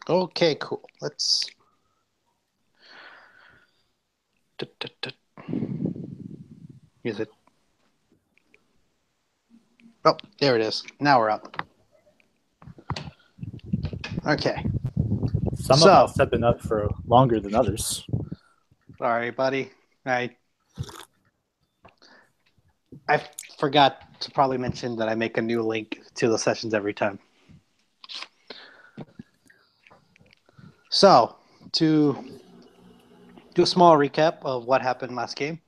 Okay, cool. Let's. Is it? Oh, there it is. Now we're up. Okay. Some of So, us have been up for longer than others. sorry, buddy. I forgot to probably mention that I make a new link to the sessions every time. So, to do a small recap of what happened last game,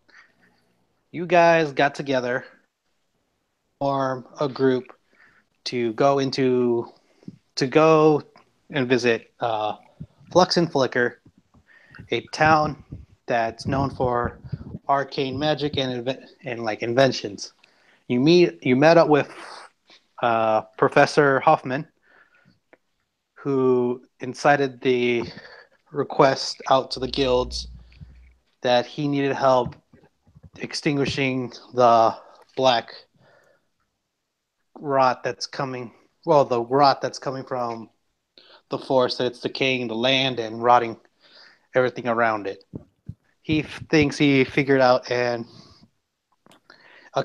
you guys got together, form a group to go and visit Flux and Flicker, a town that's known for arcane magic and like inventions. You met up with Professor Hoffman, who incited the request out to the guilds that he needed help extinguishing the black rot that's coming. Well, the rot that's coming from the forest that's decaying the land and rotting everything around it. He thinks he figured out a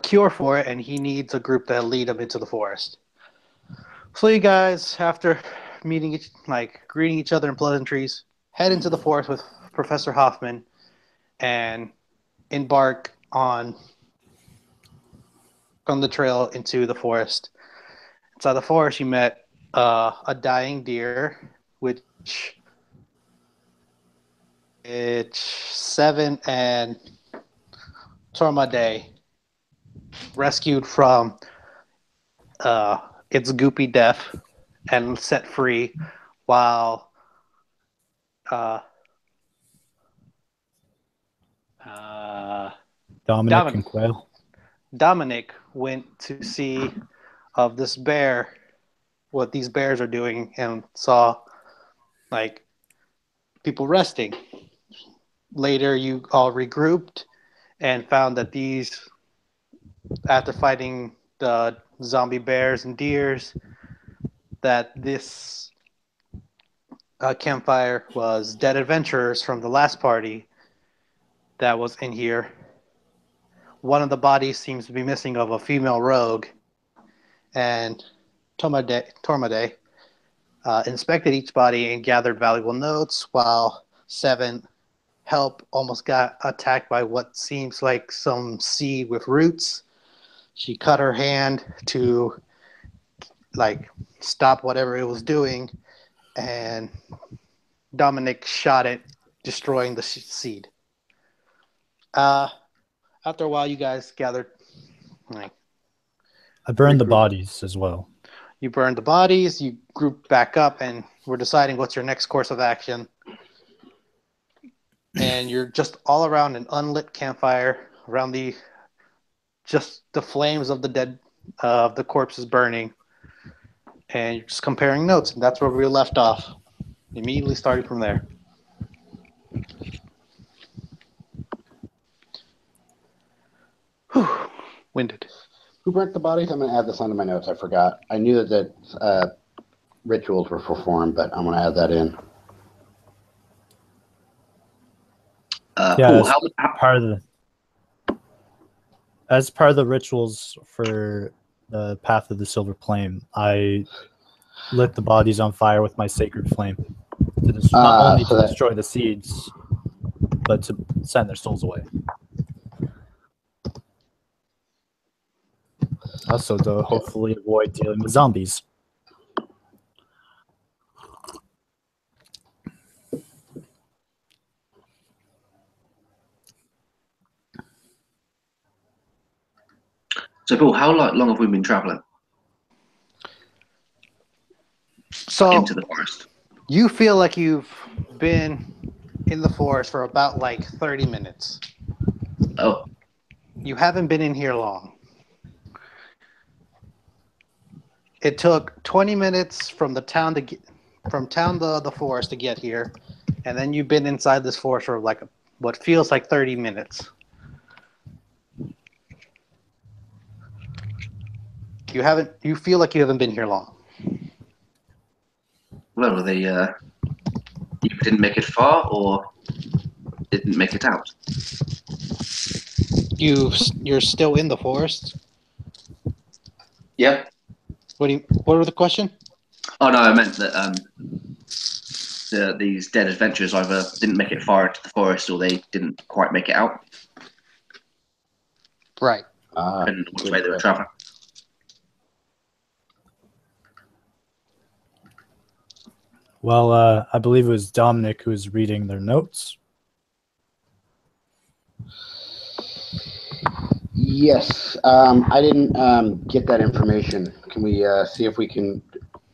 cure for it, and he needs a group that'll lead him into the forest. So you guys, after greeting each other in pleasantries, head into the forest with Professor Hoffman and embark on the trail into the forest. Inside the forest, you met a dying deer, which Seven and Tormade rescued from its goopy death and set free, while uh, Dominic Dominic and Quail. Dominic went to see of this bear, what these bears are doing, and saw like people resting. Later, you all regrouped and found that after fighting the zombie bears and deers, that this campfire was dead adventurers from the last party that was in here. One of the bodies seems to be missing of a female rogue, and Tormade inspected each body and gathered valuable notes, while Seven almost got attacked by what seems like some seed with roots. She cut her hand to like stop whatever it was doing, and Dominic shot it, destroying the seed. Uh, After a while, you guys gathered, like, I burned the regroup. bodies as well. You burned the bodies. You grouped back up, and we're deciding what's your next course of action. And you're just all around an unlit campfire, around just the flames of the dead of the corpses burning, and you're just comparing notes. And that's where we left off. Immediately starting from there. Whew, winded. Who burnt the bodies? I'm going to add this onto my notes. I forgot. I knew that rituals were performed, but I'm going to add that in. Yeah, as part of the rituals for the Path of the Silver Flame, I lit the bodies on fire with my sacred flame not only to destroy the seeds, but to send their souls away. Also, to hopefully avoid dealing with zombies. So, Paul, how long have we been traveling? So into the forest. You feel like you've been in the forest for about like 30 minutes. Oh. You haven't been in here long. It took 20 minutes from the town to the forest to get here, and then you've been inside this forest for like what feels like 30 minutes. You feel like you haven't been here long. Well, the either didn't make it far or didn't make it out. You're still in the forest. Yeah. What was the question? Oh no, I meant that these dead adventurers either didn't make it far into the forest or they didn't quite make it out, Right. and which way they were traveling. Well, I believe it was Dominic who was reading their notes. Yes, I didn't get that information. Can we see if we can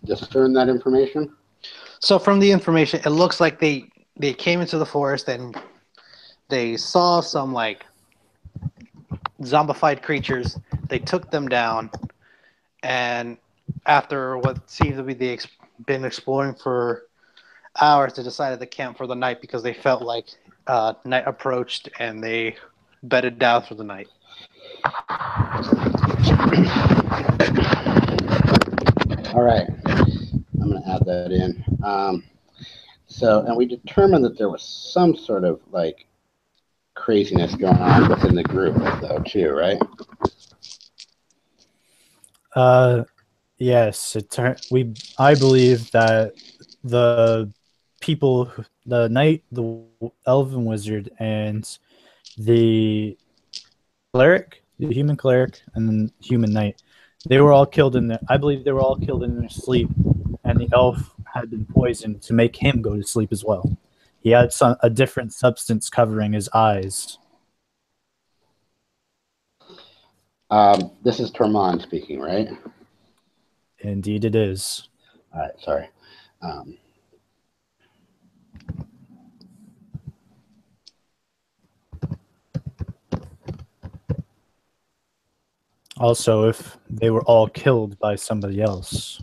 discern that information? So from the information, it looks like they came into the forest and they saw some like zombified creatures. They took them down, and after what seemed to be been exploring for hours, they decided to camp for the night because they felt like night approached, and they bedded down for the night. All right, I'm going to add that in. And we determined that there was some sort of like craziness going on within the group, though, too, right? Yes, I believe that the people, the knight, the elven wizard, and the cleric, the human cleric, and the human knight, they were all killed I believe they were all killed in their sleep, and the elf had been poisoned to make him go to sleep as well. He had a different substance covering his eyes. This is Tormund speaking, right? Indeed, it is. All right, sorry. Also, if they were all killed by somebody else,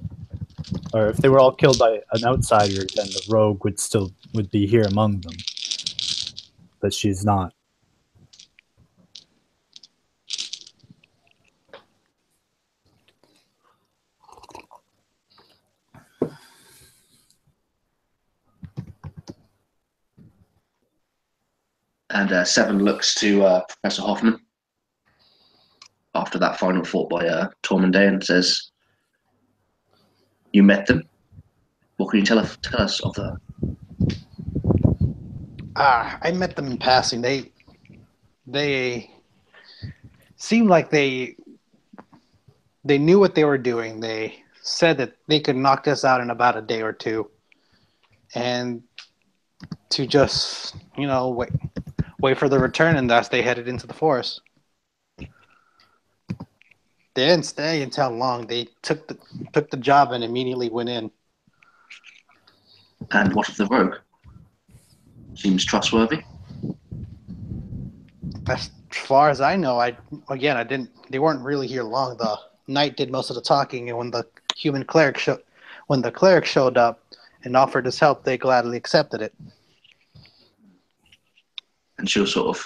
or if they were all killed by an outsider, then the rogue would be here among them. But she's not. And Seven looks to Professor Hoffman after that final fought by Tormund and says, "You met them. What can you tell us of that?" I met them in passing. They seemed like they knew what they were doing. They said that they could knock us out in about a day or two, and to just wait for the return, and thus they headed into the forest. They didn't stay until long. They took the job and immediately went in. And what of the rogue? Seems trustworthy. As far as I know, they weren't really here long. The knight did most of the talking, and when the cleric showed up and offered his help, they gladly accepted it. And she'll sort of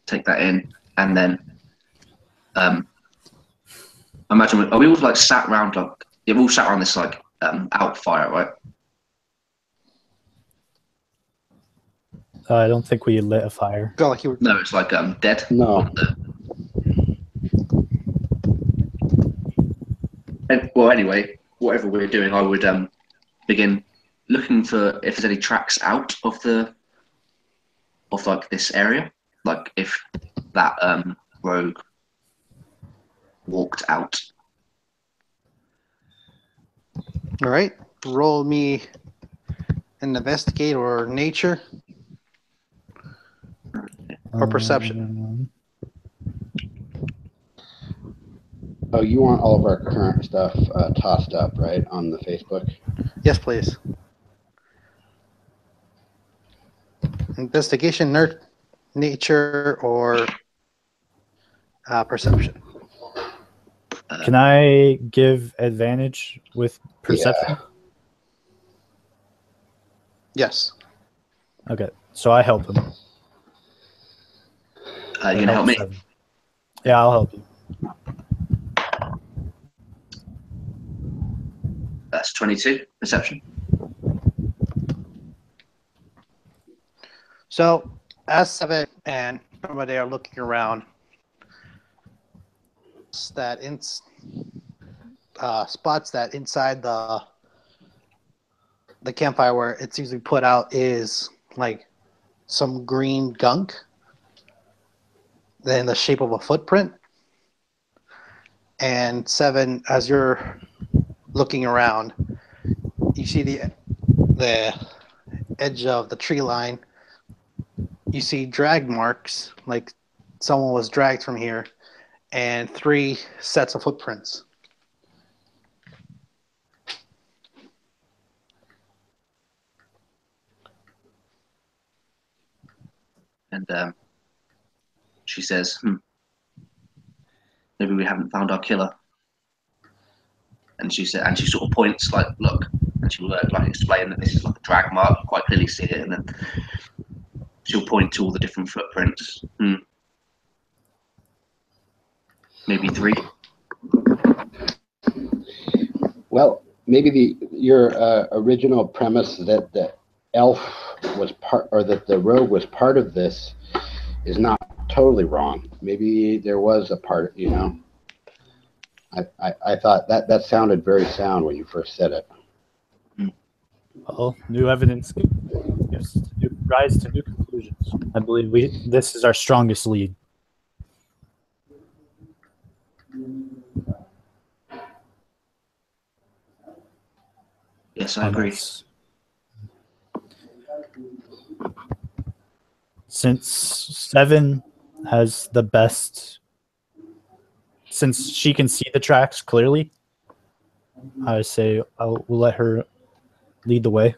take that in, and then imagine, are we all like sat around we've all sat around this out fire, right? I don't think we lit a fire. Felt like you were... No, it's like dead. No. Well, anyway, whatever we're doing, I would begin looking for if there's any tracks out of this area, like if that rogue walked out. All right, roll me an investigate or nature or perception. Oh, you want all of our current stuff tossed up, right, on the Facebook? Yes, please. Investigation, nature, or perception. Can I give advantage with perception? Yeah. Yes. Okay, so I help him. You gonna help me? 7. Yeah, I'll help you. That's 22 perception. So, as Seven and Tormade are looking around, spots that inside the campfire where it seems to be put out is like some green gunk in the shape of a footprint. And Seven, as you're looking around, you see the edge of the tree line. You see drag marks, like someone was dragged from here, and 3 sets of footprints. And she says, maybe we haven't found our killer. And she sort of points like, look, and she will like explain that this is like a drag mark. You quite clearly see it, and then she'll point to all the different footprints. Maybe 3. Well, maybe your original premise that the elf was part, or that the rogue was part of this, is not totally wrong. Maybe there was a part, you know. I thought that sounded very sound when you first said it. Well, new evidence gives rise to new conclusions. I believe this is our strongest lead. Yes, I agree. Since Seven has the best, since she can see the tracks clearly, I say we'll let her lead the way.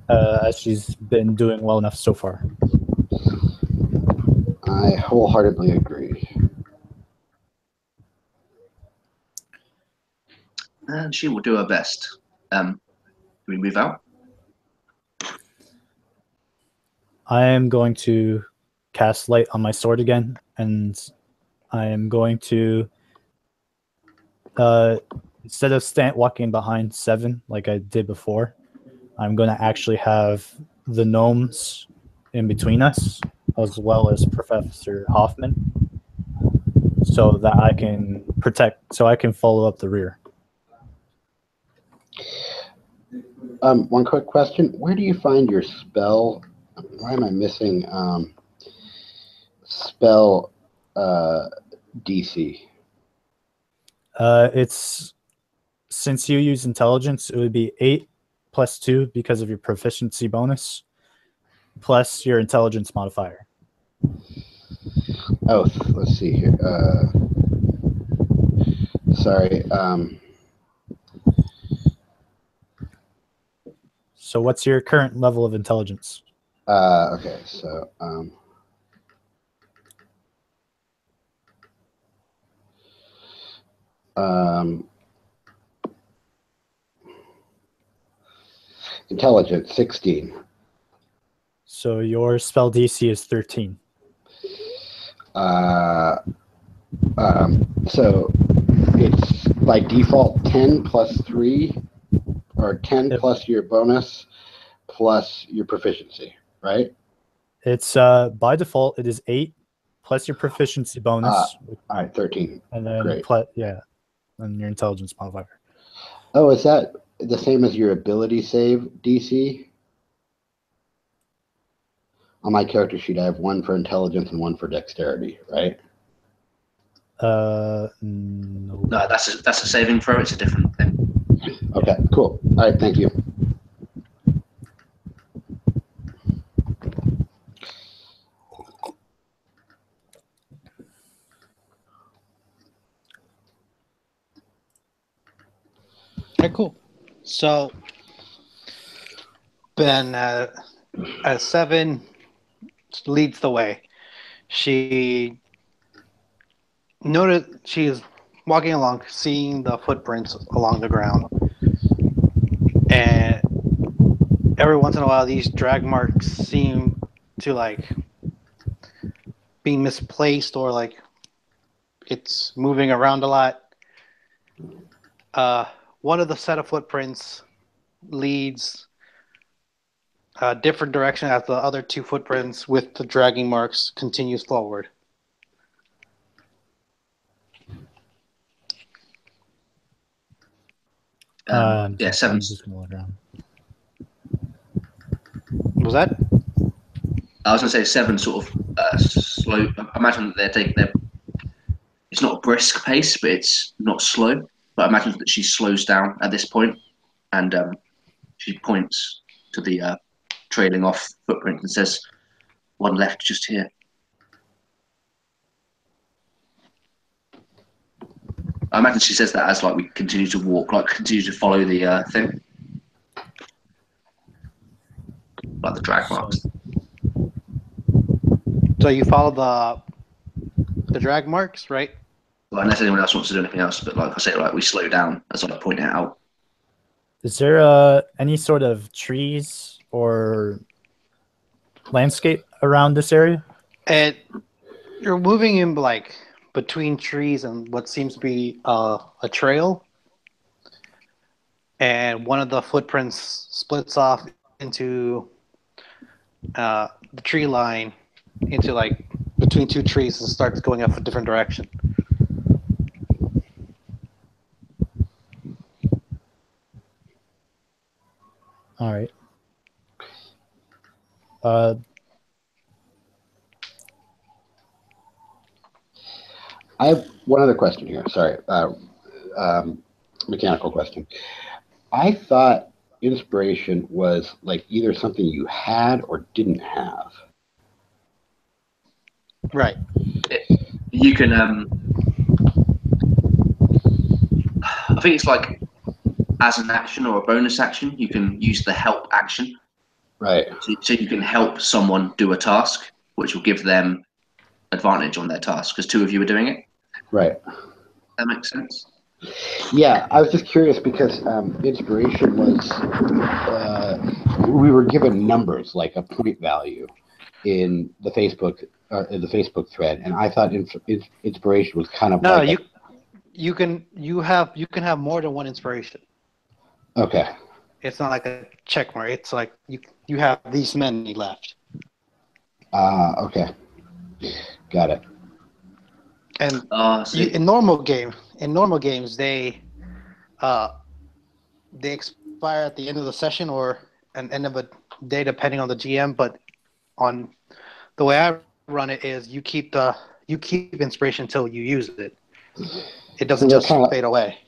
As she's been doing well enough so far. I wholeheartedly agree. And she will do her best. Do we move out? I am going to cast light on my sword again, and I am going to, instead of walking behind Seven like I did before, I'm going to actually have the gnomes in between us, as well as Professor Hoffman, so that I can I can follow up the rear. One quick question. Where do you find your spell? Why am I missing spell DC? It's, since you use intelligence, it would be 8 plus 2 because of your proficiency bonus, plus your intelligence modifier. Oh, let's see here. Sorry. So what's your current level of intelligence? Okay, so intelligence 16. So your spell DC is 13. So it's by default 10 plus 3, or 10 plus your bonus plus your proficiency, right? It's by default it is 8 plus your proficiency bonus. All right, 13. And then great. And your intelligence modifier. Oh, is that the same as your ability save DC? On my character sheet, I have 1 for intelligence and 1 for dexterity, right? No. No, that's a saving throw. It's a different thing. Okay, cool. All right, thank you. Okay, cool. So, Ben, as Seven leads the way, she is walking along, seeing the footprints along the ground, and every once in a while, these drag marks seem to like be misplaced, or like it's moving around a lot. One of the set of footprints leads a different direction as the other two footprints with the dragging marks continues forward. Yeah, seven. I'm just gonna look around. Was that? I was going to say seven sort of slow. I imagine that they're taking their. It's not a brisk pace, but it's not slow. But I imagine that she slows down at this point, and she points to the trailing off footprint and says, "One left just here." I imagine she says that as like we continue to walk, like continue to follow the thing, like the drag marks. So you follow the drag marks, right? Well, unless anyone else wants to do anything else, but like I say, like we slow down as I point it out. Is there any sort of trees or landscape around this area? And you're moving in like between trees and what seems to be a trail. And one of the footprints splits off into the tree line into like between two trees and starts going up a different direction. All right. I have one other question here. Sorry, mechanical question. I thought inspiration was like either something you had or didn't have. Right. You can. I think it's like as an action or a bonus action, you can use the help action. Right. So you can help someone do a task, which will give them advantage on their task because two of you are doing it. Right. That makes sense. Yeah, I was just curious because inspiration was we were given numbers like a point value in the Facebook thread, and I thought inspiration was kind of No, like you can have more than one inspiration. okay. It's not like a check mark. It's like you have these many left. Okay, got it. And See. in normal games, they expire at the end of the session or an end of a day, depending on the GM. But on the way I run it is you keep inspiration until you use it. It doesn't So just fade away.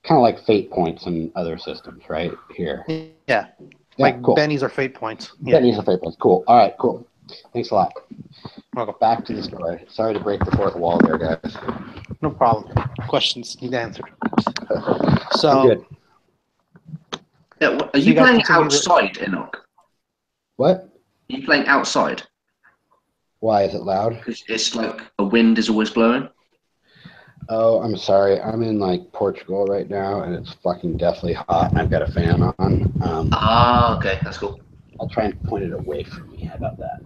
Kind of like fate points in other systems, right? Here. Yeah. Like cool. bennies are fate points. Yeah. Bennies are fate points. Cool. All right, cool. Thanks a lot. Welcome. Back to the story. Sorry to break the fourth wall there, guys. No problem. Questions need answered. I'm So, good. Yeah, are you guys playing continue outside, Enoch? What? Are you playing outside? Why is it loud? It's like a wind is always blowing. Oh, I'm sorry. I'm in like Portugal right now, and it's fucking deathly hot. And I've got a fan on. Okay, that's cool. I'll try and point it away from me. How about that?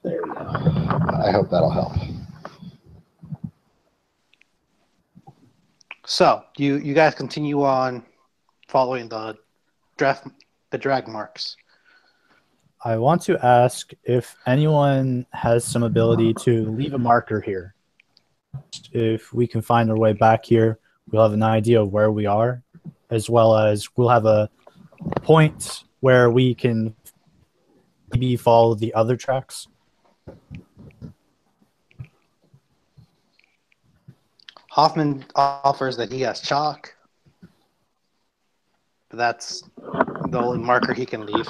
There we go. I hope that'll help. So you guys continue on following the drag marks. I want to ask if anyone has some ability to leave a marker here. If we can find our way back here, we'll have an idea of where we are, as well as we'll have a point where we can maybe follow the other tracks. Hoffman offers that he has chalk. But that's the only marker he can leave.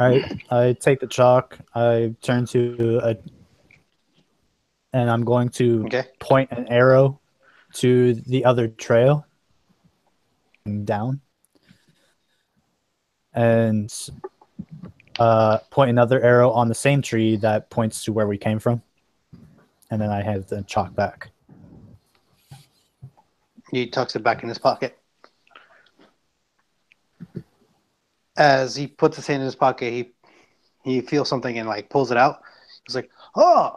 All right, I take the chalk. I turn to and I'm going to point an arrow to the other trail down, and point another arrow on the same tree that points to where we came from, and then I have the chalk back. He tucks it back in his pocket. As he puts his hand in his pocket, he feels something and like pulls it out. He's like, "Oh,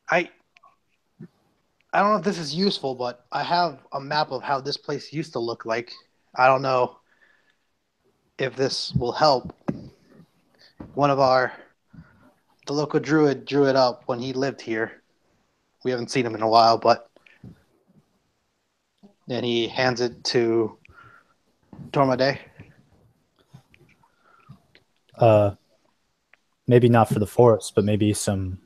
I I don't know if this is useful, but I have a map of how this place used to look like. I don't know if this will help. The local druid drew it up when he lived here. We haven't seen him in a while, but and he hands it to Tormade. Maybe not for the forest, but maybe some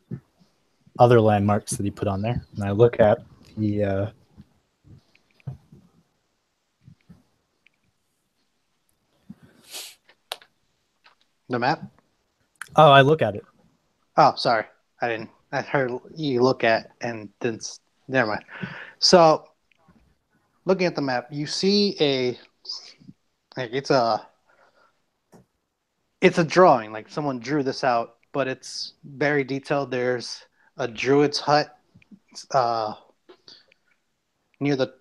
other landmarks that he put on there. And I look at the The map? oh, I look at it. Oh, sorry. I didn't. I heard you look at and then. Never mind. So, looking at the map, you see it's a drawing. Like someone drew this out, but it's very detailed. There's a druid's hut near the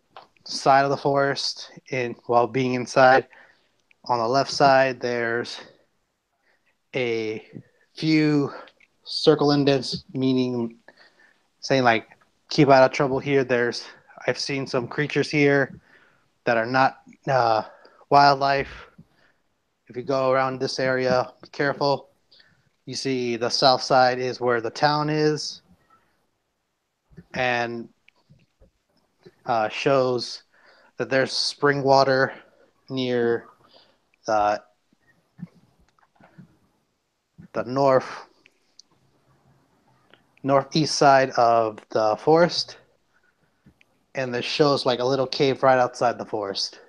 side of the forest. While being inside, on the left side, there's a few circle indents, meaning saying like keep out of trouble here. I've seen some creatures here that are not wildlife. If you go around this area, be careful. You see the south side is where the town is, and shows that there's spring water near the northeast side of the forest, and this shows like a little cave right outside the forest.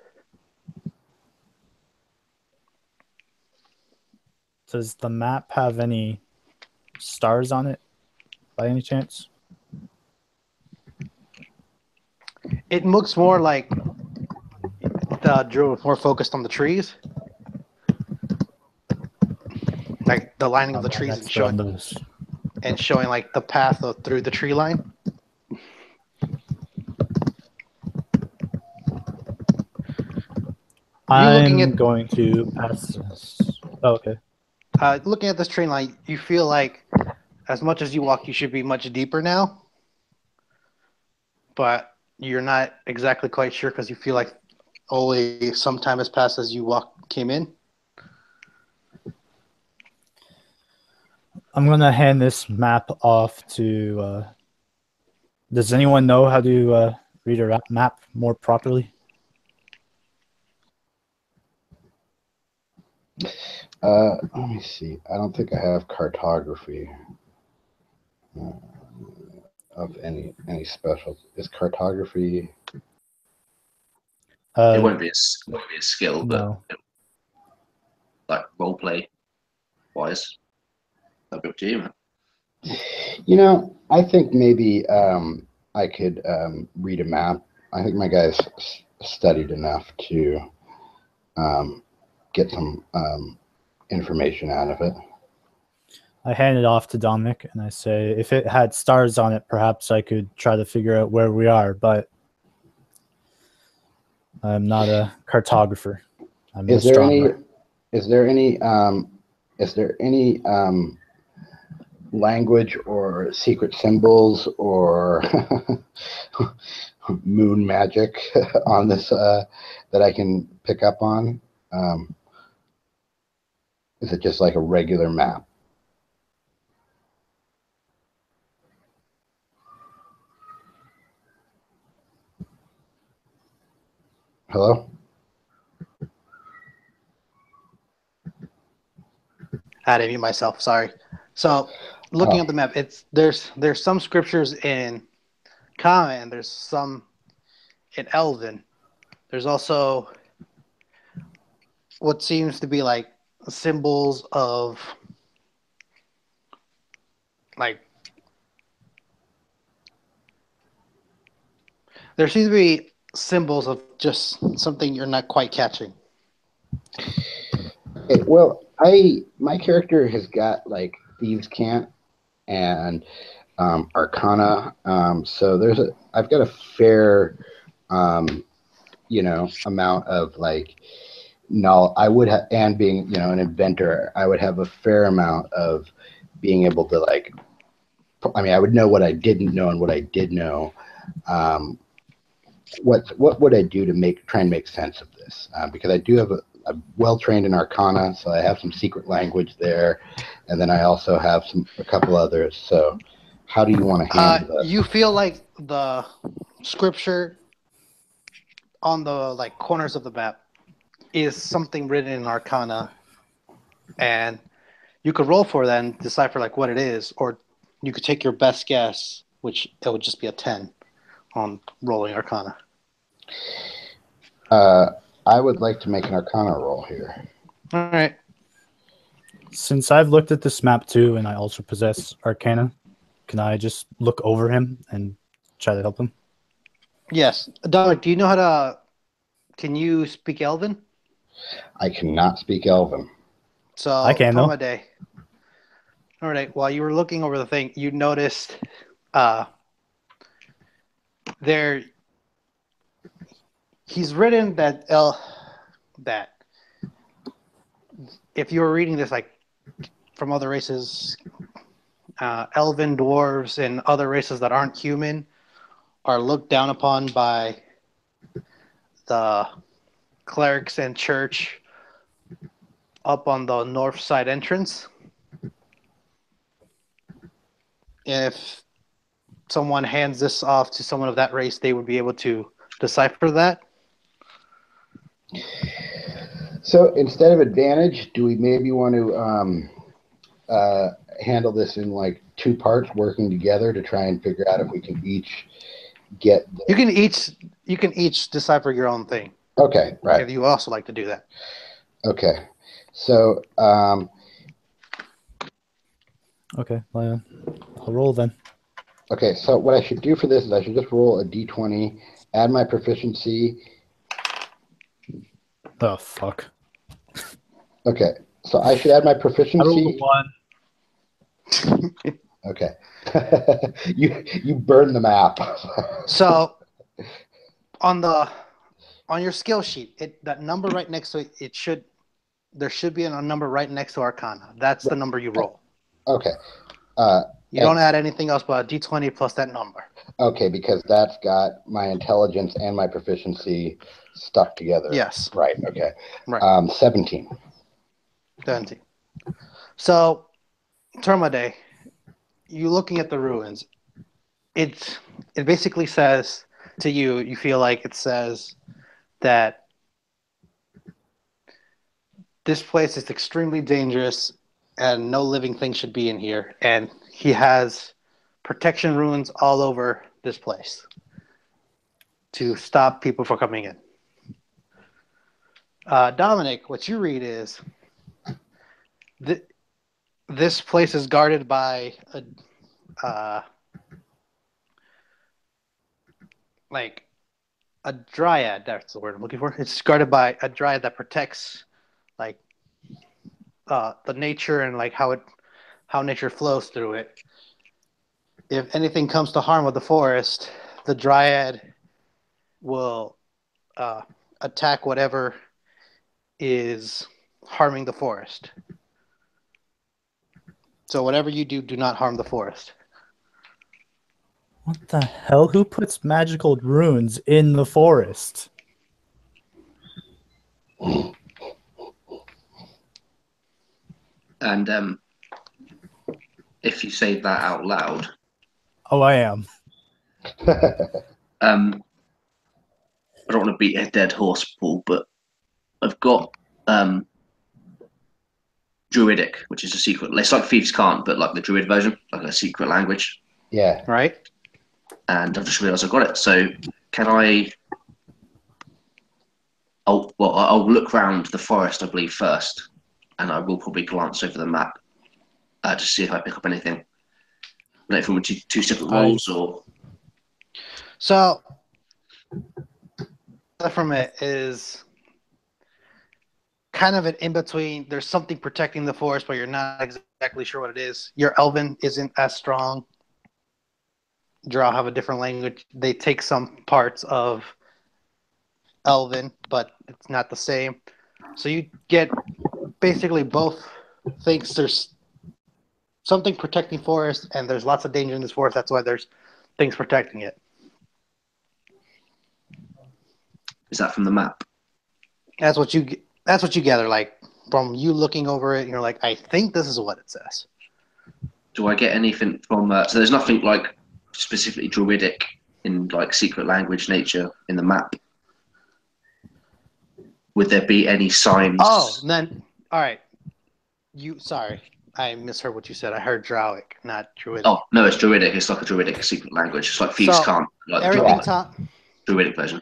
Does the map have any stars on it by any chance? It looks more like the drill was more focused on the trees, like the lining of the trees and showing like the path through the tree line. I'm going to pass this. Oh, okay. Looking at this tree line, you feel like as much as you walk, you should be much deeper now, but you're not exactly quite sure because you feel like only some time has passed as you came in. I'm going to hand this map off to... does anyone know how to read a map more properly? Let me see. I don't think I have cartography of any special. Is cartography? It won't be a skill, no. But like role play wise, that'd be up to you, man. You know, I think maybe I could read a map. I think my guys studied enough to get some information out of it. I hand it off to Dominic and I say, if it had stars on it, perhaps I could try to figure out where we are, but I'm not a cartographer. I'm an astronomer. Is there any language or secret symbols or moon magic on this that I can pick up on? Is it just like a regular map? Hello? I had to mute myself. Sorry. So, looking at the map, there's some scriptures in Common, and there's some in Elven. There's also what seems to be like symbols of like there seems to be symbols of just something you're not quite catching. Well, my character has got like Thieves' Cant and Arcana, so I've got a fair amount of like I would have, and being an inventor, I would have a fair amount of being able to like, I mean, I would know what I didn't know and what I did know, What would I do to try and make sense of this? Because I do have I'm well trained in Arcana, so I have some secret language there, and then I also have a couple others. So, how do you want to handle this? You feel like the scripture on the like corners of the map is something written in Arcana, and you could roll for that and decipher like what it is, or you could take your best guess, which it would just be a 10 on rolling Arcana. I would like to make an Arcana roll here. All right. Since I've looked at this map too, and I also possess Arcana, can I just look over him and try to help him? Yes. Dominic, do you know how to... Can you speak Elven? I cannot speak Elven. So, I can, though. Tormade. All right. While you were looking over the thing, you noticed there... He's written that that if you were reading this like from other races, elven, dwarves, and other races that aren't human are looked down upon by the clerics and church up on the north side entrance. If someone hands this off to someone of that race, they would be able to decipher that. So instead of advantage, do we maybe want to handle this in like two parts, working together to try and figure out if we can each get? You can each decipher your own thing. Okay, right. If you also like to do that. Okay, so Okay, well, I'll roll then. okay, so what I should do for this is I should just roll a d20, add my proficiency. Oh, fuck. Okay, so I should add my I rolled proficiency. a 1. Okay, you burn the map. So on your skill sheet, that number right next to it, there should be a number right next to Arcana. That's the number you roll. Okay. You don't add anything else but a d20 plus that number. Okay, because that's got my intelligence and my proficiency stuck together. Yes. Right. Okay. Right. 17. 17. So, Termade, you looking at the ruins. It basically says to you, you feel like it says that this place is extremely dangerous and no living thing should be in here. And he has protection ruins all over this place to stop people from coming in. Dominic, what you read is this place is guarded by a dryad. That's the word I'm looking for. It's guarded by a dryad that protects like the nature and like how nature flows through it. If anything comes to harm with the forest, the dryad will attack whatever is harming the forest. So whatever you do, do not harm the forest. What the hell? Who puts magical runes in the forest? And if you say that out loud, Oh, I am. I don't want to beat a dead horse, Paul, but I've got Druidic, which is a secret. It's like Thieves Can't, but like the Druid version, like a secret language. Yeah. Right? And I've just realised I've got it. So can I? I'll look round the forest, I believe, first, and I will probably glance over the map to see if I pick up anything. Like from two separate rolls, or so from it is kind of an in between. There's something protecting the forest, but you're not exactly sure what it is. Your Elven isn't as strong. Drow have a different language. They take some parts of Elven, but it's not the same. So you get basically both things. There's something protecting forest, and there's lots of danger in this forest. That's why there's things protecting it. Is that from the map? That's what you gather, like from you looking over it. You're like, I think this is what it says. Do I get anything from? So there's nothing like specifically druidic in like secret language nature in the map. Would there be any signs? Oh, then all right. Sorry, I misheard what you said. I heard Drowic, not Druidic. Oh no, it's druidic. It's like a druidic secret language. It's like thieves can't like the everything. druidic version.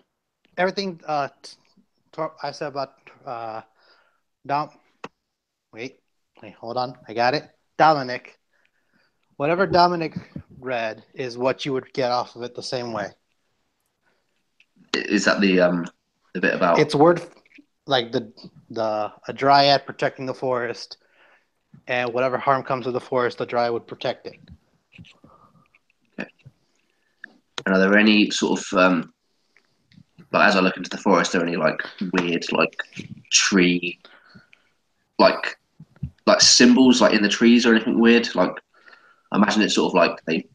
Everything. I said about Dom. Wait, hold on. I got it. Dominic. Whatever Dominic read is what you would get off of it the same way. Is that the bit about? It's word like a dryad protecting the forest, and whatever harm comes to the forest, the dryad would protect it. Okay. And are there any sort of like as I look into the forest, are there any like weird like tree like symbols like in the trees or anything weird? Like I imagine it's sort of like they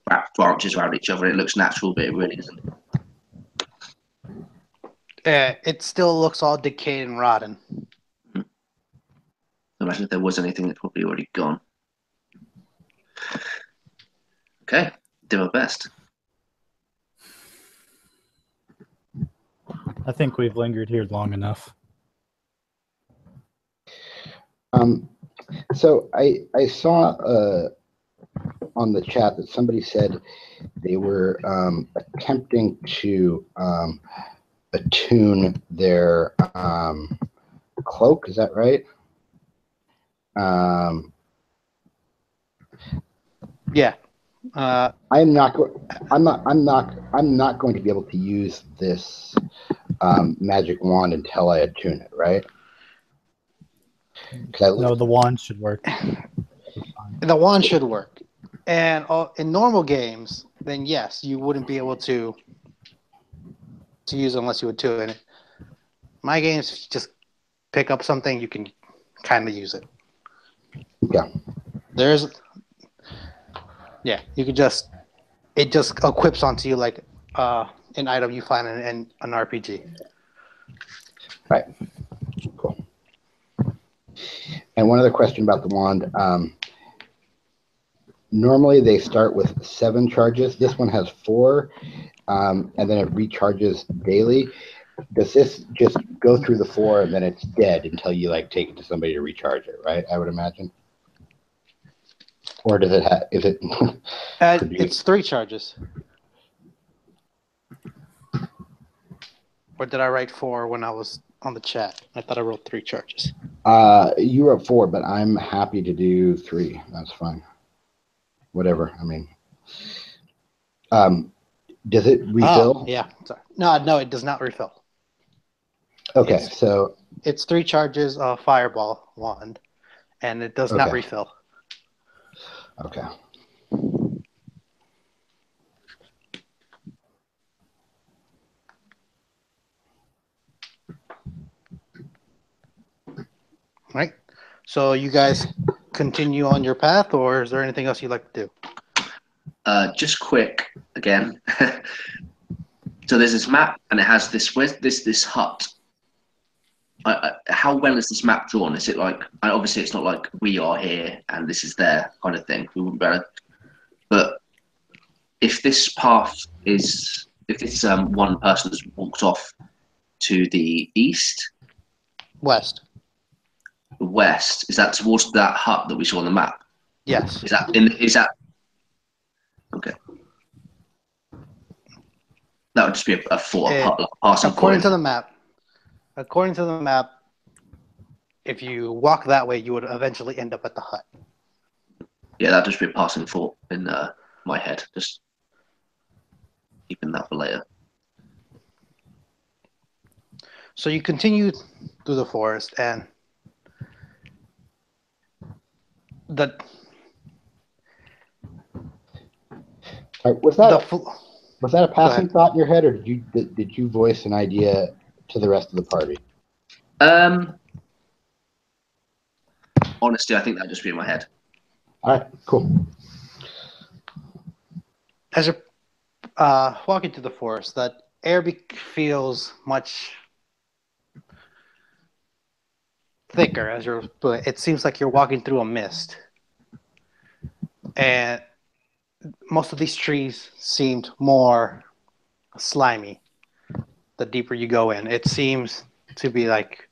wrap branches around each other. And it looks natural, but it really isn't. It still looks all decayed and rotten. I imagine if there was anything, it's probably already gone. Okay, do my best. I think we've lingered here long enough. So I saw on the chat that somebody said they were attempting to attune their cloak. Is that right? Yeah. I'm not going to be able to use this magic wand until I attune it, right? No, the wand should work. The wand should work. And in normal games, then yes, you wouldn't be able to use it unless you attune it. My games, if you just pick up something, you can kind of use it. Yeah. You could it just equips onto you like an item you find in an RPG. Right. Cool. And one other question about the wand. Normally they start with 7 charges. This one has 4, and then it recharges daily. Does this just go through the 4 and then it's dead until you like take it to somebody to recharge it? Right, I would imagine. Or does it have? Is it? It's 3 charges. Or did I write 4 when I was on the chat? I thought I wrote 3 charges. You wrote 4, but I'm happy to do 3. That's fine. Whatever. I mean, does it refill? Oh, yeah. Sorry. No, it does not refill. Okay, so it's 3 charges of fireball wand, and it does not refill. Okay. Right. So you guys continue on your path, or is there anything else you'd like to do? Just quick again. So there's this map, and it has this hut. How well is this map drawn? Is it like, and obviously it's not like we are here and this is there kind of thing. We wouldn't be able to, but if this path is, if this one person has walked off to the east, West. Is that towards that hut that we saw on the map? Yes. Is that okay? That would just be a passing according point. to the map. According to the map, if you walk that way, you would eventually end up at the hut. Yeah, that'd just be a passing thought in my head. Just keeping that for later. So you continue through the forest, and was that a passing thought in your head, or did you voice an idea to the rest of the party? Honestly, I think that'd just be in my head. All right, cool. As you're walking through the forest, that air feels much thicker but it seems like you're walking through a mist. And most of these trees seemed more slimy the deeper you go in. It seems to be like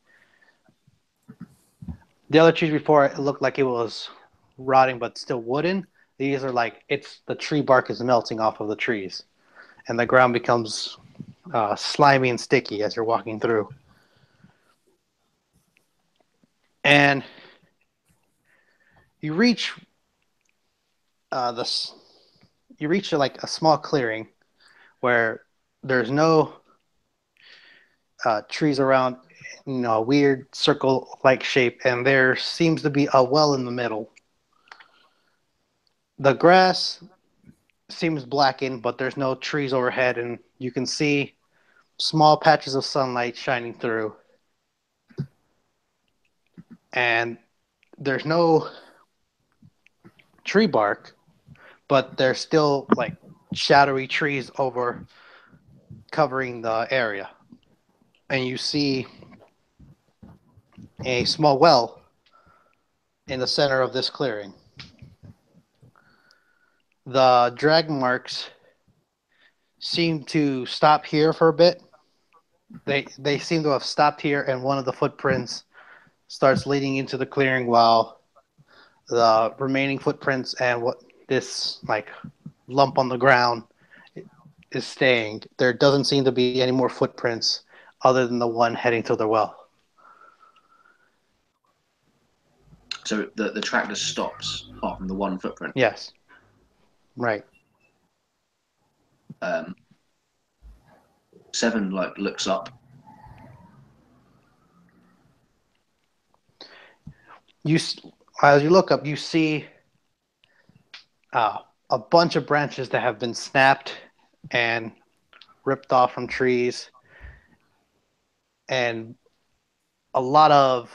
the other trees before it looked like it was rotting but still wooden. These are like the tree bark is melting off of the trees, and the ground becomes slimy and sticky as you're walking through. And you reach this. You reach like a small clearing where there's no trees around, a weird circle-like shape, and there seems to be a well in the middle. The grass seems blackened, but there's no trees overhead, and you can see small patches of sunlight shining through. And there's no tree bark, but there's still like shadowy trees over covering the area. And you see a small well in the center of this clearing. The drag marks seem to stop here for a bit. They seem to have stopped here, and one of the footprints starts leading into the clearing while the remaining footprints and what this like lump on the ground is staying. There doesn't seem to be any more footprints other than the one heading to the well. So the track just stops apart from the one footprint. Yes. Right. Seven looks up. As you look up, you see a bunch of branches that have been snapped and ripped off from trees, and a lot of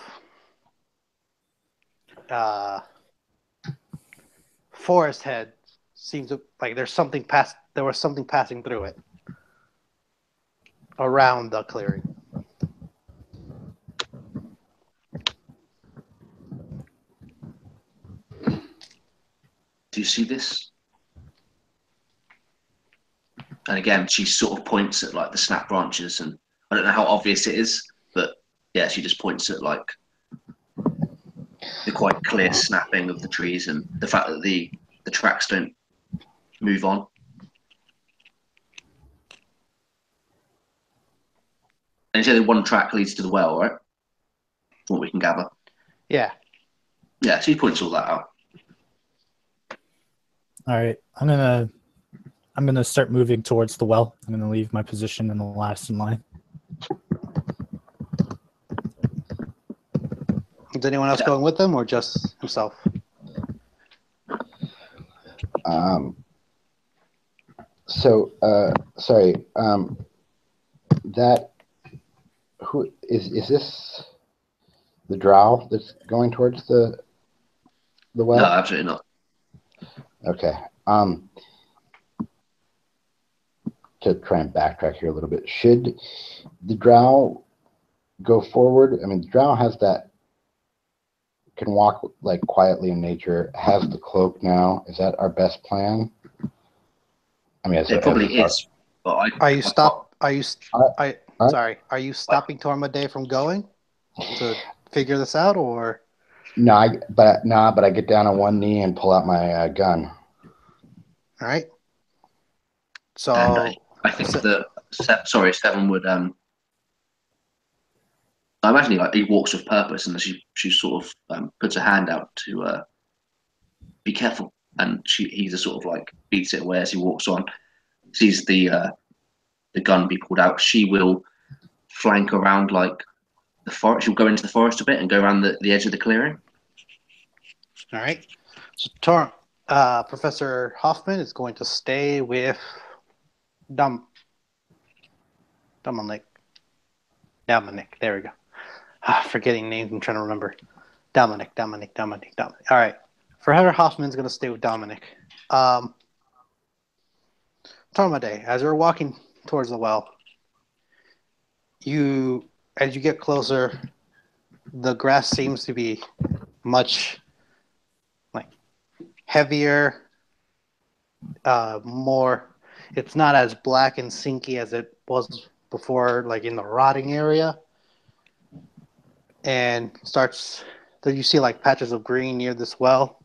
forest head seems to like there was something passing through it around the clearing. Do you see this? And again, she sort of points at the snap branches, and I don't know how obvious it is, but yeah, she just points at the quite clear snapping of the trees and the fact that the tracks don't move on. And you say the one track leads to the well, right? From what we can gather. Yeah. Yeah, she points all that out. All right, I'm gonna start moving towards the well. I'm gonna leave my position in the last in line. Is anyone else going with them, or just himself? Sorry. That who is this? The drow that's going towards the well? No, absolutely not. Okay. To try and backtrack here a little bit, should the drow go forward? I mean, the drow has that can walk quietly in nature. Has the cloak now? Is that our best plan? I mean, it probably is. But Are you stopping Tormade from going to figure this out, or? No, but I get down on one knee and pull out my gun. All right. So I think Seven would. I imagine he walks with purpose, and she sort of puts a hand out to be careful, and he just sort of beats it away as he walks on. Sees the gun be pulled out. She will flank around the forest. She'll go into the forest a bit and go around the edge of the clearing. All right. So Professor Hoffman is going to stay with Dominic. There we go. Forgetting names. I'm trying to remember. Dominic. All right. Professor Hoffman's going to stay with Dominic. Tormade, as you're walking towards the well, as you get closer, the grass seems to be much like heavier, more. It's not as black and sinky as it was before, like in the rotting area, and starts. Then you see like patches of green near this well,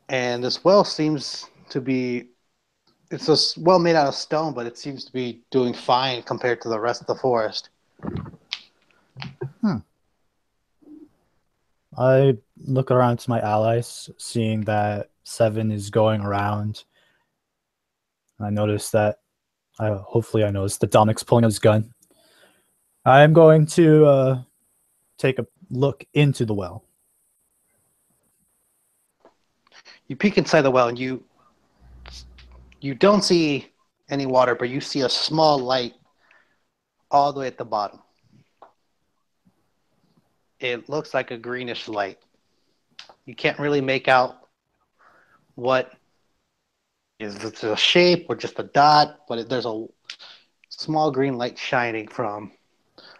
and this well seems to be. It's a well made out of stone, but it seems to be doing fine compared to the rest of the forest. I look around to my allies, seeing that Seven is going around. I notice that. Hopefully, I notice that Dominic's pulling out his gun. I am going to take a look into the well. You peek inside the well, and you don't see any water, but you see a small light all the way at the bottom. It looks like a greenish light. You can't really make out what is it a shape or just a dot, but there's a small green light shining from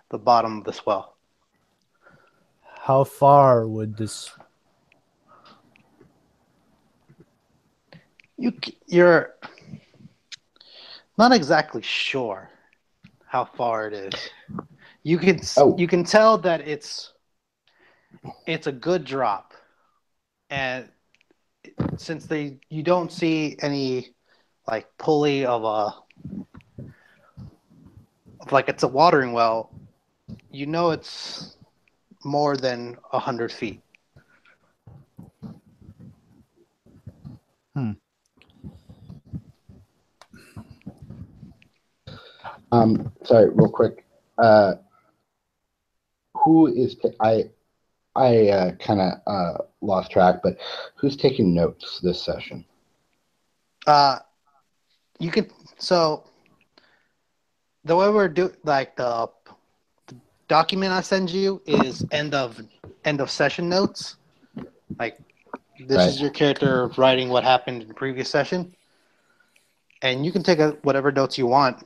the bottom of this well. How far would this? You're not exactly sure how far it is. You can tell that it's a good drop, and since you don't see any like pulley of like it's a watering well, you know it's more than 100 feet. Sorry, real quick. Who is I kind of lost track, but who's taking notes this session? You can so the way we're doing like the document I send you is end of session notes. Like this is your character writing what happened in the previous session, and you can take whatever notes you want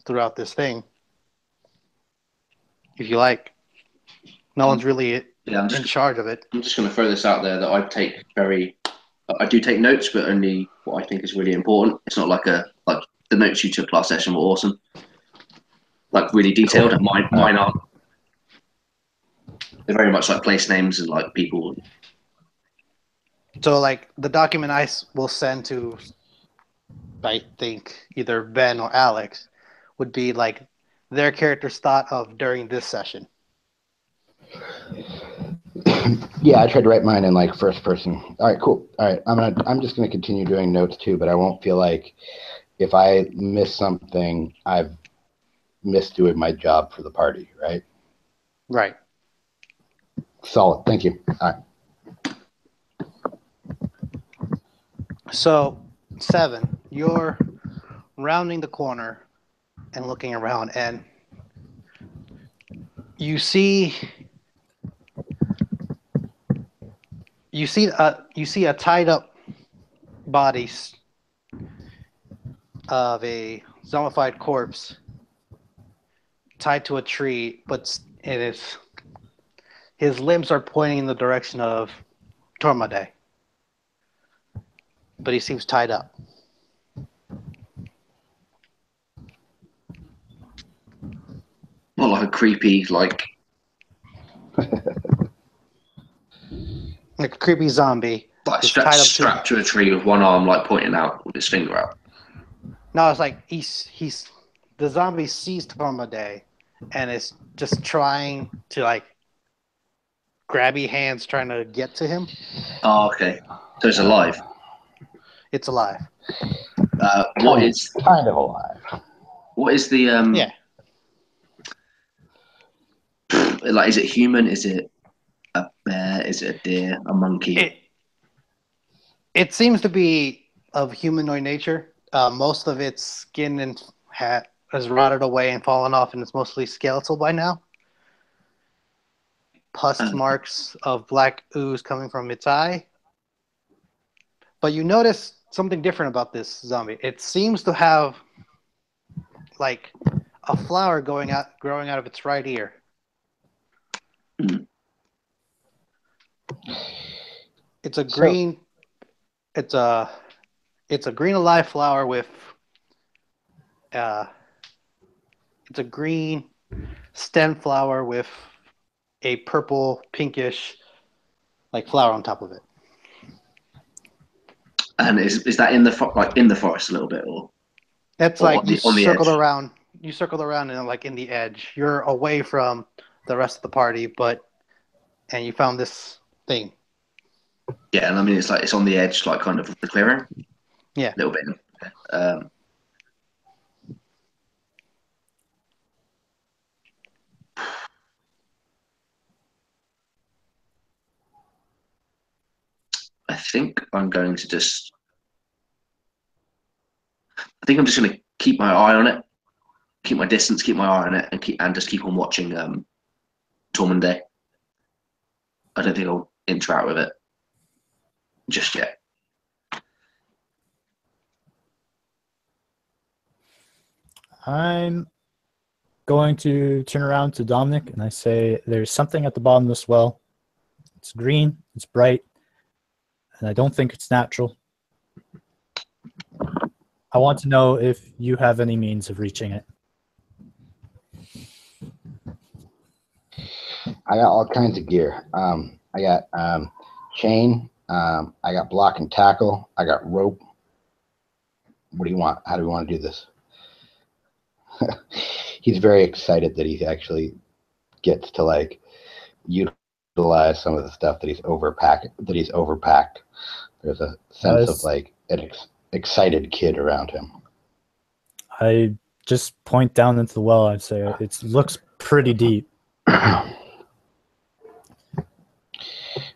throughout this thing if you like. No one's really in charge of it. I'm just going to throw this out there that I do take notes, but only what I think is really important. It's not like the notes you took last session were awesome, like really detailed. And mine aren't. They're very much like place names and like people. So like the document I will send to, I think either Ben or Alex, would be like their character's thought of during this session. Yeah, I tried to write mine in like first person. All right, cool. All right, I'm just gonna continue doing notes too, but I won't feel like if I miss something, I've missed doing my job for the party, right? Right. Solid. Thank you. All right. So, 7, you're rounding the corner and looking around, and you see a tied up body of a zombified corpse tied to a tree, but his limbs are pointing in the direction of Tormade, but he seems tied up. Not like a creepy like a creepy zombie. Like strapped to a tree with one arm like pointing out with his finger out. No, it's like he's the zombie sees Tormade and is just trying to like grabby hands trying to get to him. Oh, okay. So it's alive. It's alive. What is kind of alive? What is the yeah? Like, is it human? Is it a bear? Is it a deer? A monkey? It seems to be of humanoid nature. Most of its skin and hat has rotted away and fallen off, and it's mostly skeletal by now. Pus marks of black ooze coming from its eye. But you notice something different about this zombie. It seems to have like a flower growing out of its right ear. It's a green. It's a green alive flower with. It's a green stem flower with a purple pinkish like flower on top of it. And is that in the forest a little bit, or It's or like on the edge? You circled around and like in the edge. You're away from the rest of the party, and you found this thing. Yeah, and I mean it's on the edge, like kind of the clearing. Yeah. A little bit. I think I'm going to just. I think I'm just going to keep my eye on it, keep my distance, keep my eye on it, and just keep on watching Tormund. I don't think I'll interact with it just yet. I'm going to turn around to Dominic and I say, there's something at the bottom of this well. It's green, it's bright, and I don't think it's natural. I want to know if you have any means of reaching it. I got all kinds of gear. I got chain. I got block and tackle. I got rope. What do you want? How do we want to do this? He's very excited that he actually gets to like utilize some of the stuff that he's overpacked. There's a sense of like an excited kid around him. I just point down into the well. I'd say it looks pretty deep.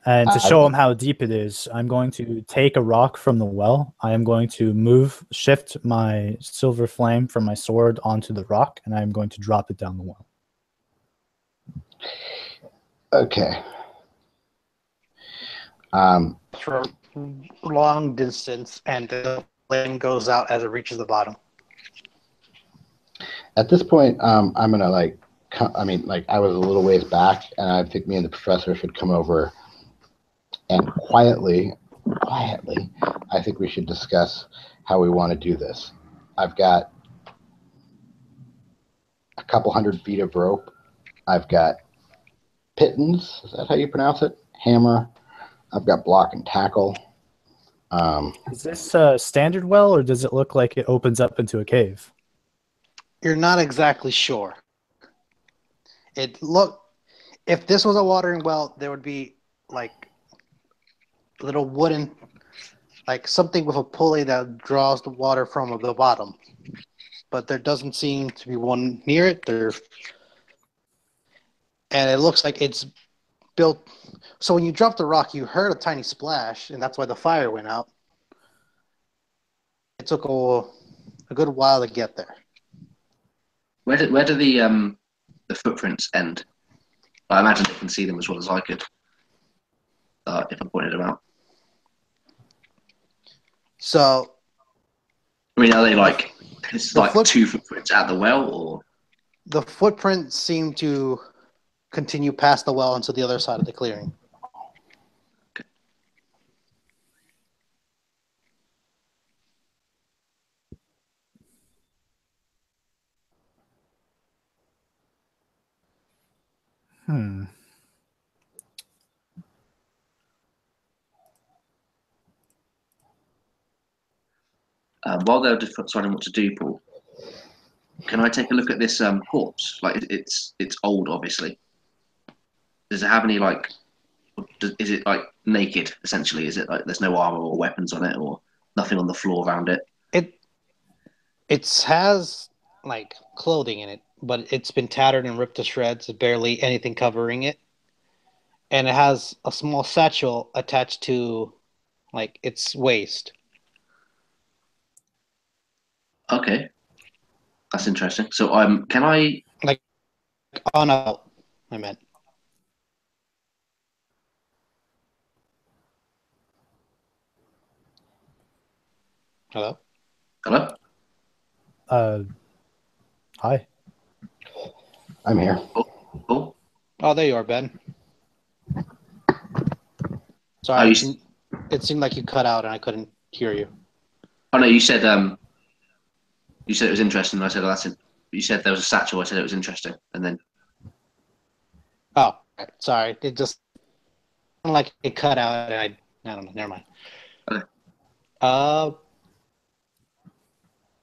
And to show him how deep it is, I'm going to take a rock from the well. I am going to shift my silver flame from my sword onto the rock, and I'm going to drop it down the well. Okay. For long distance, and the flame goes out as it reaches the bottom. At this point, I'm gonna I was a little ways back, and I think me and the professor should come over. And quietly, I think we should discuss how we want to do this. I've got a couple 100 feet of rope. I've got pittons. Is that how you pronounce it? Hammer. I've got block and tackle. Is this a standard well, or does it look like it opens up into a cave? You're not exactly sure. If this was a watering well, there would be like little wooden, like something with a pulley that draws the water from the bottom. But there doesn't seem to be one near it. And it looks like it's built. So when you dropped the rock, you heard a tiny splash, and that's why the fire went out. It took a good while to get there. Where do the footprints end? I imagine they can see them as well as I could if I pointed them out. So, I mean, are they like two footprints at the well, or the footprints seem to continue past the well onto the other side of the clearing? Hmm. While they're deciding what to do, Paul, can I take a look at this corpse? Like it's old, obviously. Does it have any is it like naked? Essentially, is it like there's no armor or weapons on it, or nothing on the floor around it? It has like clothing in it, but it's been tattered and ripped to shreds. Barely anything covering it, and it has a small satchel attached to like its waist. Okay, that's interesting. So, can I Like on a, I meant. Hello? hello? Hi. I'm here. Oh, Oh, there you are, Ben. Oh, Sorry, you- it seemed like you cut out and I couldn't hear you. oh no, you said it was interesting. And I said, oh, that's it. You said there was a satchel. I said it was interesting, and then Oh, sorry. It just like it cut out and I don't know. Never mind. Okay.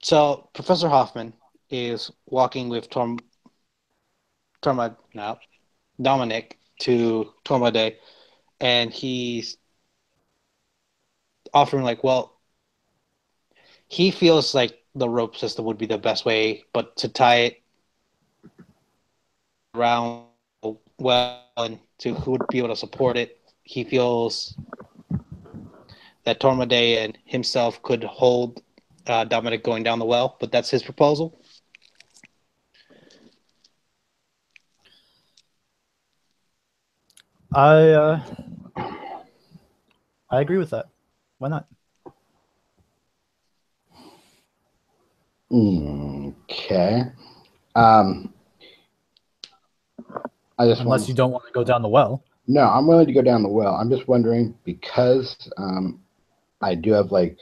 So Professor Hoffman is walking with Dominic to Tormode, and he's offering like, well, he feels like the rope system would be the best way, but to tie it around well and to who would be able to support it, he feels that Tormode and himself could hold Dominic going down the well, but that's his proposal. I agree with that. Why not? Okay. Unless you don't want to go down the well. No, I'm willing to go down the well. I'm just wondering because I do have like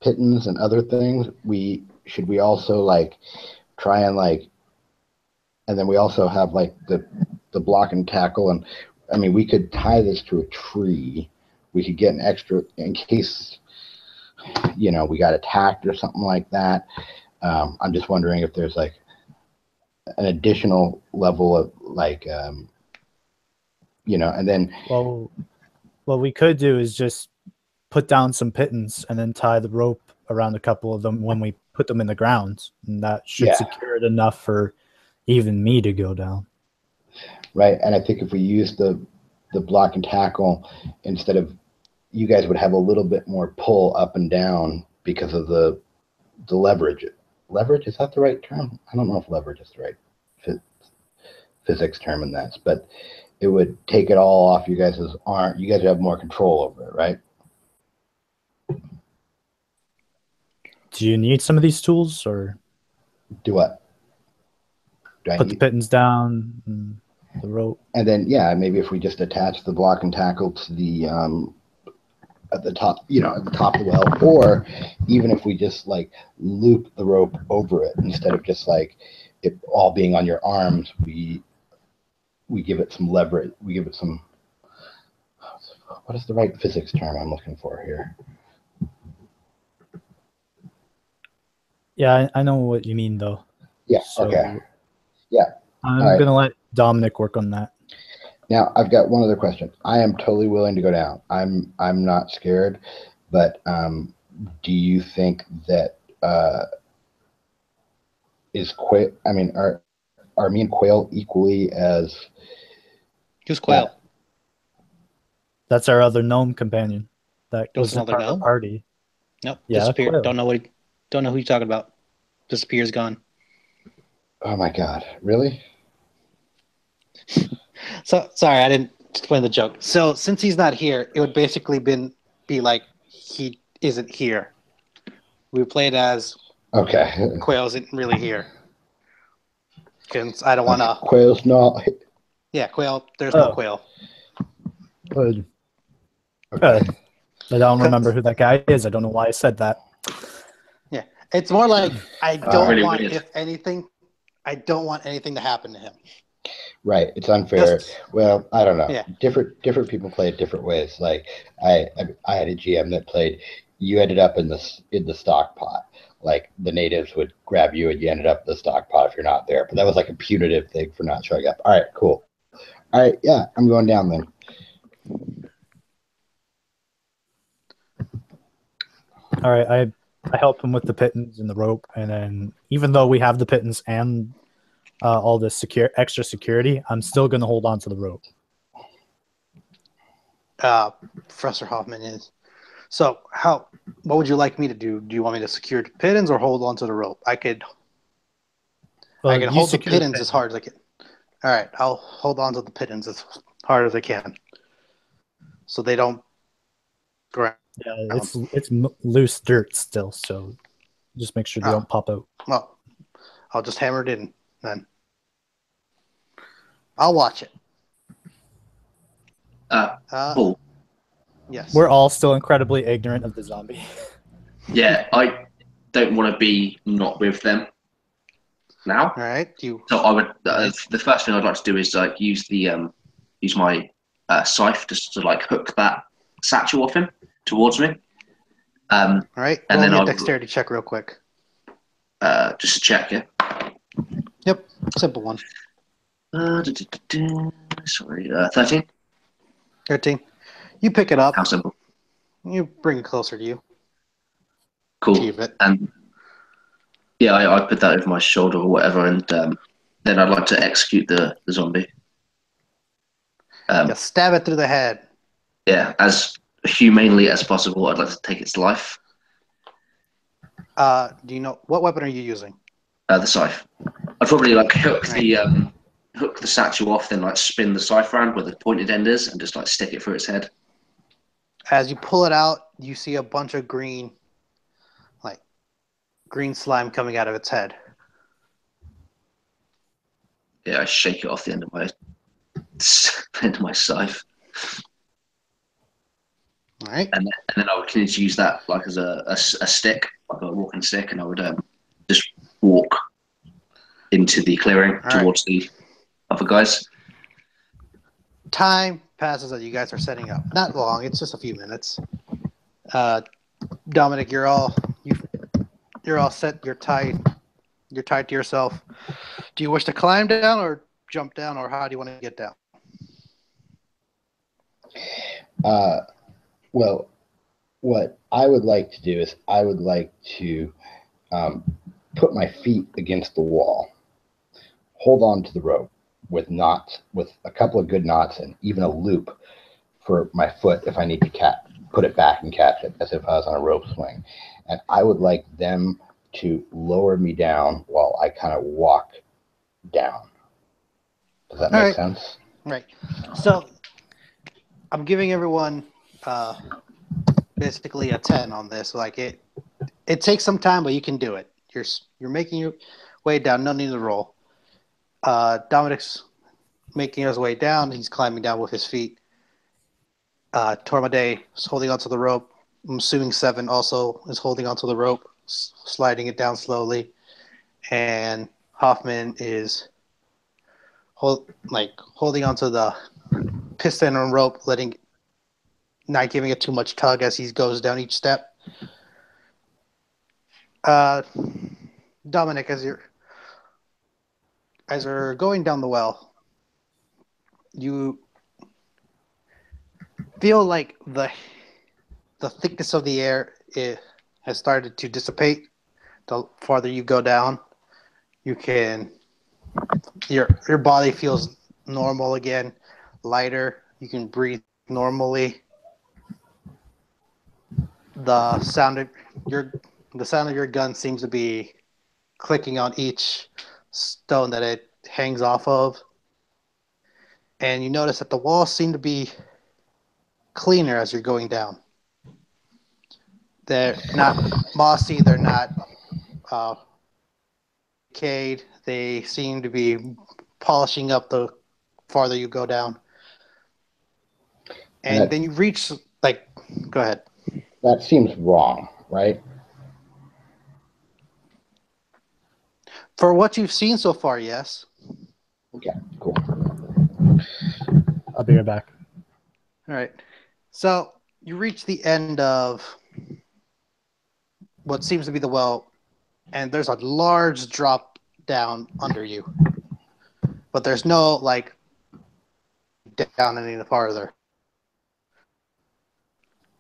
pittons and other things. Should we also like try and like, and then we also have like the block and tackle, and I mean we could tie this to a tree. We could get an extra in case we got attacked or something like that. I'm just wondering if there's like an additional level of like and then what we could do is just put down some pittons and then tie the rope around a couple of them when we put them in the ground, and that should secure it enough for even me to go down. Right, and I think if we use the block and tackle instead of, you guys would have a little bit more pull up and down because of the leverage. Leverage, is that the right term? I don't know if leverage is the right physics term in that, but it would take it all off you guys' arm. You guys have more control over it, right? Do you need some of these tools, or do what? Put the pittons down, and the rope, and then maybe if we just attach the block and tackle to the at the top, at the top of the well, or even if we just like loop the rope over it instead of just like it all being on your arms, we give it some leverage. We give it some. What is the right physics term I'm looking for here? Yeah, I know what you mean, though. Yeah. So, okay. Yeah. I'm gonna let Dominic work on that. Now, I've got one other question. I am totally willing to go down. I'm not scared, but do you think that is Quail? I mean, are me and Quail equally as? Who's Quail? That's our other gnome companion. That was another part of the party. Nope. Yeah, disappeared. Quail. Don't know who you're talking about. Disappears, gone. Oh my God! Really? So sorry, I didn't explain the joke. So since he's not here, it would basically be like he isn't here. We played as Quail isn't really here. Because I don't want to. Quail's not. Yeah, Quail. There's no Quail. Good. Okay. I don't remember who that guy is. I don't know why I said that. Yeah, it's more like I don't really want weird. I don't want anything to happen to him. Right, it's unfair. Well, I don't know. Yeah. Different people play it different ways. Like I had a GM that played. You ended up in the stock pot. Like the natives would grab you, and you ended up in the stock pot if you're not there. But that was like a punitive thing for not showing up. All right, cool. All right, yeah, I'm going down then. All right, I help him with the pittons and the rope, and then even though we have the pittons and all this extra security, I'm still going to hold on to the rope. Professor Hoffman is. So what would you like me to do? Do you want me to secure the pittons or hold on to the rope? I can hold the pittons as hard as I can. All right, I'll hold on to the pittons as hard as I can, so they don't ground. Yeah, it's loose dirt still, so just make sure they don't pop out. Well, I'll just hammer it in then. I'll watch it. Paul. Yes. We're all still incredibly ignorant of the zombie. Yeah, I don't want to be not with them now. All right. So I would. The first thing I'd like to do is like use my scythe just to like hook that satchel off him towards me. All right. And Roll then me a I'll dexterity check real quick. just to check it. Yep. Simple one. Sorry, 13. 13. You pick it up. How simple. You bring it closer to you. Cool. Achieve it. And yeah, I put that over my shoulder or whatever, and then I'd like to execute the zombie. Just stab it through the head. Yeah, as humanely as possible. I'd like to take its life. Do you know what weapon are you using? The scythe. I'd probably like hook the satchel off, then like spin the scythe around where the pointed end is, and just like stick it through its head. As you pull it out, you see a bunch of green slime coming out of its head. Yeah, I shake it off the end of my scythe. All right. And then I would continue to use that like as a stick, like a walking stick, and I would just walk into the clearing towards the other guys. Time passes as you guys are setting up. Not long. It's just a few minutes. Dominic, you're all set. You're tied. You're tied to yourself. Do you wish to climb down or jump down, or how do you want to get down? Well, what I would like to do is I would like to put my feet against the wall, hold on to the rope with knots, with a couple of good knots, and even a loop for my foot if I need to put it back and catch it, as if I was on a rope swing. And I would like them to lower me down while I kind of walk down. Does that make sense? Right. So I'm giving everyone basically a 10 on this. Like it takes some time, but you can do it. You're making your way down. No need to roll. Dominic's making his way down. He's climbing down with his feet. Tormade is holding onto the rope. I'm assuming 7 also is holding onto the rope, sliding it down slowly. And Hoffman is holding onto the piston and rope, not giving it too much tug as he goes down each step. Dominic, as you're going down the well, you feel like the thickness of the air has started to dissipate. The farther you go down, your body feels normal again, lighter. You can breathe normally. The sound of your gun seems to be clicking on each stone that it hangs off of. And you notice that the walls seem to be cleaner as you're going down. They're not mossy, they're not decayed. They seem to be polishing up the farther you go down. And then you reach, go ahead. That seems wrong, right? For what you've seen so far, yes. Okay, cool. I'll be right back. All right. So you reach the end of what seems to be the well, and there's a large drop down under you. But there's no, down any farther.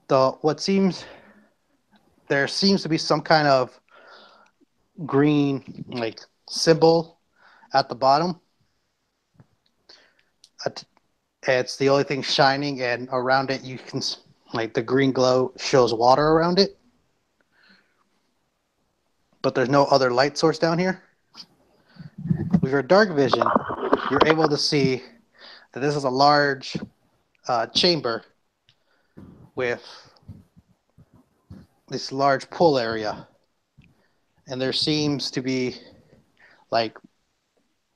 There seems to be some kind of green, symbol at the bottom. It's the only thing shining, and around it you can, the green glow shows water around it. But there's no other light source down here. With your dark vision, you're able to see that this is a large chamber with this large pool area. And there seems to be like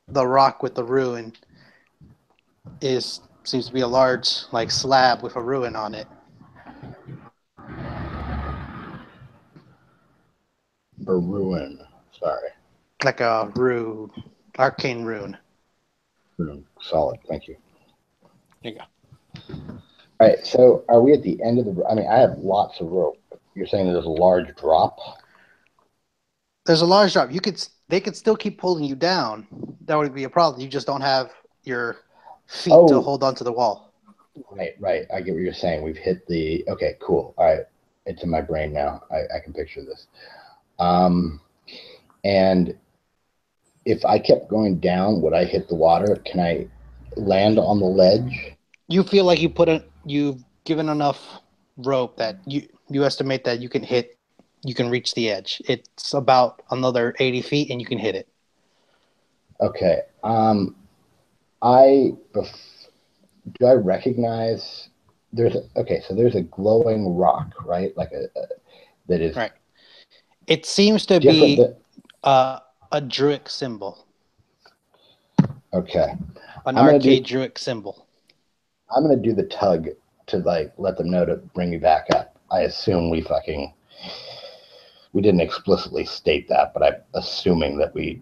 the rock with the ruin seems to be a large like slab with a ruin on it. A ruin. Sorry. Like a rune, arcane rune. Ruin. Solid. Thank you. There you go. All right. So are we at the end of the? I mean, I have lots of rope. You're saying there's a large drop. There's a large drop. They could still keep pulling you down. That would be a problem. You just don't have your feet to hold onto the wall. Right. I get what you're saying. We've hit the. Okay, cool. All right. It's in my brain now. I can picture this. And if I kept going down, would I hit the water? Can I land on the ledge? You feel like you've given enough rope that you estimate that you can reach the edge. It's about another 80 feet and you can hit it. Okay. Do I recognize so there's a glowing rock, right? Like that is right. It seems to be a Druid symbol. Okay. An arcade Druid symbol. I'm gonna do the tug to like let them know to bring me back up. I assume we didn't explicitly state that, but I'm assuming that we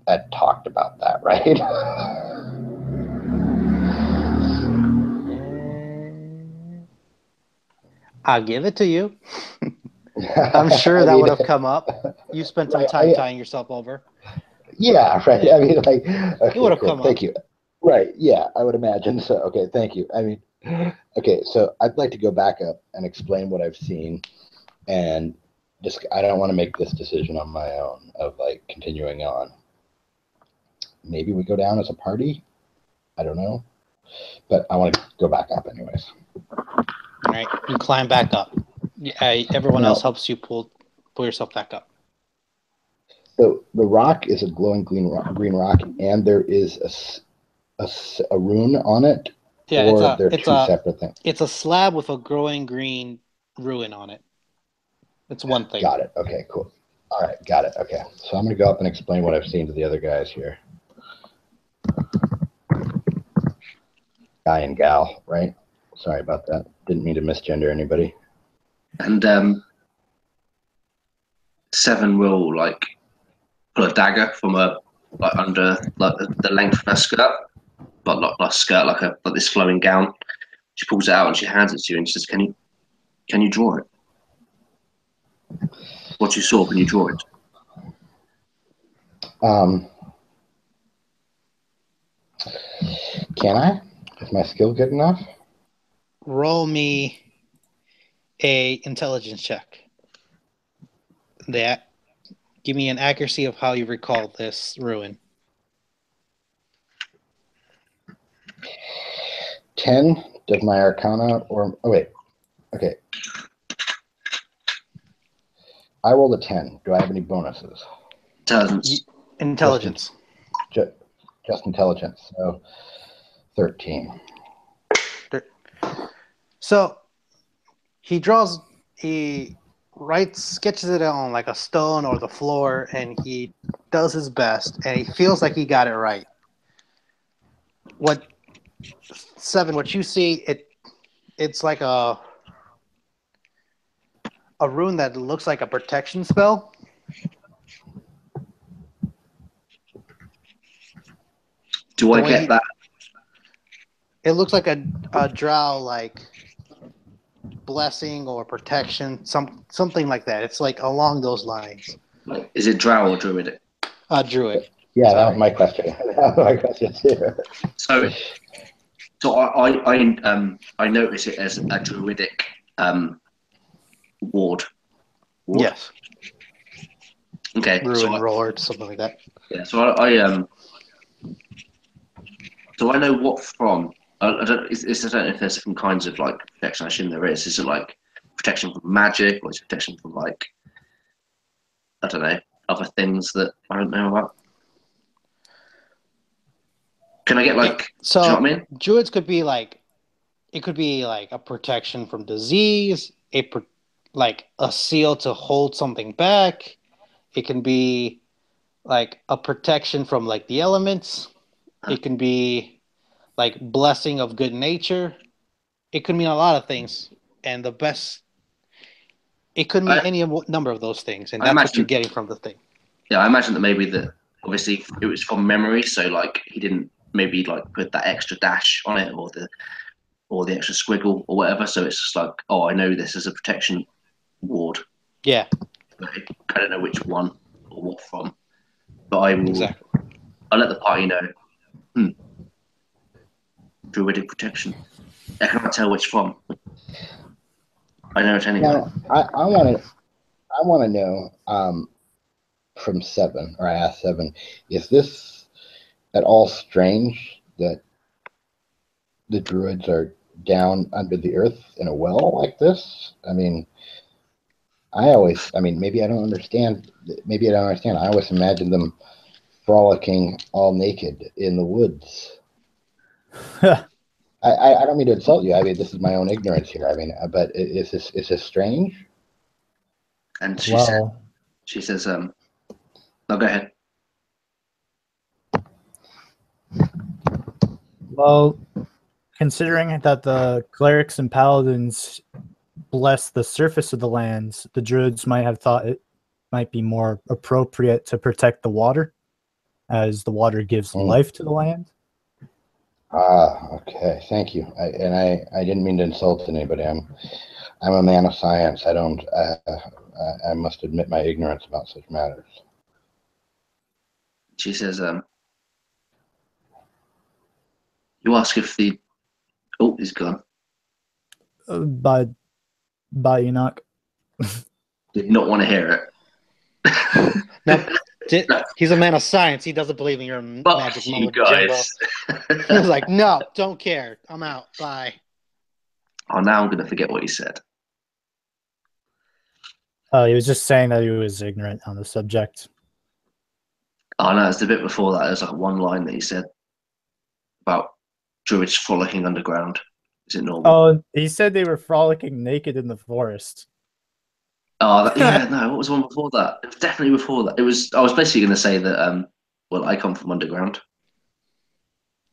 had talked about that, right? I'll give it to you. I'm sure that would have come up. You spent some time tying yourself over. Yeah, right. Yeah. I mean, like, okay, it would have come thank up. you. Right. Yeah, I would imagine so. Okay, thank you. I mean, okay, so I'd like to go back up and explain what I've seen, and I don't want to make this decision on my own of like continuing on. Maybe we go down as a party. I don't know, but I want to go back up anyways. All right, you climb back up. Everyone else helps you pull yourself back up. So the rock is a glowing green rock, and there is a rune on it. Yeah, or they're two separate things. It's a slab with a glowing green ruin on it. It's one thing. Got it. Okay, cool. All right, got it. Okay, so I'm gonna go up and explain what I've seen to the other guys here. Guy and gal, right? Sorry about that. Didn't mean to misgender anybody. And Seven will like pull a dagger from under the length of her skirt, but not like skirt, like this flowing gown. She pulls it out and she hands it to you and she says, "Can you draw it? What you saw? Can you draw it?" Can I? Is my skill good enough? Roll me a intelligence check. Give me an accuracy of how you recall this ruin. 10. Does my Arcana okay. I rolled a 10. Do I have any bonuses? Intelligence. Just intelligence. So 13. So he sketches it on like a stone or the floor, and he does his best, and he feels like he got it right. What you see, it's like a rune that looks like a protection spell. Do I get that? It looks like a drow like blessing or protection, something like that. It's like along those lines. Like, is it drow or druidic? Druid. Yeah, that was my question. That was my question too. So I notice it as a druidic ward. Yes. Okay. Ruin Lord, something like that. Yeah. So I know what from. I don't know if there's different kinds of like protection. I assume there is. Is it like protection from magic, or is it protection from like, I don't know, other things that I don't know about? Can I get like? So do you know what I mean? Druids could be like, it could be like a protection from disease, like a seal to hold something back. It can be like a protection from like the elements. It can be like blessing of good nature. It could mean a lot of things, and the best. It could mean I, any number of those things, and I that's what you're imagine, getting from the thing. yeah, I imagine that maybe that obviously it was from memory, so like he didn't maybe like put that extra dash on it or the extra squiggle or whatever. So it's just like, oh, I know this is a protection ward, Yeah, but I don't know which one or what from. But I will. exactly. I'll let the party know. Druidic protection. I cannot tell which from. I know it anyway. Now, I want to know from Seven, or I asked Seven, is this at all strange that the druids are down under the earth in a well like this? I mean, maybe I don't understand. Maybe I don't understand. I always imagine them frolicking all naked in the woods. I don't mean to insult you. I mean, this is my own ignorance here. I mean, but is this strange? And Well, she says, no, go ahead. well, considering that the clerics and paladins bless the surface of the lands, the druids might have thought it might be more appropriate to protect the water, as the water gives life to the land. Ah, okay. Thank you. I didn't mean to insult anybody. I'm a man of science. I must admit my ignorance about such matters. She says, you ask if the. Oh, he's gone. By Enoch. Did not want to hear it. No, he's a man of science. He doesn't believe in your magic Fuck you mumbo jumbo. guys. He was like, no, don't care. I'm out. Bye. Oh, now I'm going to forget what he said. He was just saying that he was ignorant on the subject. Oh, no, it's the bit before that. There's like one line that he said about druids frolicking underground. Is it normal? Oh, he said they were frolicking naked in the forest. Oh, yeah, no, what was the one before that? It was definitely before that. I was basically going to say that, well, I come from underground.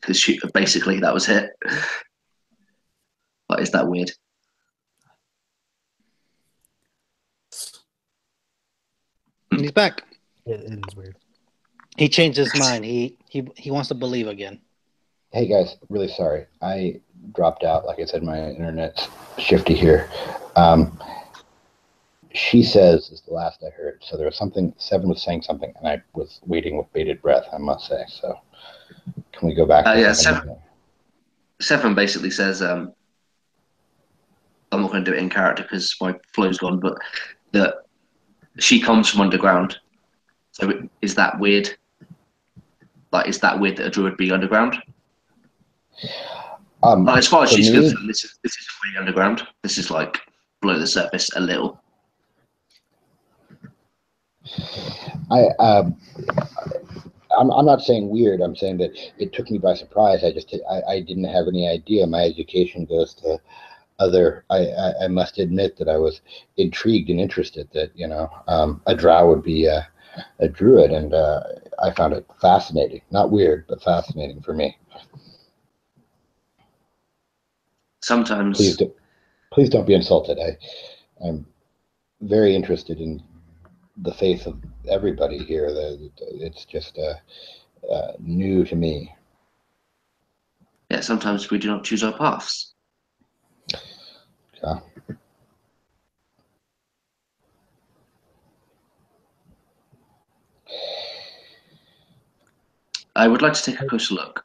Because basically that was it. But is that weird? He's back. It is weird. He changed his mind. He wants to believe again. Hey guys, really sorry. I dropped out. Like I said, my internet's shifty here. She says is the last I heard. So there was something. Seven was saying something, and I was waiting with bated breath. I must say. So can we go back? To Seven basically says, I'm not going to do it in character because my flow's gone, but that she comes from underground. So is that weird? Like, is that weird that a druid be underground? As far as she's concerned, this is really underground. This is like below the surface a little. I'm not saying weird. I'm saying that it took me by surprise. I didn't have any idea. My education goes to other. I must admit that I was intrigued and interested that a drow would be a druid, and I found it fascinating. Not weird, but fascinating for me. Sometimes, please don't be insulted. I'm very interested in the faith of everybody here. It's just new to me. Yeah, sometimes we do not choose our paths. Yeah. I would like to take a closer look.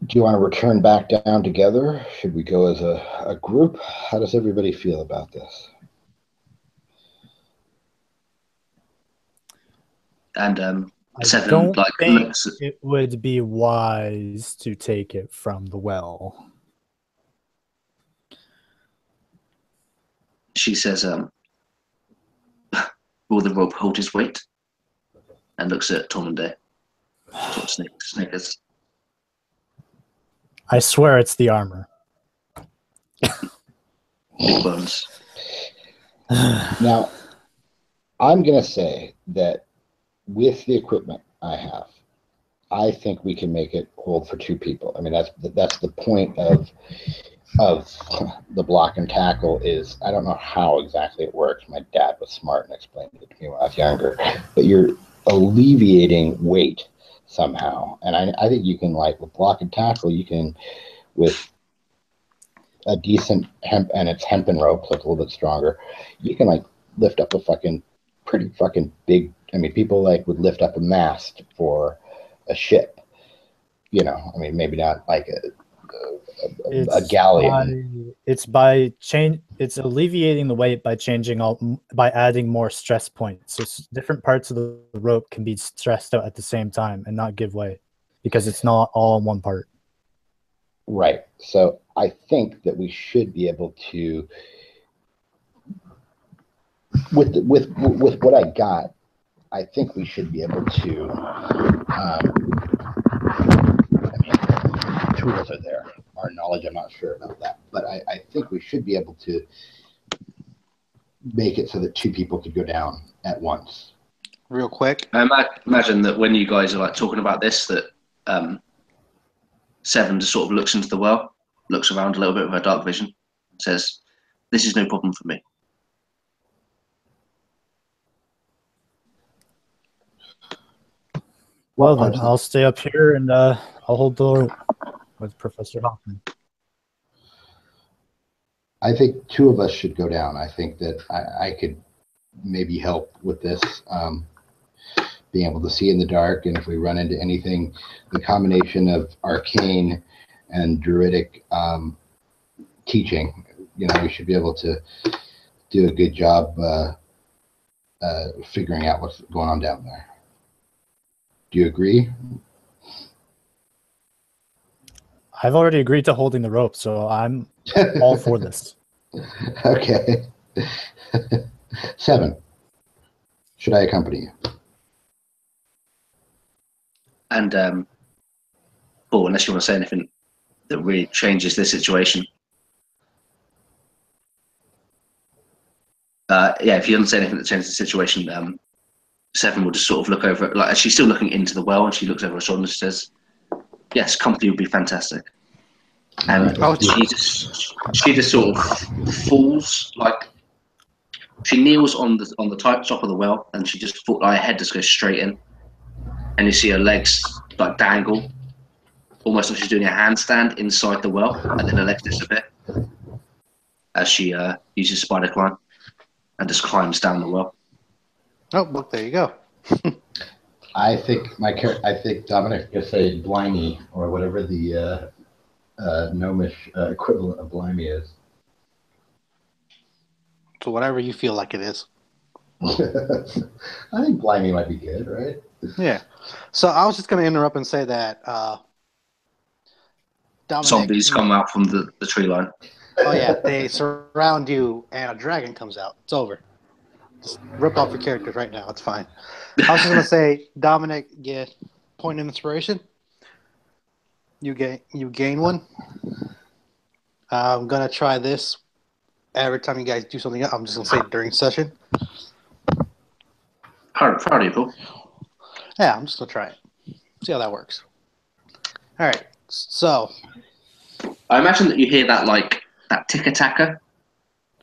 Do you want to return back down together? Should we go as a group? How does everybody feel about this? And Seven, don't like, think looks at, it would be wise to take it from the well. She says, will the rope hold his weight? And looks at Tom and Day. Snickers. I swear it's the armor. Big bones. Now, I'm going to say that with the equipment I have, I think we can make it hold for 2 people. I mean, that's the point of the block and tackle. Is I don't know how exactly it works. My dad was smart and explained it to me when I was younger. But you're alleviating weight somehow, and I think you can, like, with block and tackle, you can, with a decent hemp, and it's hempen rope, so it's a little bit stronger, you can, like, lift up a pretty fucking big. I mean, people, like, would lift up a mast for a ship. You know, I mean, maybe not like a galleon. It's alleviating the weight by adding more stress points. So different parts of the rope can be stressed out at the same time and not give way, because it's not all in one part. Right. So I think that we should be able to, with what I got, I think we should be able to. I mean, tools are there. Our knowledge, I'm not sure about that, but I think we should be able to make it so that 2 people could go down at once. Real quick. I imagine that when you guys are, like, talking about this, that Seven just sort of looks into the well, looks around a little bit with her dark vision, says, "This is no problem for me." Well, then I'll stay up here and I'll hold the rope with Professor Hoffman. I think 2 of us should go down. I think that I could maybe help with this, being able to see in the dark, and if we run into anything, the combination of arcane and druidic teaching, you know, we should be able to do a good job figuring out what's going on down there. Do you agree? I've already agreed to holding the rope, so I'm all for this. Okay. 7. Should I accompany you? And Paul, unless you want to say anything that really changes this situation. If you don't say anything that changes the situation, Seven will just sort of look over, like, she's still looking into the well, and she looks over her shoulder and she says, "Yes, company would be fantastic." And she just sort of falls, like, she kneels on the top of the well, and she just her head just goes straight in, and you see her legs, like, dangle, almost like she's doing a handstand inside the well, and then her legs disappear as she uses spider climb and just climbs down the well. Oh, look, there you go. I think Dominic could say Blimey, or whatever the gnomish equivalent of Blimey is. So whatever you feel like it is. I think Blimey might be good, right? Yeah. So I was just going to interrupt and say that Dominic, zombies come out from the tree line. Oh yeah, they surround you and a dragon comes out. It's over. Just rip off your characters right now. It's fine. I was just going to say, Dominic, get point of inspiration. You gain one. I'm going to try this every time you guys do something else. I'm just going to say it during session. Proud of you, Paul. Yeah, I'm just going to try it. See how that works. All right. So I imagine that you hear that, like, that tick-a-tacker,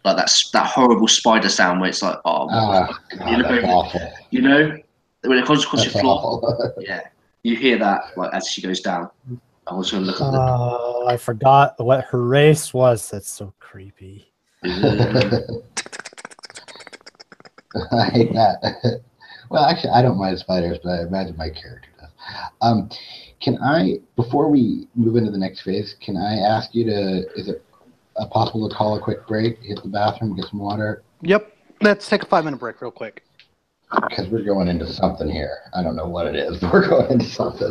like that horrible spider sound where it's like, oh, God, that's awful. You know, when it comes across your floor. Awful. Yeah, you hear that, like, as she goes down. I was going to look at Oh, I forgot what her race was. That's so creepy. I hate that. Well, actually, I don't mind spiders, but I imagine my character does. Can I, before we move into the next phase, can I ask you is it possible to call a quick break, hit the bathroom, get some water? Yep. Let's take a 5-minute break real quick. Because we're going into something here. I don't know what it is, but we're going into something.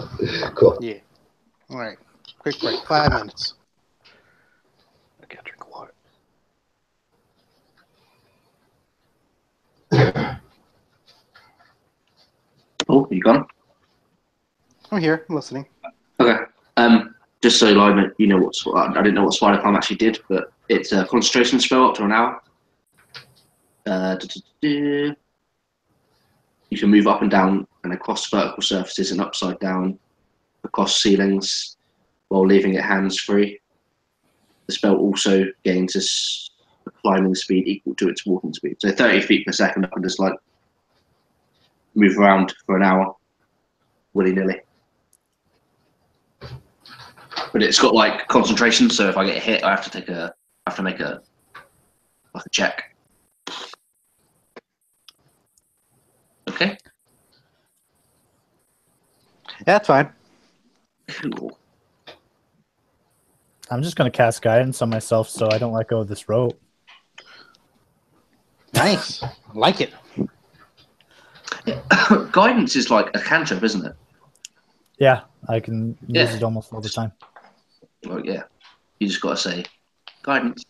Cool. Yeah. All right. Quick break. 5 minutes. I can't drink water. Oh, you gone? I'm here. I'm listening. Okay. Just so you know I didn't know what Spider Climb actually did, but it's a concentration spell up to an hour. You You can move up and down and across vertical surfaces and upside down across ceilings while leaving it hands free. The spell also gains a climbing speed equal to its walking speed. So 30 feet per second, I can just like move around for an hour willy-nilly. But it's got like concentration, so if I get hit, I have to make a check. Okay. Yeah, that's fine. Cool. I'm just going to cast guidance on myself so I don't let go of this rope. Nice. I like it. Guidance is like a cantrip, isn't it? Yeah, I can use Yeah. it almost all the time. Well, yeah. You just got to say guidance.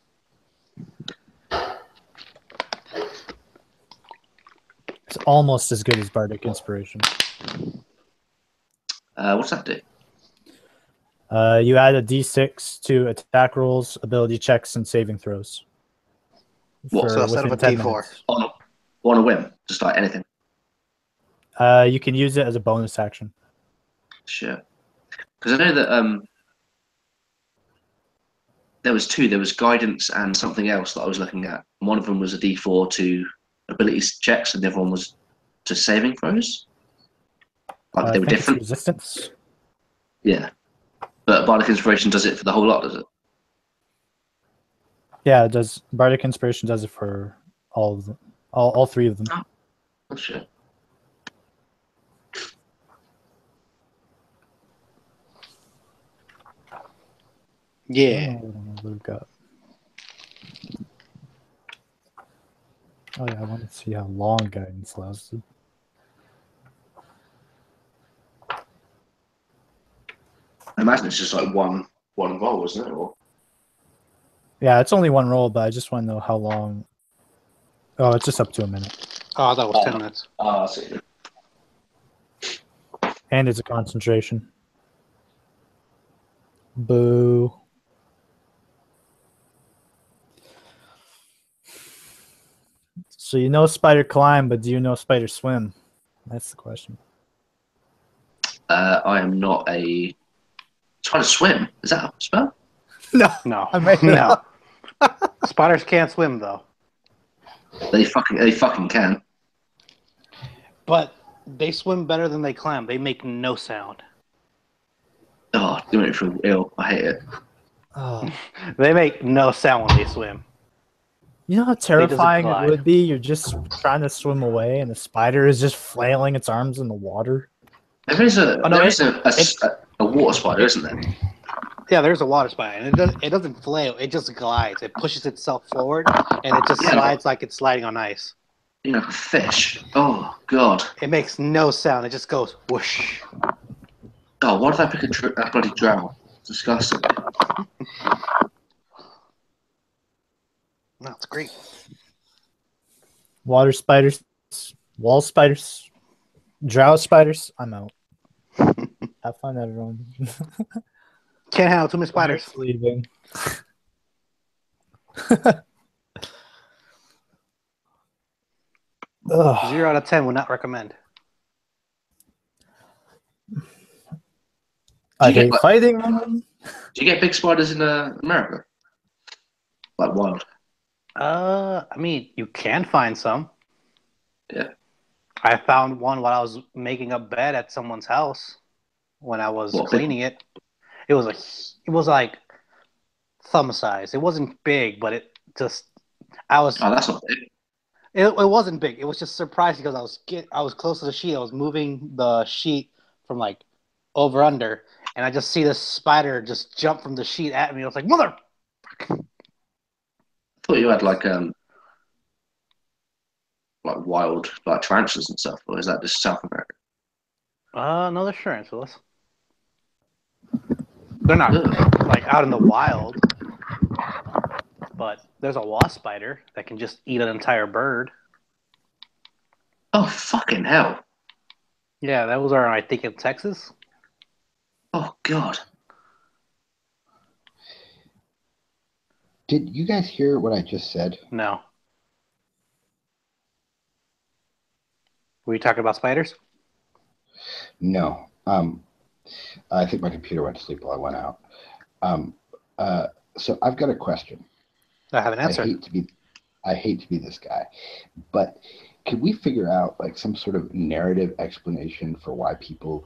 It's almost as good as Bardic Inspiration. What's that do? You add a d6 to attack rolls, ability checks, and saving throws. What? So instead of a within 10 D4. minutes. On a whim, just like anything. You can use it as a bonus action. Sure. Because I know that there was two. There was guidance and something else that I was looking at. One of them was a D4 to abilities checks, and the other one was to saving throws. Like they were I think it's different. resistance. Yeah. But Bardic Inspiration does it for the whole lot, does it? Yeah, it does. Bardic Inspiration does it for all of them, all three of them. Oh, shit. Yeah. What we've got. Oh yeah, I want to see how long guidance lasted. I imagine it's just like one roll, isn't it? Or Yeah, it's only one roll, but I just want to know how long. Oh, it's just up to a minute. Oh, that was 10 minutes. I see. And it's a concentration. Boo. So you know spider climb, but do you know spider swim? That's the question. I am not a. Trying to swim. Is that a spell? No. I made it No. Spiders can't swim, though. They fucking can. But they swim better than they climb. They make no sound. Oh, you make me feel ill. I hate it. Oh. They make no sound when they swim. You know how terrifying it glide. would be? You're just trying to swim away, and the spider is just flailing its arms in the water. There is a Oh, no, there is a water spider, isn't there? Yeah, there's a water spider, and it doesn't flail. It just glides. It pushes itself forward, and it just Yeah. slides like it's sliding on ice. You know, a fish. Oh god. It makes no sound. It just goes whoosh. Oh, why did I pick a bloody drow? Disgusting. No, it's great. Water spiders, wall spiders, drow spiders. I'm out. Have fun, everyone. Can't handle too many spiders. Leaving. 0 out of 10 would not recommend. I you get, hate like- fighting. Do you get big spiders in America? Like wild? I mean, you can find some. Yeah. I found one while I was making a bed at someone's house when I was What, cleaning it. It was like thumb size. It wasn't big, but it just Oh, that's not big. it wasn't big. It was just surprising because I was close to the sheet. I was moving the sheet from like over under, and I just see this spider just jump from the sheet at me. I was like, mother. I thought you had like wild like tarantulas and stuff, or is that just South America? Another tarantulas. They're not Ugh. like out in the wild, but there's a wasp spider that can just eat an entire bird. Oh fucking hell! Yeah, those are I think in Texas. Oh god! Did you guys hear what I just said? No. Were you talking about spiders? No. I think my computer went to sleep while I went out. So I've got a question. I have an answer. I hate to be this guy, but could we figure out like some sort of narrative explanation for why people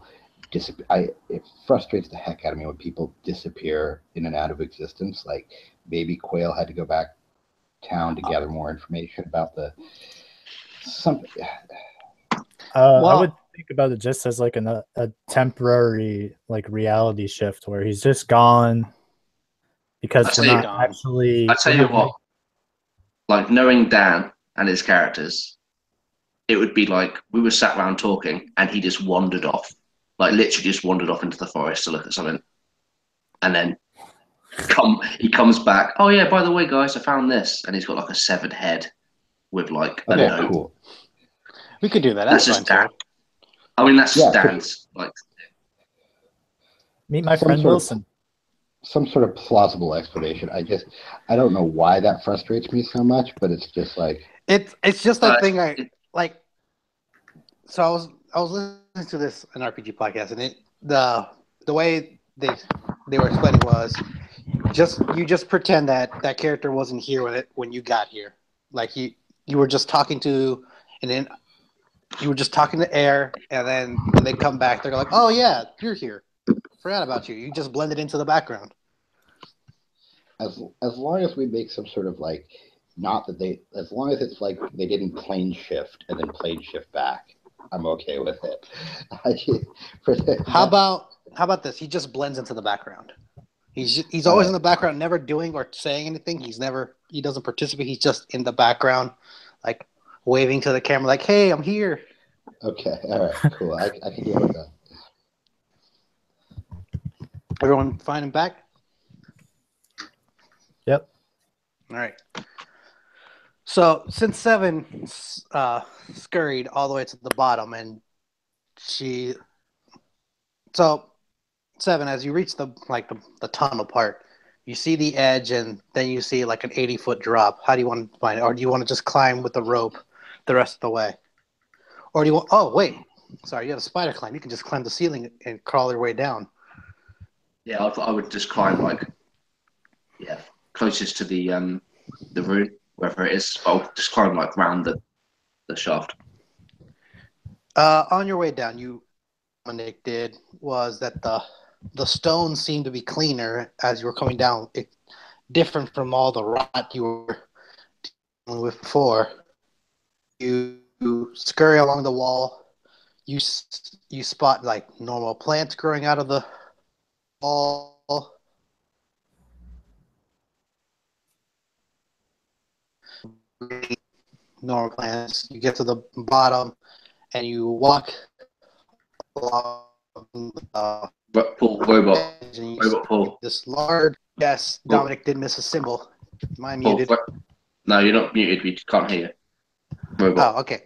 disappear? It frustrates the heck out of me when people disappear in and out of existence. Like maybe Quail had to go back town to gather more information about something. I would think about it just as like a temporary like reality shift where he's just gone because we're not actually. I tell you what, like knowing Dan and his characters, it would be like we were sat around talking and he just wandered off, like literally just wandered off into the forest to look at something, and then he comes back. Oh yeah, by the way, guys, I found this, and he's got like a severed head with like a note. Cool. We could do that. That's just fine Dan. too. I mean, that's just Dan's like. Meet my friend Wilson. Some sort of plausible explanation. I don't know why that frustrates me so much, but it's just like it's just that thing I like. So I was listening to this an RPG podcast, and the way they were explaining was you just pretend that character wasn't here when you got here. Like you were just talking to, and then you were just talking to air, and then when they come back, they're like, "Oh yeah, you're here. Forgot about you. You just blended into the background." As long as we make some sort of like, not that as long as it's like they didn't plane shift and then plane shift back, I'm okay with it. How about this? He just blends into the background. He's always in the background, never doing or saying anything. He doesn't participate. He's just in the background, like waving to the camera, like, "Hey, I'm here." Okay, all right, cool. I can deal with that. Everyone find him back? Yep. All right. So since Seven scurried all the way to the bottom, and Seven, as you reach the tunnel part, you see the edge, and then you see like an 80-foot drop. How do you want to find it, or do you want to just climb with the rope the rest of the way, or do you want? Oh wait, sorry, you have a spider climb. You can just climb the ceiling and crawl your way down. Yeah, I would just climb closest to the room, wherever it is. I'll just climb like round the shaft. On your way down, Nick did was that the stones seemed to be cleaner as you were coming down. It different from all the rot you were dealing with before. You scurry along the wall. You spot like normal plants growing out of the wall. Normal plants. You get to the bottom, and you walk along Paul, robot Paul. This large. Yes, Dominic did miss a symbol. Am I muted? No, you're not muted. We can't hear you. Robot. Oh, okay.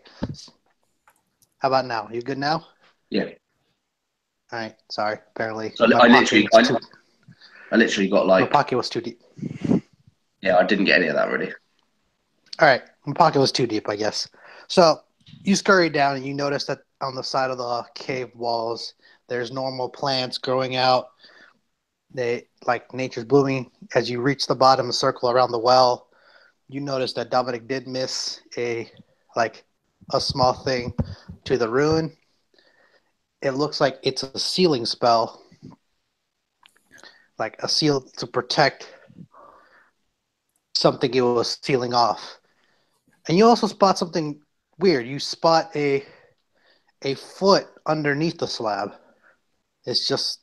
How about now? You good now? Yeah. All right. Sorry. Apparently, so I literally got like. My pocket was too deep. Yeah, I didn't get any of that really. All right. My pocket was too deep, I guess. So you scurry down, and you notice that on the side of the cave walls, there's normal plants growing out. They like nature's blooming. As you reach the bottom and circle around the well, you notice that Dominic did miss a small thing to the ruin. It looks like it's a sealing spell, like a seal to protect something it was sealing off. And you also spot something weird. You spot a foot underneath the slab. It's just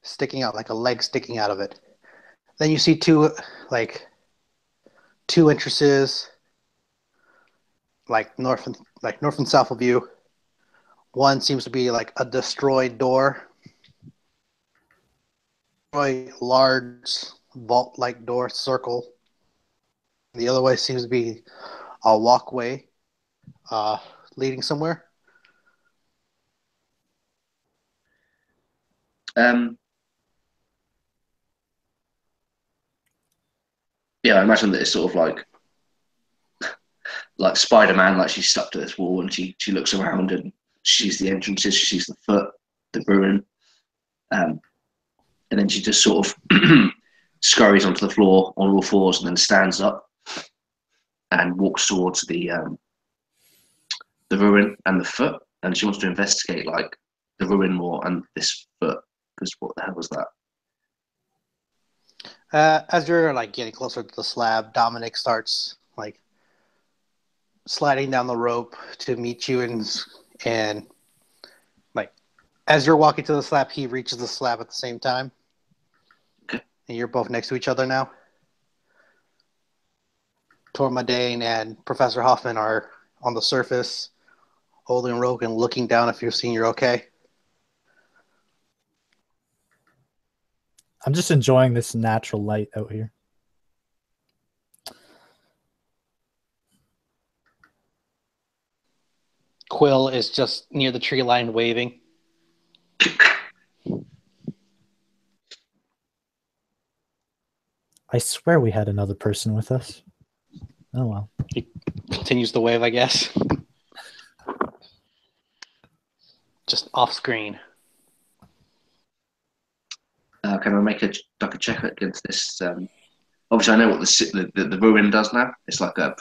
sticking out, like a leg sticking out of it. Then you see two entrances, like north and south of you. One seems to be like a destroyed door, a large vault-like door circle. The other way seems to be a walkway leading somewhere. Yeah, I imagine that it's sort of like Spider-Man, like she's stuck to this wall, and she looks around and she sees the entrances, she sees the foot, the ruin, and then she just sort of scurries onto the floor on all fours and then stands up and walks towards the ruin and the foot, and she wants to investigate like the ruin more and this foot, because what the hell was that? As you're like getting closer to the slab, Dominic starts like sliding down the rope to meet you, and like as you're walking to the slab, he reaches the slab at the same time. Okay. And you're both next to each other now. Tormadane and Professor Hoffman are on the surface, holding rope and looking down if you're seeing you're okay. I'm just enjoying this natural light out here. Quill is just near the tree line waving. I swear we had another person with us. Oh, well. He continues to wave, I guess. Just off screen. Can I make a check against this? Obviously, I know what the ruin does now. It's like a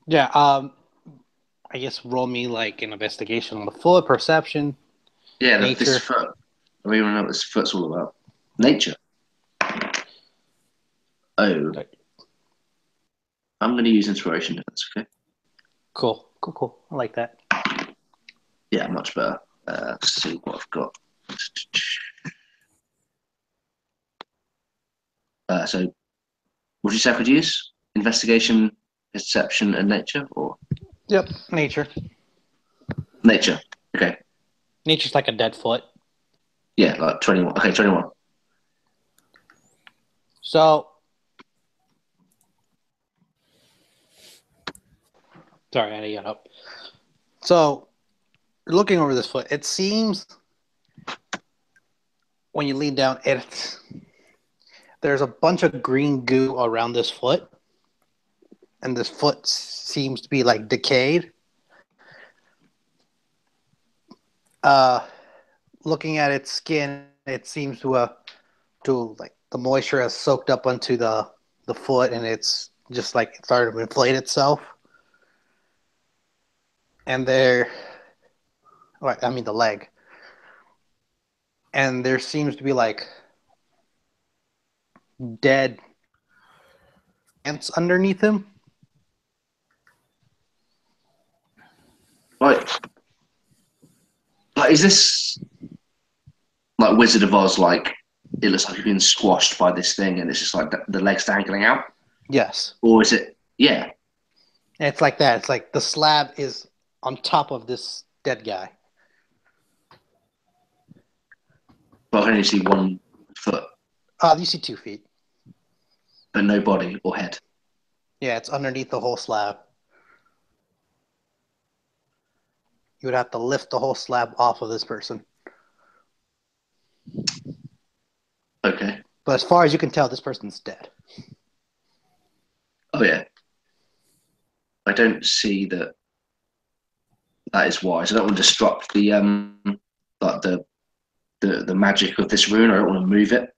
Yeah, I guess roll me like an investigation on the foot, perception. Nature. This foot. I don't even know what this foot's all about. Nature. Oh, I'm going to use inspiration if that's okay. Cool. I like that. Yeah, much better. Let's see what I've got. So, what did you say I could use? Investigation, perception, and nature, or Yep, nature. Nature. Okay. Nature's like a dead foot. Yeah, like 21. Okay, 21. So, sorry, I had to get up. So, looking over this foot, it seems when you lean down, there's a bunch of green goo around this foot, and this foot seems to be like decayed. Looking at its skin, it seems to like the moisture has soaked up onto the foot, and it's just like it started to inflate itself. And the leg. And there seems to be like dead ants underneath him. Like, is this like Wizard of Oz? Like, it looks like you've been squashed by this thing, and it's just like the legs dangling out. Yes. Or is it? Yeah. And it's like that. It's like the slab is on top of this dead guy. But I can only see one foot, You see 2 feet. but no body or head. Yeah, it's underneath the whole slab. You would have to lift the whole slab off of this person. Okay. But as far as you can tell, this person's dead. Oh yeah. I don't see that. That is wise. I don't want to disrupt the like the magic of this rune. I don't want to move it.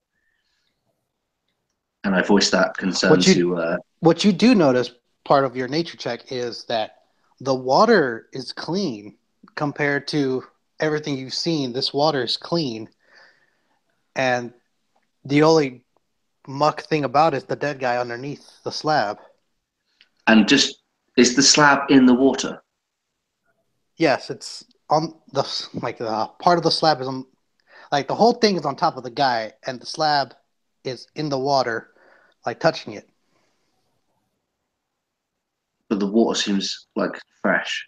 And I voice that concern to. What you do notice, part of your nature check, is that the water is clean compared to everything you've seen. This water is clean, and the only muck thing about it is the dead guy underneath the slab. And just is the slab in the water? Yes, it's on the part of the slab is on, like the whole thing is on top of the guy, and the slab is in the water, like touching it. But the water seems like fresh.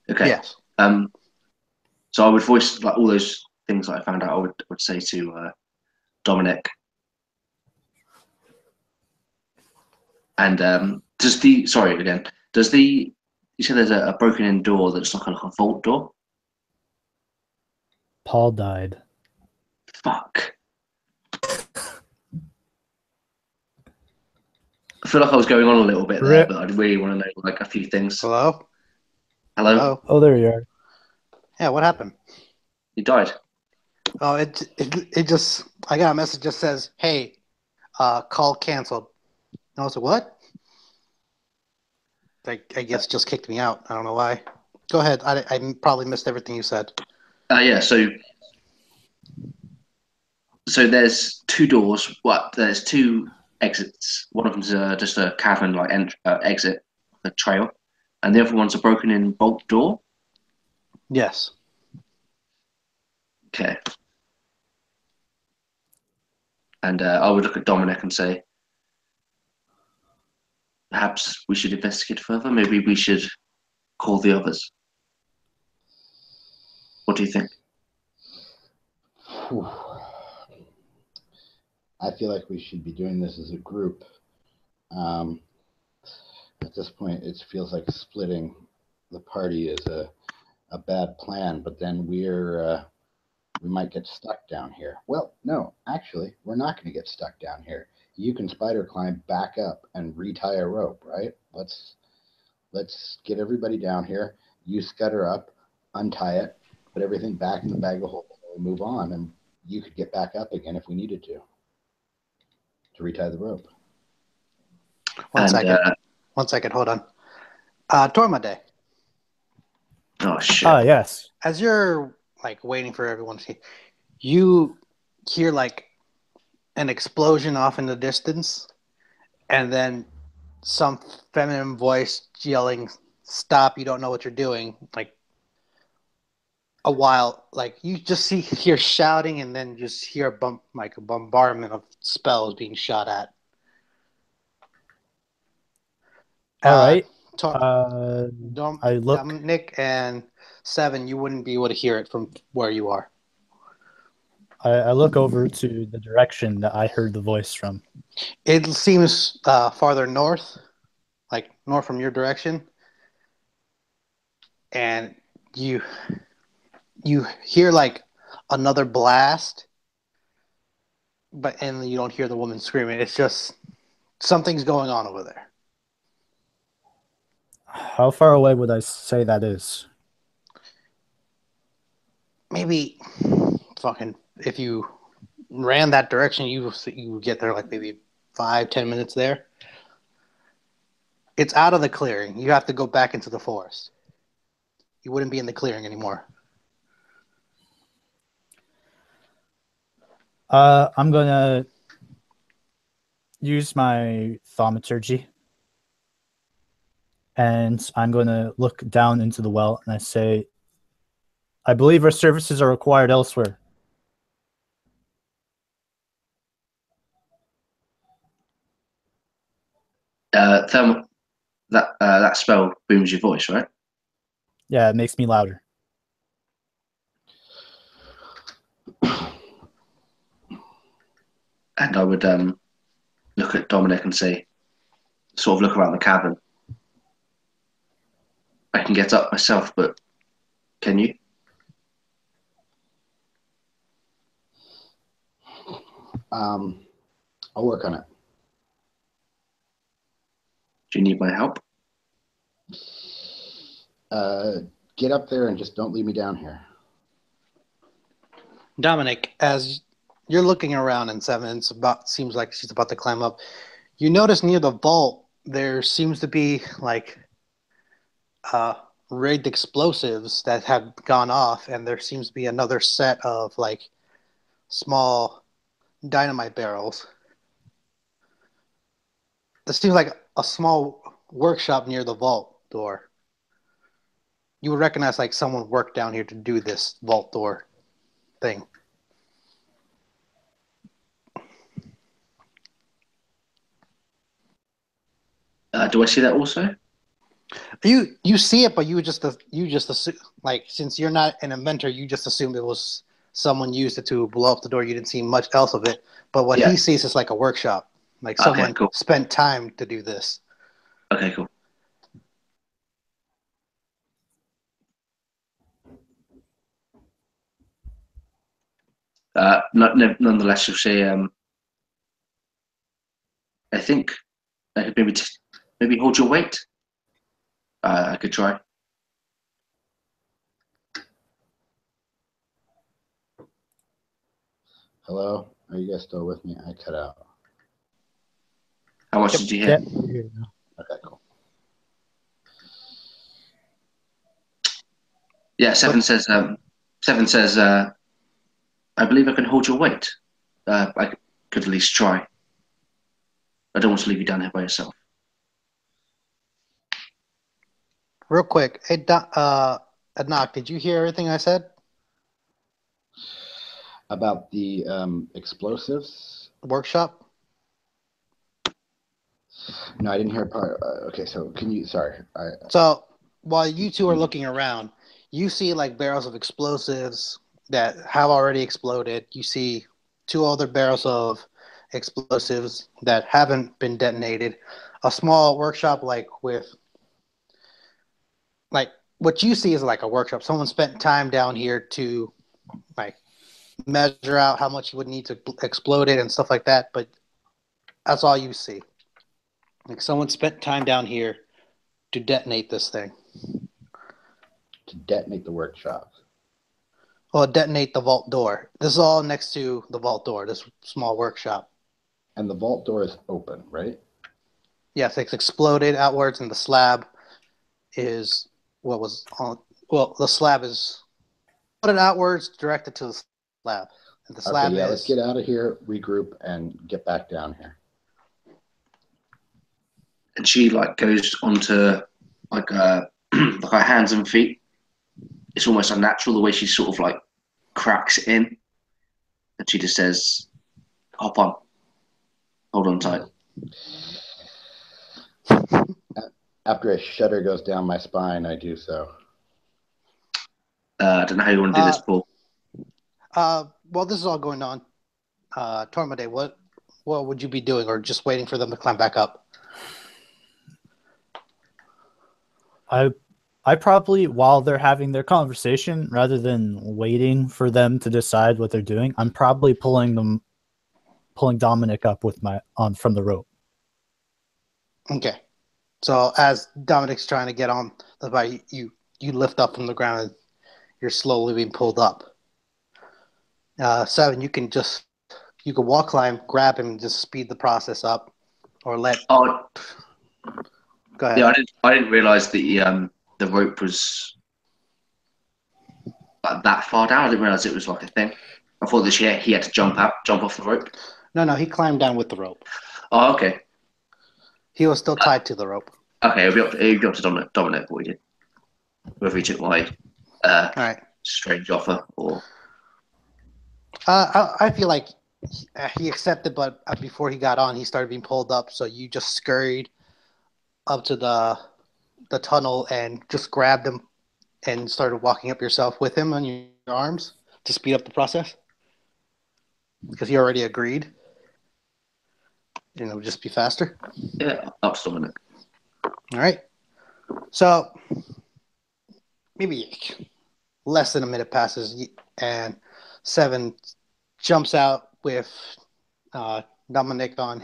Okay. Yes. So I would voice like all those things that I found out. I would say to Dominic. And does the you said there's a broken in door that's like a vault door? Paul died. Fuck. feel like I was going on a little bit there, Rip. but I really want to know like a few things. Hello? Hello? Hello? Oh, there you are. Yeah, what happened? You died. Oh, it just, I got a message that says, hey, call canceled. And I was like, what? I guess just kicked me out. I don't know why. Go ahead. I probably missed everything you said. Yeah. So there's two doors. What? There's two exits. One of them's just a cavern like exit, a trail, and the other one's a broken in bolt door. Yes. Okay. And I would look at Dominic and say, perhaps we should investigate further. Maybe we should call the others. What do you think? Whew. I feel like we should be doing this as a group. At this point, it feels like splitting the party is a bad plan, but then we might get stuck down here. Well, no, actually, we're not going to get stuck down here. You can spider climb back up and retie a rope, right? Let's get everybody down here. You scutter up, untie it, put everything back in the bag of holding, and we move on. And you could get back up again if we needed to retie the rope. One second. Hold on. Tormade, Oh shit! Ah, yes. as you're like waiting for everyone to see, you hear like an explosion off in the distance, and then some feminine voice yelling, "Stop! You don't know what you're doing!" Like a while, like you just hear shouting, and then just hear a bombardment of spells being shot at. All right. I look. Dominic and Seven, you wouldn't be able to hear it from where you are. I look over to the direction that I heard the voice from. It seems farther north, like north from your direction, and you hear like another blast, and you don't hear the woman screaming. It's just something's going on over there. How far away would I say that is? Maybe fucking if you ran that direction, you would get there like maybe 5-10 minutes there. It's out of the clearing. You have to go back into the forest. You wouldn't be in the clearing anymore. I'm gonna use my thaumaturgy, and I'm gonna look down into the well, and I say, "I believe our services are required elsewhere." That spell booms your voice, right? Yeah, it makes me louder. And I would look at Dominic and say, sort of look around the cavern. I can get up myself, but can you? I'll work on it. Do you need my help? Get up there and just don't leave me down here. Dominic, as you're looking around and Seven seems like she's about to climb up, you notice near the vault there seems to be like rigged explosives that have gone off, and there seems to be another set of like small dynamite barrels. This seems like a small workshop near the vault door. You would recognize like someone worked down here to do this vault door thing. Do I see that also? You see it, but you just assume, like, since you're not an inventor, you just assumed it was someone used it to blow up the door. You didn't see much else of it. But what he sees is like a workshop, like someone spent time to do this. Okay, cool. Nonetheless, you'll say, I think I could maybe hold your weight. I could try. Hello? Are you guys still with me? I cut out. How much did you hear? Okay, cool. Yeah, Seven says. Seven says. I believe I can hold your weight. I could at least try. I don't want to leave you down here by yourself. Real quick, hey, Adnak, did you hear everything I said? About the explosives? Workshop? No, I didn't hear part. Okay, so can you? Sorry. So while you two are looking around, you see like barrels of explosives that have already exploded. You see two other barrels of explosives that haven't been detonated. A small workshop like what you see is like a workshop. Someone spent time down here to like measure out how much you would need to explode it and stuff like that, but that's all you see. Like someone spent time down here to detonate this thing. To detonate the workshop. Or detonate the vault door. This is all next to the vault door, this small workshop. And the vault door is open, right? Yes, it's exploded outwards, and the slab is what was on. Well, the slab is put it outwards, directed to the slab. And the slab Okay, yeah, is. let's get out of here, regroup, and get back down here. And she like goes onto like like her hands and feet. It's almost unnatural the way she sort of like cracks in, and she just says, "Hop on, hold on tight." After a shudder goes down my spine, I do so. I don't know how you want to do this, Paul. Well, this is all going on. Tormade, what would you be doing, or just waiting for them to climb back up? I probably, while they're having their conversation, rather than waiting for them to decide what they're doing, I'm probably pulling Dominic up with from the rope. Okay. So as Dominic's trying to get on the bike, you lift up from the ground and you're slowly being pulled up. Seven, you can wall climb, grab him, and just speed the process up, or let. Oh, go ahead. Yeah, I didn't realize the rope was like that far down. I didn't realize it was like a thing. I thought that he had to jump off the rope. No, he climbed down with the rope. Oh, okay. He was still tied to the rope. Okay, it'll be up to Dominic what he did. Whether he took my All right. strange offer or. I feel like he accepted, but before he got on, he started being pulled up. So you just scurried up to the tunnel and just grabbed him and started walking up yourself with him on your arms to speed up the process, because he already agreed. And it would just be faster. Yeah, up to Dominic. All right. So maybe less than a minute passes, and Seven jumps out with Dominic on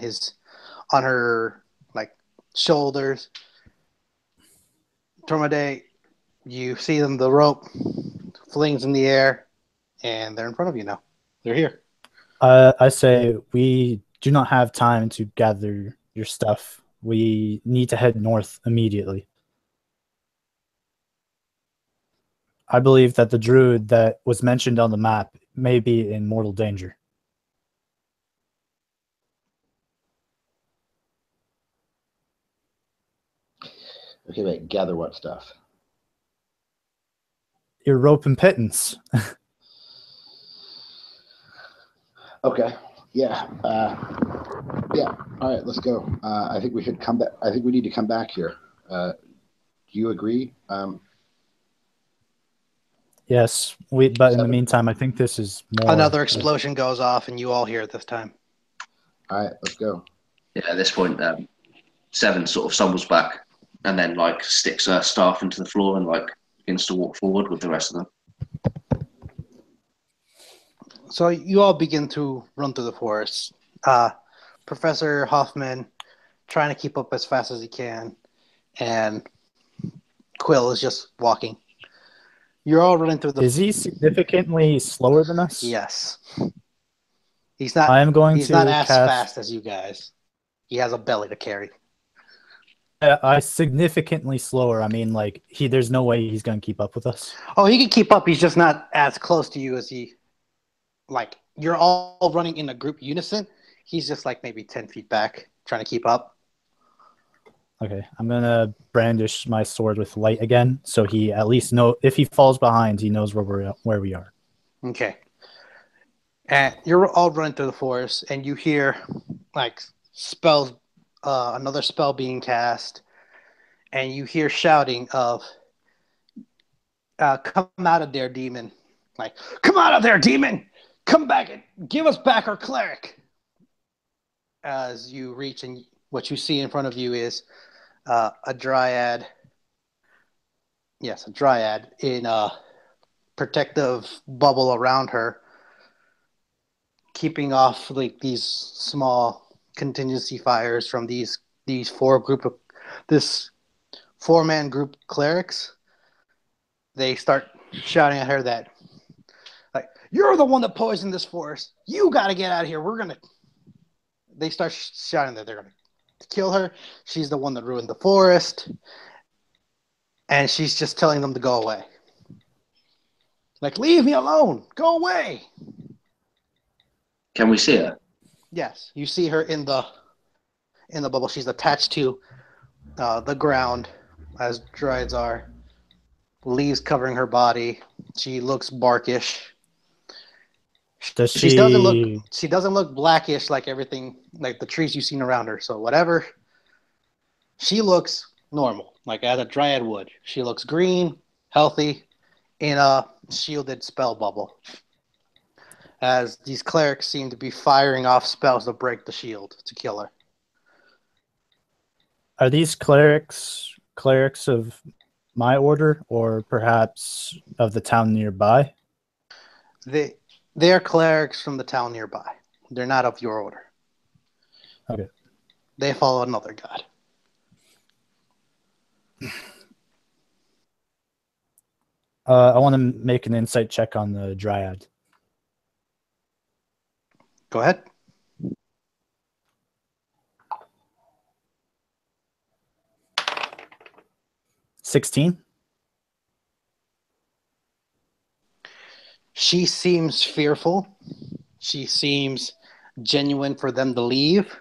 her like shoulders. Tormade, you see them, the rope flings in the air, and they're in front of you now. They're here. I say we do not have time to gather your stuff. We need to head north immediately. I believe that the druid that was mentioned on the map may be in mortal danger. Okay, wait, gather what stuff? Your rope and pittance. Okay. Yeah. Yeah. All right. Let's go. I think we should come back. I think we need to come back here. Do you agree? Yes. But in the meantime, I think this is more. Another explosion goes off, and you all hear it this time. All right. Let's go. Yeah. At this point, Seven sort of stumbles back and then like sticks her staff into the floor and like begins to walk forward with the rest of them. So you all begin to run through the forest. Professor Hoffman, trying to keep up as fast as he can, and Quill is just walking. You're all running through the. Is he significantly slower than us? Yes. He's not. I am going He's to not as cast. fast as you guys. He has a belly to carry. I significantly slower. I mean, like there's no way he's going to keep up with us. Oh, he can keep up. He's just not as close to you as he. Like you're all running in a group unison. He's just like maybe 10 feet back, trying to keep up. Okay, I'm gonna brandish my sword with light again, so he at least if he falls behind, he knows where we are. Okay. And you're all running through the forest, and you hear like spells, another spell being cast, and you hear shouting of, "Come out of there, demon!" Like, "Come out of there, demon! Come back and give us back our cleric!" As you reach, and what you see in front of you is a dryad. Yes, a dryad in a protective bubble around her, keeping off like these small contingency fires from this 4-man group clerics. They start shouting at her that, like, "You're the one that poisoned this forest. You got to get out of here. They start shouting that they're gonna kill her. She's the one that ruined the forest, and she's just telling them to go away. Like, leave me alone. Go away. Can we see her? Yes, you see her in the bubble. She's attached to the ground, as dryads are. Leaves covering her body. She looks barkish. Does She doesn't look blackish like everything, like the trees you've seen around her. So whatever. She looks normal, like as a dryad would. She looks green, healthy, in a shielded spell bubble. As these clerics seem to be firing off spells to break the shield to kill her. Are these clerics of my order, or perhaps of the town nearby? They're clerics from the town nearby. They're not of your order. Okay. They follow another god. I want to make an insight check on the dryad. Go ahead. $16. She seems fearful. She seems genuine for them to leave.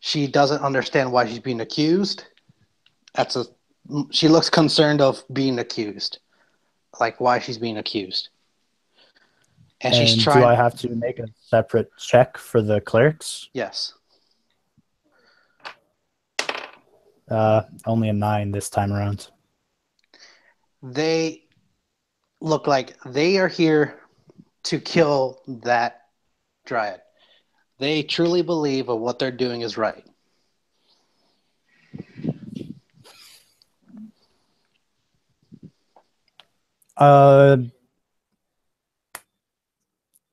She doesn't understand why she's being accused. She looks concerned of being accused. Like why she's being accused. And she's trying. Do I have to make a separate check for the clerics? Yes. Only a 9 this time around. They look like they are here to kill that dryad. They truly believe of what they're doing is right.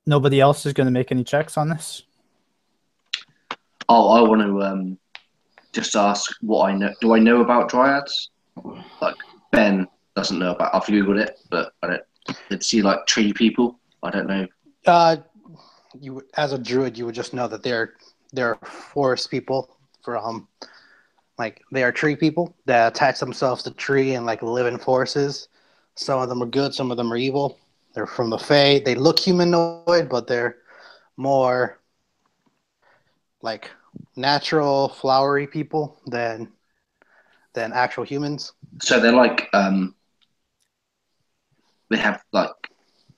Nobody else is going to make any checks on this? Oh, I want to just ask what I know. Do I know about dryads? Like Ben doesn't know about. I've googled it, but I don't. Did see like tree people? I don't know. You as a druid, you would just know that they're forest people from, like they are tree people that attach themselves to tree and like live in forests. Some of them are good, some of them are evil. They're from the Fae. They look humanoid, but they're more like natural, flowery people than actual humans. So they're like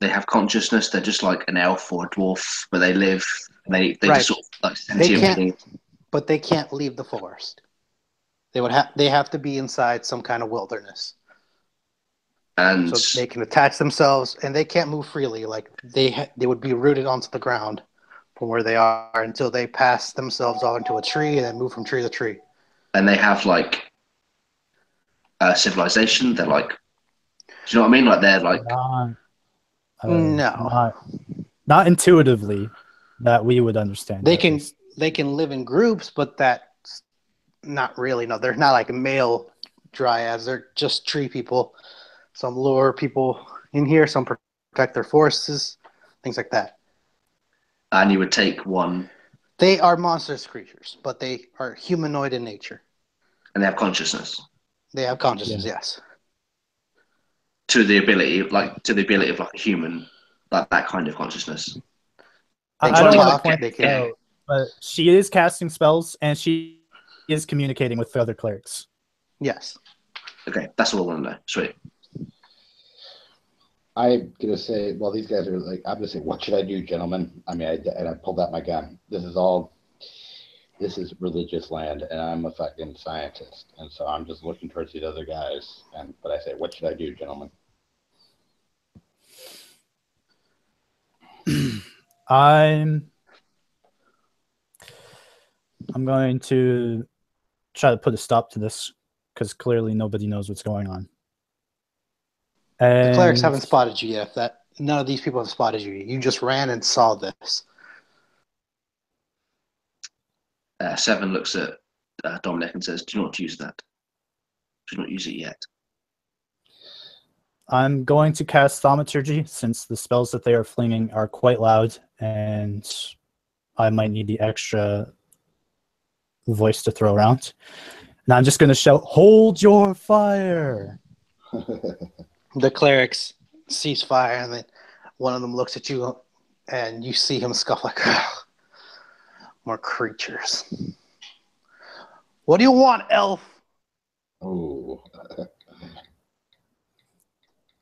they have consciousness. They're just like an elf or a dwarf, but they live. They Right. just sort of like sentient beings. But they can't leave the forest. They have to be inside some kind of wilderness. And so they can attach themselves, and they can't move freely. Like they would be rooted onto the ground from where they are until they pass themselves onto a tree and then move from tree to tree. And they have like a civilization. They're like, do you know what I mean? Like they're like no, not intuitively that we would understand. They can live in groups, but that Not really. No, they're not like male dryads. They're just tree people. Some lure people in here. Some protect their forests. Things like that. And you would take one, They are monstrous creatures, but they are humanoid in nature. and they have consciousness They have consciousness. Yeah. Yes. to the ability of like a human, like that kind of consciousness. They I can don't want to talk. point They this can. out, but she is casting spells and she is communicating with the other clerics. Yes. Okay, that's all I want to know. Sweet. I'm gonna say, well, these guys are like, I'm gonna say, what should I do, gentlemen? I mean, I pulled out my gun. This is religious land, and I'm a fucking scientist, and so I'm just looking towards these other guys. But I say, what should I do, gentlemen? I'm going to try to put a stop to this because clearly nobody knows what's going on. The clerics And haven't spotted you yet. That none of these people have spotted you. You just ran and saw this. Seven looks at Dominic and says, "Do not use that. Do not use it yet." I'm going to cast Thaumaturgy since the spells that they are flinging are quite loud and I might need the extra voice to throw around. And I'm just going to shout, "Hold your fire!" The clerics cease fire, and then one of them looks at you, and you see him scoff like, "More creatures. What do you want, elf?" Oh,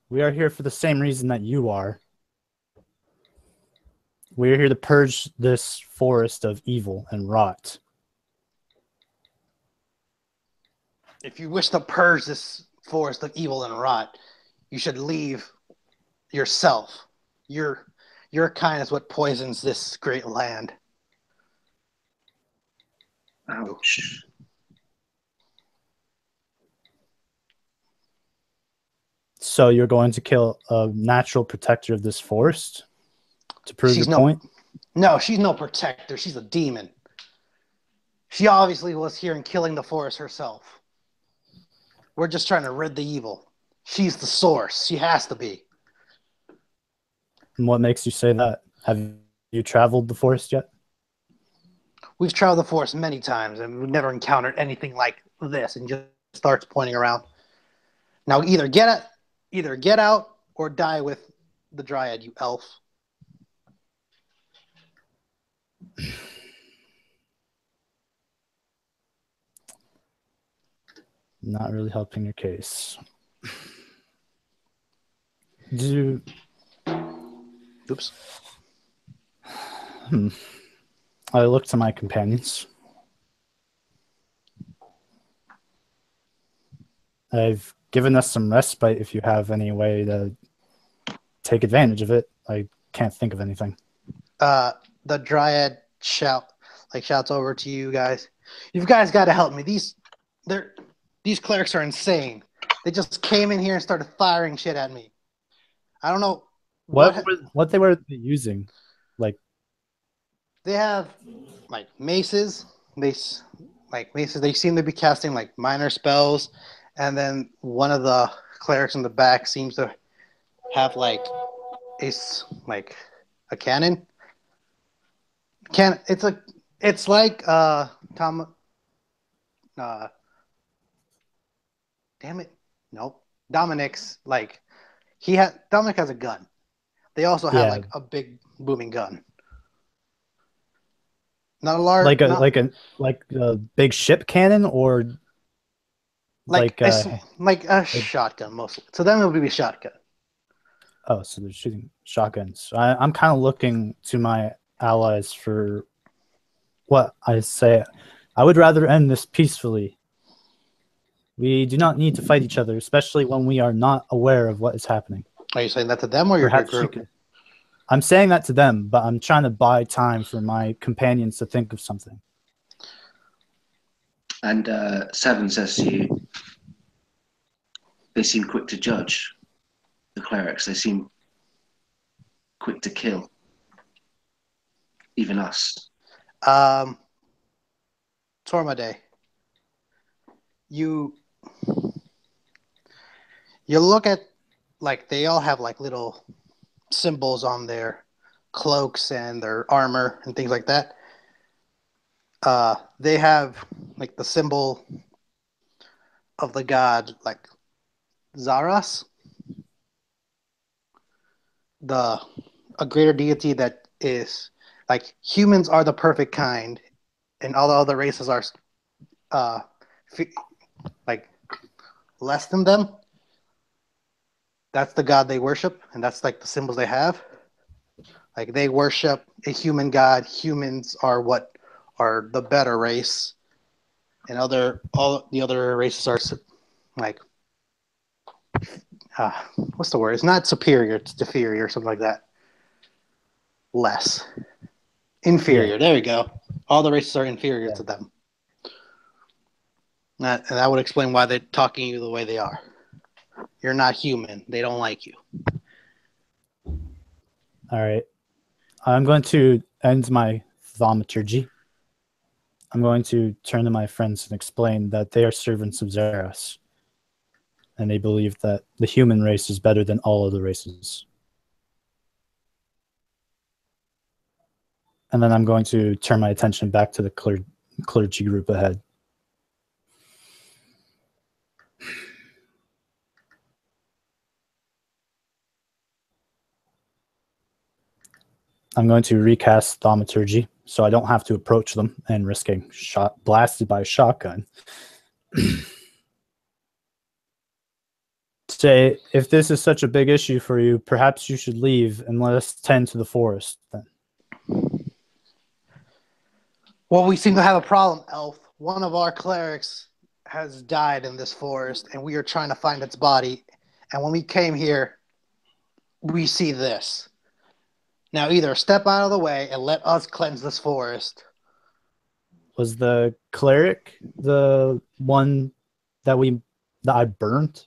We are here for the same reason that you are. We're here to purge this forest of evil and rot. If you wish to purge this forest of evil and rot, you should leave yourself. Your kind is what poisons this great land. Ouch. So you're going to kill a natural protector of this forest to prove your point? No, she's no protector. She's a demon. She obviously was here and killing the forest herself. We're just trying to rid the evil. She's the source. She has to be. And what makes you say that? Have you traveled the forest yet? We've traveled the forest many times, and we've never encountered anything like this. And just starts pointing around. Now, either get out or die with the dryad, you elf. Not really helping your case. Oops. I look to my companions. I've given us some respite if you have any way to take advantage of it. I can't think of anything. The dryad shouts over to you guys. You guys got to help me. These clerics are insane. They just came in here and started firing shit at me. I don't know what they were using. Like they have like maces. Maces. They seem to be casting like minor spells, and then one of the clerics in the back seems to have like a cannon. It's like Tom. Damn it! Nope. Dominic's like Dominic has a gun. They also have like a big booming gun. Not a large, like a big ship cannon or like a shotgun mostly. So then it would be a shotgun. Oh, so they're shooting shotguns. I'm kind of looking to my allies for what I say. I would rather end this peacefully. We do not need to fight each other, especially when we are not aware of what is happening. Are you saying that to them or your group? I'm saying that to them, but I'm trying to buy time for my companions to think of something. And Seven says to you, they seem quick to judge, the clerics. They seem quick to kill, even us. Tormade, you look at like they all have like little symbols on their cloaks and their armor and things like that. They have like the symbol of the god like Zaras, a greater deity that is like humans are the perfect kind, and all the other races are uh, like less than them. That's the god they worship, and that's like the symbols they have. Like they worship a human god. Humans are what are the better race, and all the other races are like what's the word? It's not superior. It's inferior, something like that. Less inferior. Yeah. There we go. All the races are inferior to them. And that would explain why they're talking to you the way they are. You're not human. They don't like you. All right. I'm going to end my thaumaturgy. I'm going to turn to my friends and explain that they are servants of Zeros. And they believe that the human race is better than all other races. And then I'm going to turn my attention back to the clergy group ahead. I'm going to recast thaumaturgy so I don't have to approach them and risk getting blasted by a shotgun. Say, if this is such a big issue for you, perhaps you should leave and let us tend to the forest then. Well, we seem to have a problem, Elf. One of our clerics has died in this forest, and we are trying to find its body. And when we came here, we see this. Now, either step out of the way and let us cleanse this forest. Was the cleric the one that I burnt?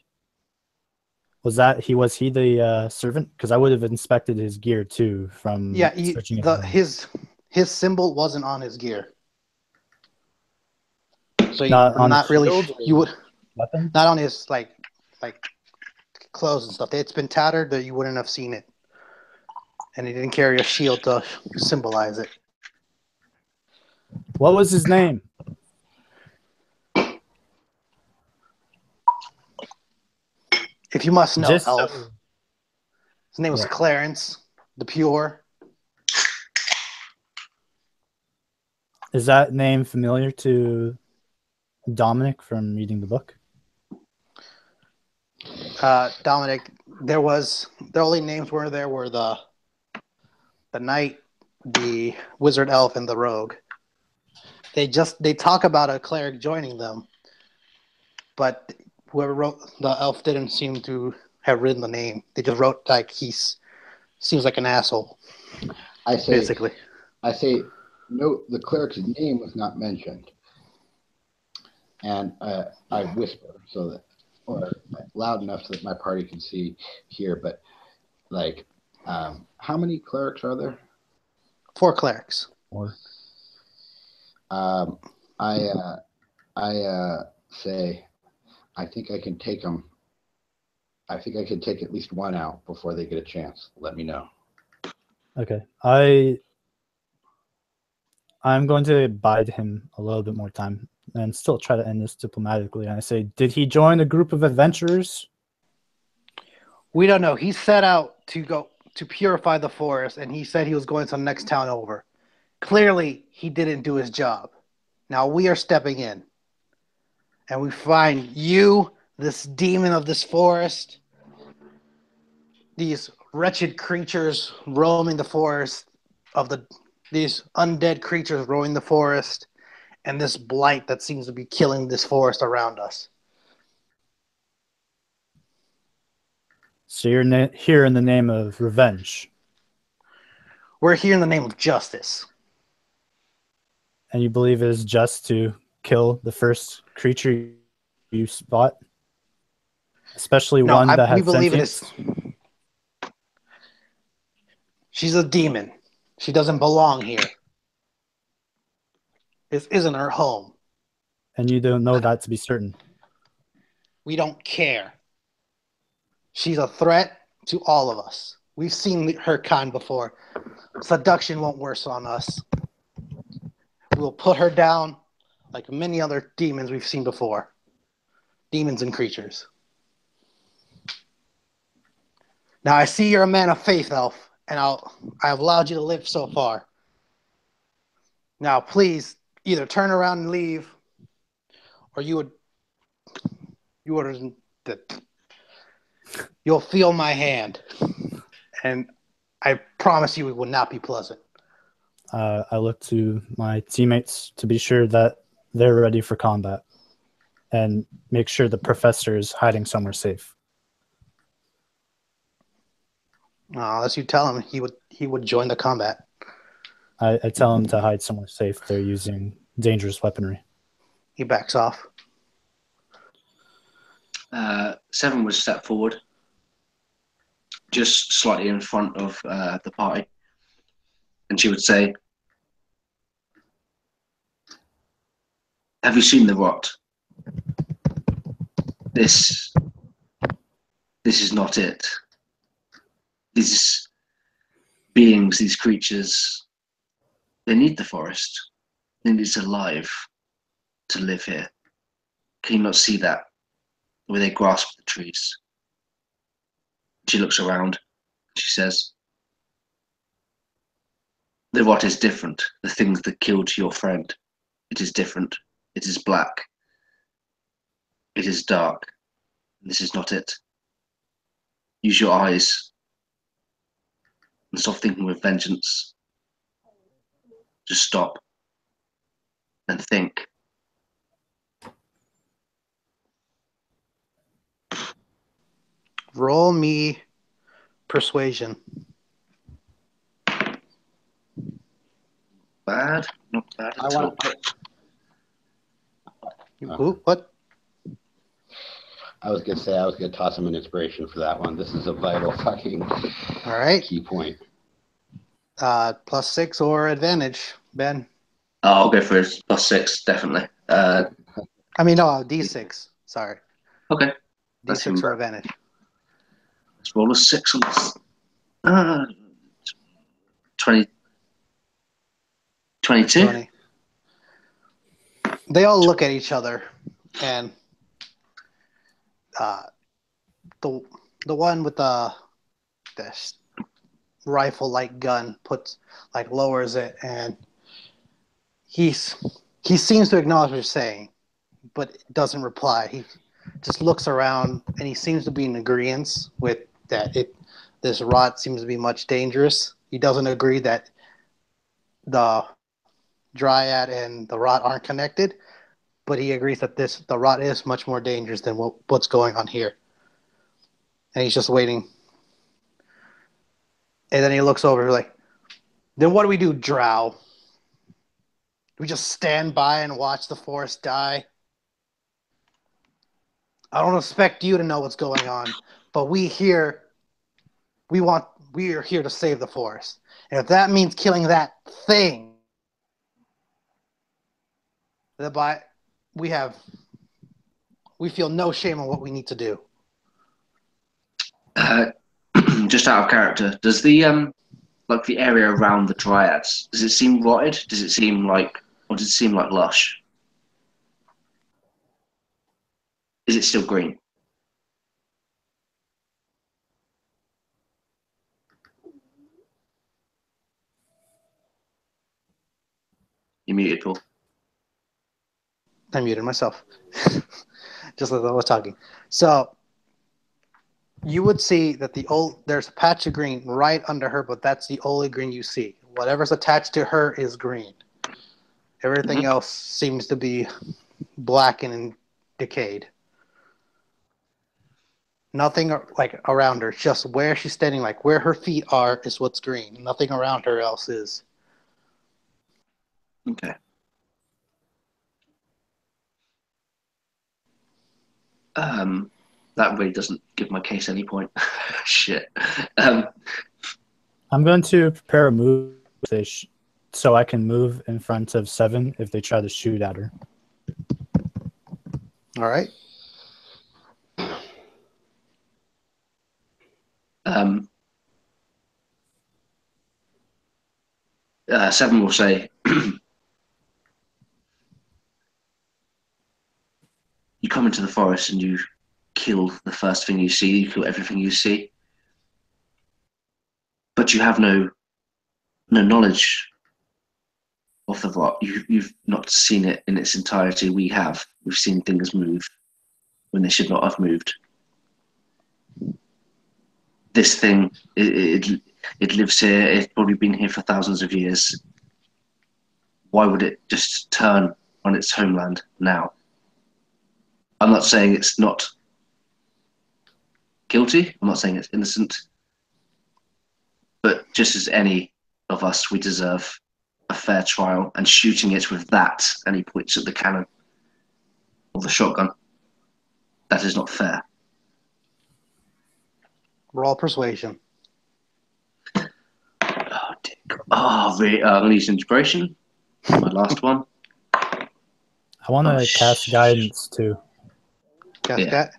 Was he the servant? Because I would have inspected his gear too from searching his symbol wasn't on his gear. So not really you would weapon? not on his like clothes and stuff. It's been tattered that you wouldn't have seen it. And he didn't carry a shield to symbolize it. What was his name? If you must know, Elf. His name was Yeah. Clarence the Pure. Is that name familiar to Dominic from reading the book? Dominic, the only names were the knight, the wizard elf, and the rogue. They talk about a cleric joining them, but whoever wrote the elf didn't seem to have written the name. They just wrote like seems like an asshole. Basically. I say no. The cleric's name was not mentioned, and I whisper or loud enough so that my party can hear. But like, how many clerics are there? 4 clerics. 4. I say, I think I can take them. I think I can take at least one out before they get a chance. Let me know. Okay. I'm going to bide him a little bit more time and still try to end this diplomatically. And I say, did he join a group of adventurers? We don't know. He set out to go to purify the forest, and he said he was going to the next town over. Clearly, he didn't do his job. Now we are stepping in, and we find you, this demon of this forest, these wretched creatures roaming the forest, these undead creatures roaming the forest, and this blight that seems to be killing this forest around us. So you're here in the name of revenge. We're here in the name of justice. And you believe it is just to kill the first creature you spot? Especially one that has sentience? She's a demon. She doesn't belong here. This isn't her home. And you don't know that to be certain? We don't care. She's a threat to all of us. We've seen her kind before. Seduction won't work on us. We'll put her down like many other demons we've seen before. Demons and creatures. Now I see you're a man of faith, Elf, and I've allowed you to live so far. Now please either turn around and leave, or you'll feel my hand, and I promise you it will not be pleasant. I look to my teammates to be sure that they're ready for combat, and make sure the professor is hiding somewhere safe. Unless you tell him, he would join the combat. I tell him to hide somewhere safe. They're using dangerous weaponry. He backs off. 7 would step forward, just slightly in front of the party, and she would say, "Have you seen the Rott? This is not it. These beings, these creatures, they need the forest. They need it alive to live here. Can you not see that? Where they grasp the trees." She looks around. She says, "The Rott is different. The things that killed your friend. It is different. It is black. It is dark. This is not it. Use your eyes and stop thinking with vengeance. Just stop and think." Roll me persuasion. Bad? Not bad I at all. want. What? I was gonna say I was gonna toss him an inspiration for that one. This is a vital fucking All right. key point. +6 or advantage, Ben. I'll go for his +6, definitely. No, D6. Sorry. Okay. That's D6 for him. advantage. Let's roll a 6 on this. 20, 22. 20. They all look at each other, and the one with the rifle-like gun lowers it, and he seems to acknowledge what you're saying, but doesn't reply. He just looks around, and he seems to be in agreement with that. This Rott seems to be much dangerous. He doesn't agree that the Dryad and the Rott aren't connected, but he agrees that the Rott is much more dangerous than what's going on here. And he's just waiting. And then he looks over like, then what do we do, Drow? Do we just stand by and watch the forest die? I don't expect you to know what's going on, but we are here to save the forest. And if that means killing that thing, we feel no shame on what we need to do. Just out of character, does the the area around the Dryads, does it seem rotted? Does it seem like lush? Is it still green? You muted, Paul. I muted myself. Just as I was talking. So you would see that there's a patch of green right under her, but that's the only green you see. Whatever's attached to her is green. Everything else seems to be black and decayed. Nothing around her, just where she's standing, where her feet are is what's green. Nothing around her else is. Okay. That really doesn't give my case any point. Shit. I'm going to prepare a move so I can move in front of 7 if they try to shoot at her. All right. Seven will say, you come into the forest and you kill the first thing you see, you kill everything you see, but you have no knowledge of the rot. You've not seen it in its entirety. We have. We've seen things move when they should not have moved. This thing, it lives here. It's probably been here for thousands of years. Why would it just turn on its homeland now? I'm not saying it's not guilty. I'm not saying it's innocent. But just as any of us, we deserve a fair trial. And shooting it with that, and he points at the cannon or the shotgun, that is not fair. Roll persuasion. Oh, dear God. Oh, really? I'm going to use inspiration. My last one. I want to cast guidance too. Cast that.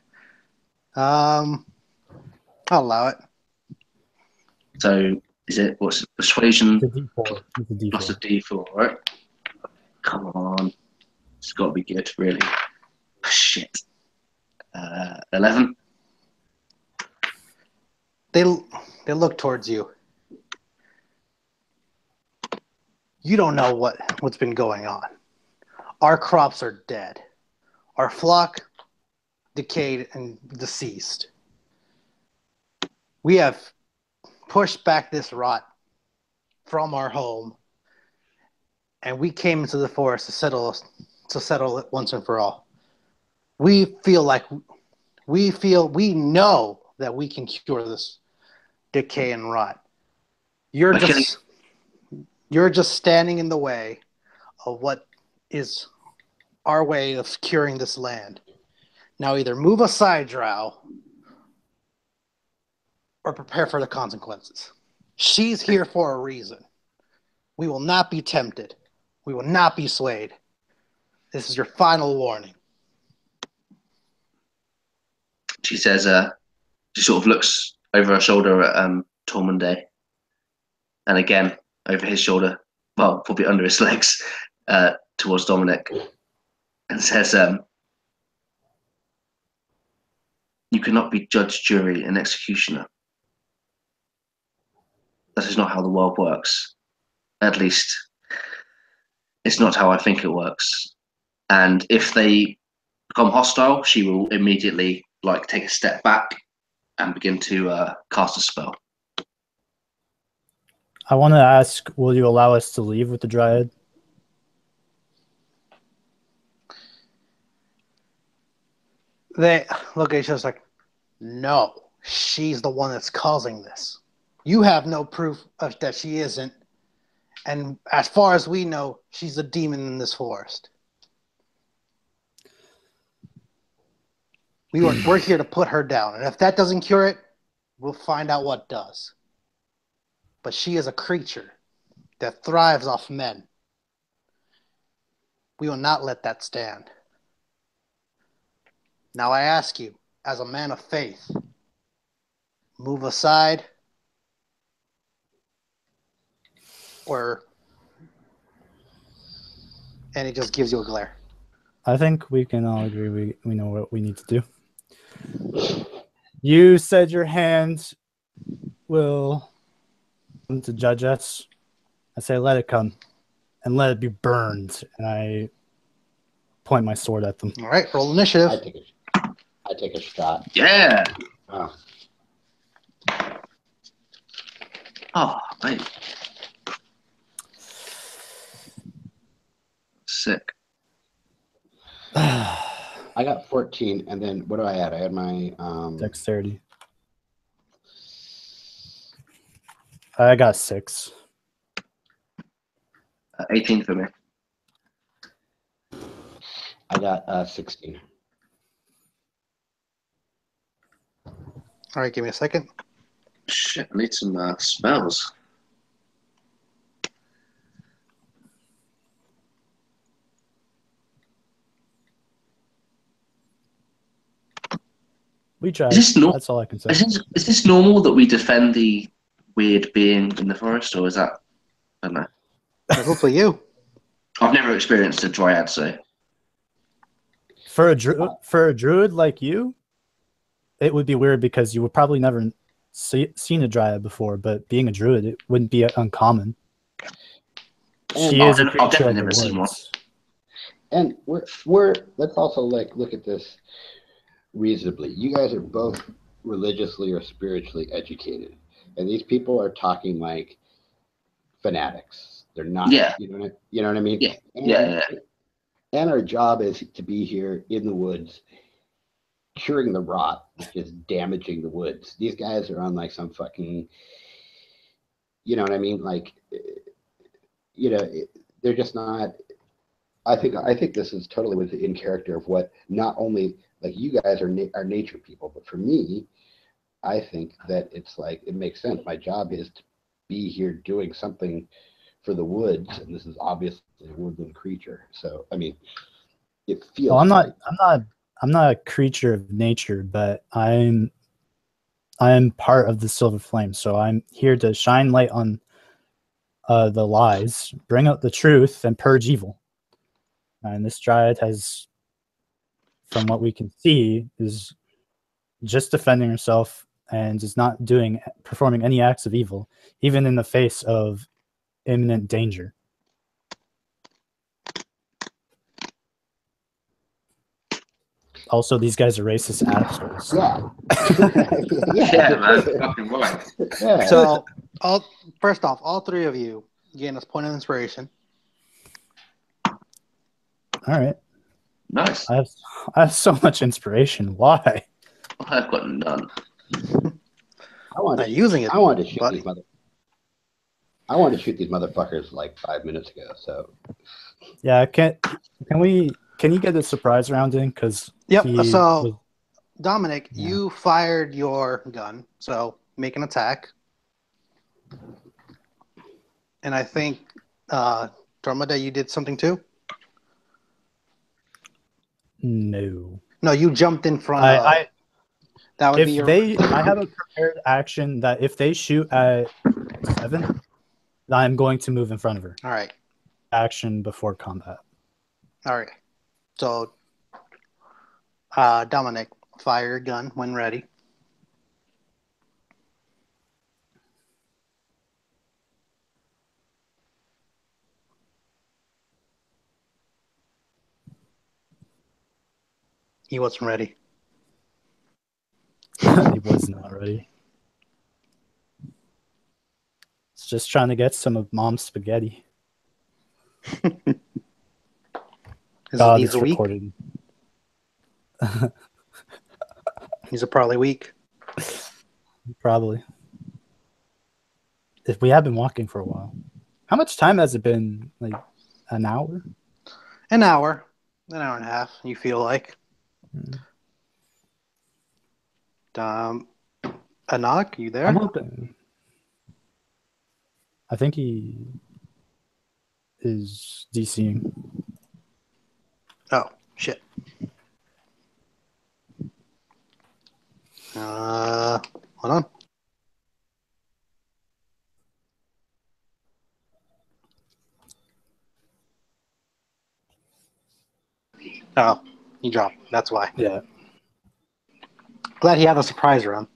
I'll allow it. So is it, what's it, persuasion It's a D4. It's a D4. plus a D4, right? Come on. It's got to be good, really. Shit. 11. They look towards you. You don't know what's been going on. Our crops are dead. Our flock decayed and deceased. We have pushed back this rot from our home, and we came into the forest to settle it once and for all. We know that we can cure this decay and rot. You're just standing in the way of what is our way of curing this land. Now either move aside, Drow, or prepare for the consequences. She's here for a reason. We will not be tempted. We will not be swayed. This is your final warning. She says, she sort of looks over her shoulder at Tormund, and again over his shoulder, well, probably under his legs, towards Dominic, and says, you cannot be judge, jury, and executioner. That is not how the world works. At least, it's not how I think it works. And if they become hostile, she will immediately take a step back and begin to cast a spell. I want to ask, will you allow us to leave with the Dryad? They look at each other like, no, she's the one that's causing this. You have no proof of that she isn't. And as far as we know, she's a demon in this forest. We're here to put her down. And if that doesn't cure it, we'll find out what does. But she is a creature that thrives off men. We will not let that stand. Now I ask you, as a man of faith, move aside, and he just gives you a glare. I think we can all agree we know what we need to do. You said your hand will come to judge us. I say let it come and let it be burned. And I point my sword at them. All right, roll initiative. I take a shot. Yeah. Oh. Oh, mate. Sick. I got 14, and then what do I add? I had my Dexterity. I got 6. 18 for me. I got 16. All right, give me a second. Shit, I need some spells. We tried. Is this That's all I can say. Is this normal that we defend the weird being in the forest, or is that, I don't know. Hopefully you. I've never experienced a dryad, so For a druid like you, it would be weird because you would probably never seen a dryad before. But being a druid, it wouldn't be uncommon. She is a I've creature definitely of the never seen one. woods. And let's also like look at this reasonably. You guys are both religiously or spiritually educated, and these people are talking like fanatics. They're not. Yeah. You know what I mean? Yeah. And, and our job is to be here in the woods, curing the rot, which is damaging the woods. These guys are on like some fucking, you know what I mean? Like, you know, they're just not. I think this is totally within character of what not only like you guys are nature people, but for me, I think that it's like it makes sense. My job is to be here doing something for the woods, and this is obviously a woodland creature. So I mean, it feels. Well, right. I'm not a creature of nature, but I'm part of the Silver Flame. So I'm here to shine light on the lies, bring out the truth, and purge evil. And this dryad has, from what we can see, is just defending herself and is not performing any acts of evil, even in the face of imminent danger. Also, these guys are racist assholes. Yeah, man, fucking right. Yeah. So, first off, all three of you gain us point of inspiration. All right. Nice. I have so much inspiration. Why? I've got none. I want Not using it. I wanted to shoot buddy. these I wanted to shoot these motherfuckers like 5 minutes ago. So Yeah, can you get a surprise round in? Because So Dominic, you fired your gun, so make an attack. And I think Dromeda, you did something too. No, you jumped in front of. That would be I have a prepared action that if they shoot at 7, I'm going to move in front of her. All right. Action before combat. All right. So, Dominic, fire your gun when ready. He wasn't ready. He was not ready. It's just trying to get some of Mom's spaghetti. He's weak. Recorded. He's probably weak. Probably. If we have been walking for a while. How much time has it been? Like an hour? An hour and a half. You feel like. Anak, you there? I'm hoping. I think he is DCing. Oh, shit. Hold on. Oh, he dropped. That's why. Yeah. Glad he had a surprise round.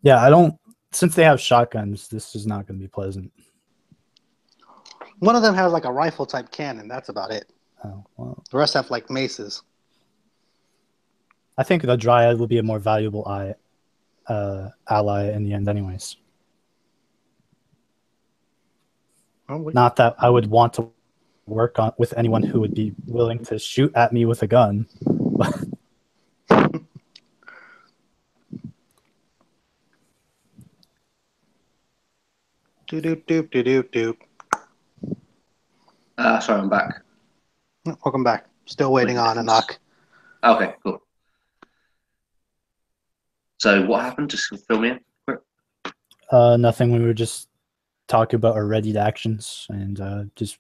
Yeah, since they have shotguns, this is not going to be pleasant. One of them has like a rifle type cannon. That's about it. Oh, well. The rest have like maces. I think the Dryad will be a more valuable ally in the end anyways. Not that I would want to work with anyone who would be willing to shoot at me with a gun. Doop. Sorry, I'm back. Welcome back. Still waiting on a knock. Okay, cool. So what happened? Just fill me in quick. Nothing. We were just talking about our readied actions and just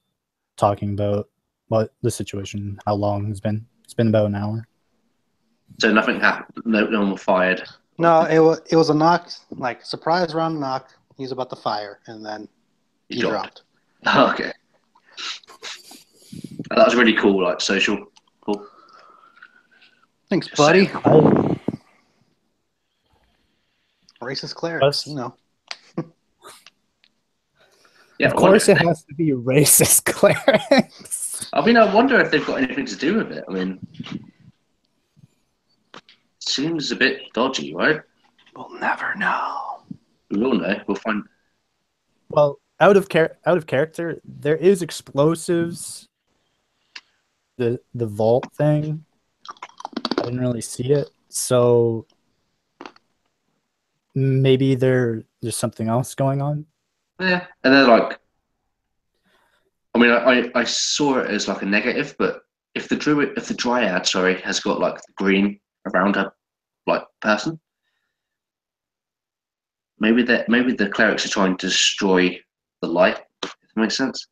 talking about what the situation, how long it's been. It's been about an hour. So nothing happened. No one was fired. No, it was a knock, like surprise round knock. He's about to fire, and then He he dropped. Okay. That was really cool, like social. Cool. Thanks, buddy. I, Racist clerics, Us. you know. Yeah, of course, it has to be racist clerics. I wonder if they've got anything to do with it. I mean, seems a bit dodgy, right? We'll never know. We will know. We'll find. Well, out of character, there is explosives. The vault thing, I didn't really see it, so maybe there's something else going on. Yeah, and they're like. I mean, I saw it as like a negative, but if the dryad, sorry, has got like the green around her, like person, maybe the clerics are trying to destroy the light. If that makes sense.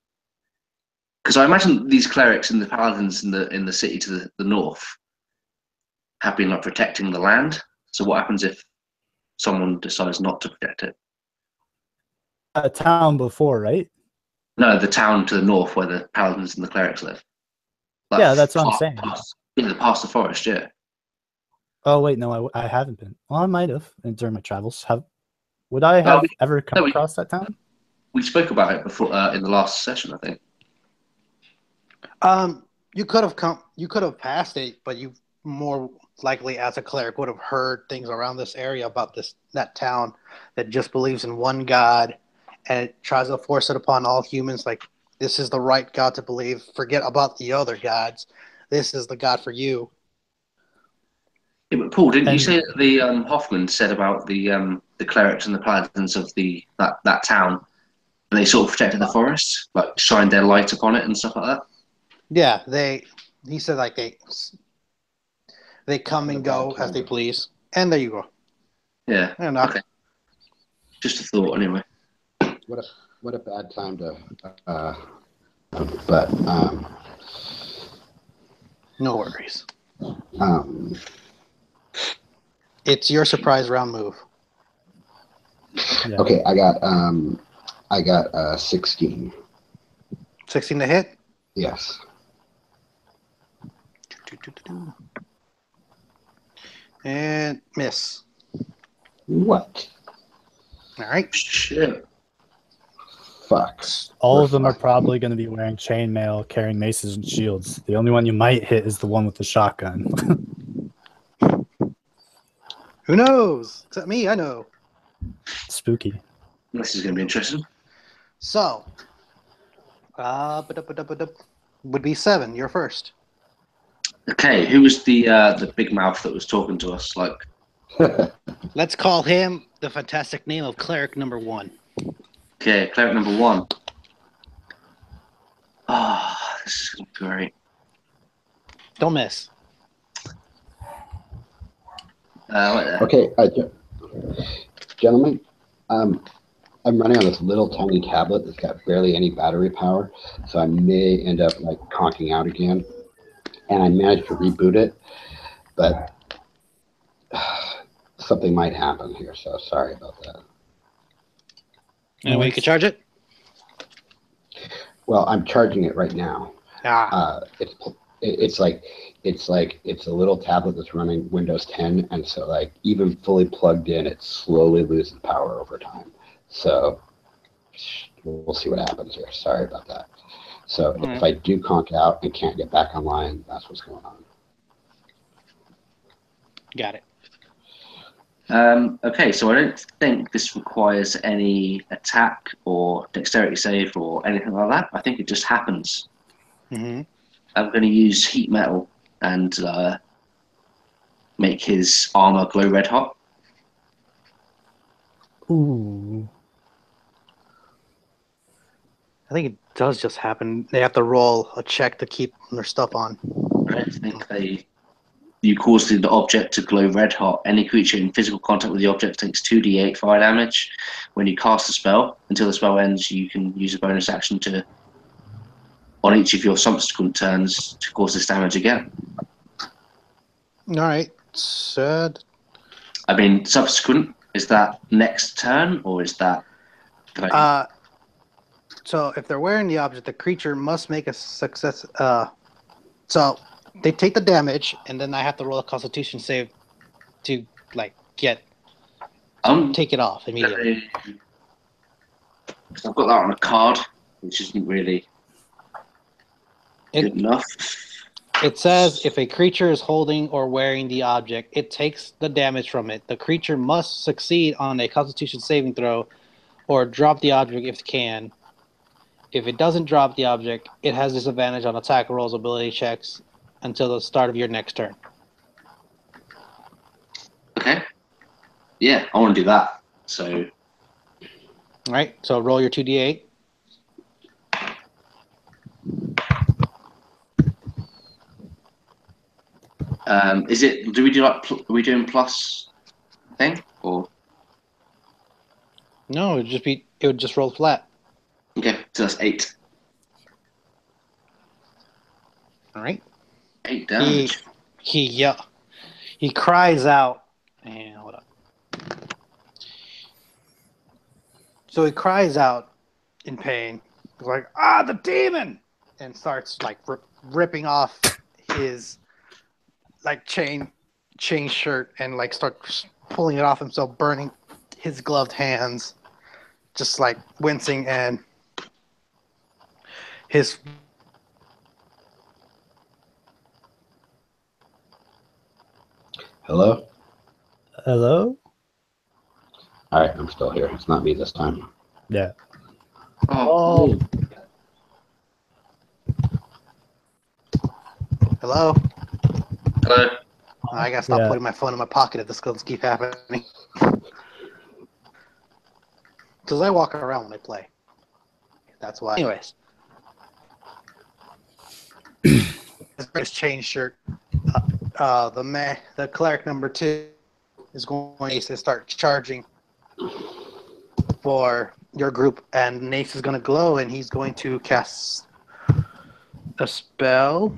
Because I imagine these clerics and the paladins in the city to the north have been like protecting the land. So what happens if someone decides not to protect it? A town before, right? No, the town to the north where the paladins and the clerics live. Like Yeah, that's what I'm saying. Past the forest, yeah. Oh wait, no, I haven't been. Well, I might have during my travels. Would I have ever come across that town? We spoke about it before in the last session, I think. You could have passed it, but you more likely, as a cleric, would have heard things around this area about that town that just believes in one god, and it tries to force it upon all humans. Like, this is the right god to believe. Forget about the other gods. This is the god for you. Yeah, but Paul, didn't you say that the Hoffman said about the clerics and the paladins of that town, and they sort of protected the forest, like shined their light upon it and stuff like that? Yeah, he said like they come and go as they please, and there you go. Yeah. Okay. Just a thought, anyway. What a bad time to. But no worries. It's your surprise round move. Yeah. Okay, I got 16. 16 to hit? Yes. And miss. What? All right. Shit. Fuck. All of them are probably going to be wearing chainmail, carrying maces and shields. The only one you might hit is the one with the shotgun. Who knows? Except me, I know. Spooky. This is going to be interesting. So, would be 7. You're first. Okay, who was the big mouth that was talking to us? Like, let's call him the fantastic name of cleric number 1. Okay, cleric number 1. Oh, this is going to be great. Don't miss. Okay, gentlemen, I'm running on this little tiny tablet that's got barely any battery power, so I may end up like conking out again. And I managed to reboot it, but something might happen here, so sorry about that. Any way you could charge it? Well, I'm charging it right now. It's a little tablet that's running Windows 10, and so like even fully plugged in, it slowly loses power over time. So we'll see what happens here. Sorry about that. So if I do conk out and can't get back online, that's what's going on. Got it. Okay, so I don't think this requires any attack or dexterity save or anything like that. I think it just happens. Mm-hmm. I'm going to use heat metal and make his armor glow red hot. Ooh. I think it does just happen. They have to roll a check to keep their stuff on. I don't think you cause the object to glow red hot. Any creature in physical contact with the object takes 2d8 fire damage. When you cast a spell, until the spell ends, you can use a bonus action on each of your subsequent turns to cause this damage again. All right. said. I mean, subsequent, is that next turn or is that... So if they're wearing the object, the creature must make a success. So they take the damage, and then I have to roll a Constitution save to take it off immediately. I've got that on a card, which isn't really good enough. It says if a creature is holding or wearing the object, it takes the damage from it. The creature must succeed on a Constitution saving throw or drop the object if it can. If it doesn't drop the object, it has disadvantage on attack rolls, ability checks until the start of your next turn. Okay. Yeah, I want to do that. So. All right. So roll your 2d8. Is it? Do we do like? Are we doing plus thing or? No, it would just roll flat. Okay, so that's 8. All right. 8 damage. He cries out. And hold up. So he cries out in pain. He's like, the demon! And starts like ripping off his like chain shirt and like starts pulling it off himself, burning his gloved hands, just like wincing, and his Hello? Hello? All right, I'm still here. It's not me this time. Yeah. Oh. hello. Hello. I gotta stop putting my phone in my pocket if this doesn't keep happening. Because I walk around when I play. That's why. Anyways. His chain shirt. The cleric number 2 is going to start charging for your group, and Nace is going to glow, and he's going to cast a spell.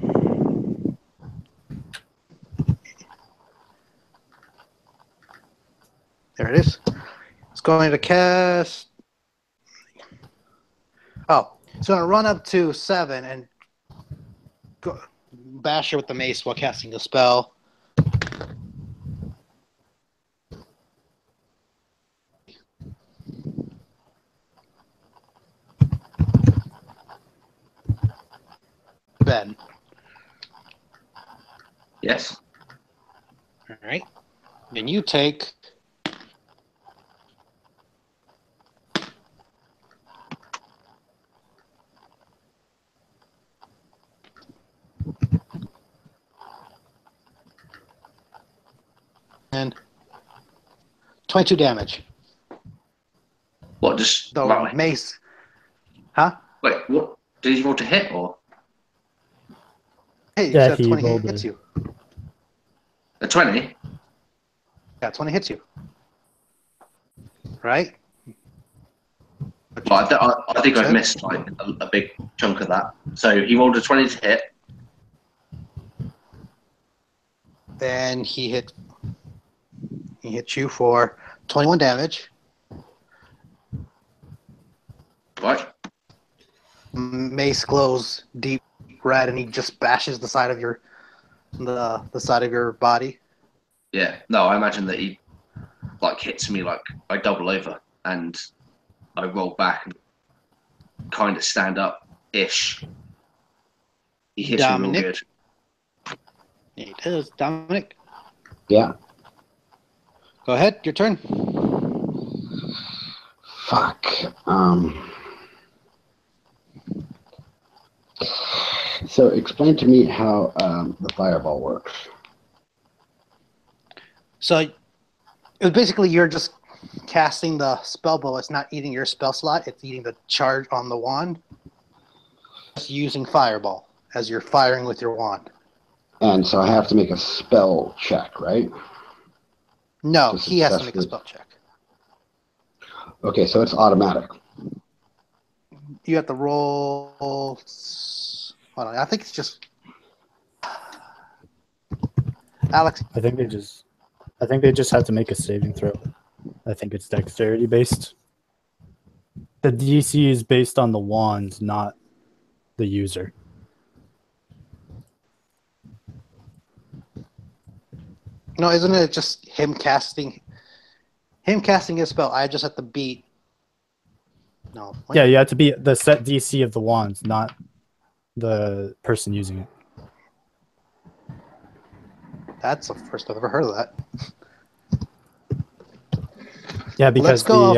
There it is. It's going to cast. Oh, it's going to run up to 7 and bash her with the mace while casting the spell. Ben. Yes. All right. Then you take. And 22 damage. What? Just The mace. Huh? Wait. What? Did he roll to hit or Hey, you Yeah, said he 20 rolled hits it. you. a 20? Yeah, 20 hits you. Right? Well, I think I've missed like a big chunk of that. So he rolled a 20 to hit. Then he hit you for 21 damage. Right. Mace glows deep red, and he just bashes the side of your the side of your body. Yeah. No, I imagine that he like hits me like I double over and I roll back and kind of stand up ish. He hits me real Dominic? good. Yeah, he does. Dominic, Yeah. go ahead. Your turn. Fuck. So explain to me how the fireball works. So it was basically you're just casting the spell bow. It's not eating your spell slot. It's eating the charge on the wand. Just using fireball as you're firing with your wand. And so I have to make a spell check, right? No, To he has to make a successfully- spell check. Okay, so it's automatic. You have to roll. Hold on, I think it's just. Alex, I think they just have to make a saving throw. I think it's dexterity based. The DC is based on the wand, not the user. no, isn't it just him casting his spell? I just have to beat. No. What? Yeah, you have to be the set DC of the wand, not the person using it. That's the first I've ever heard of that. Yeah, because Let's go.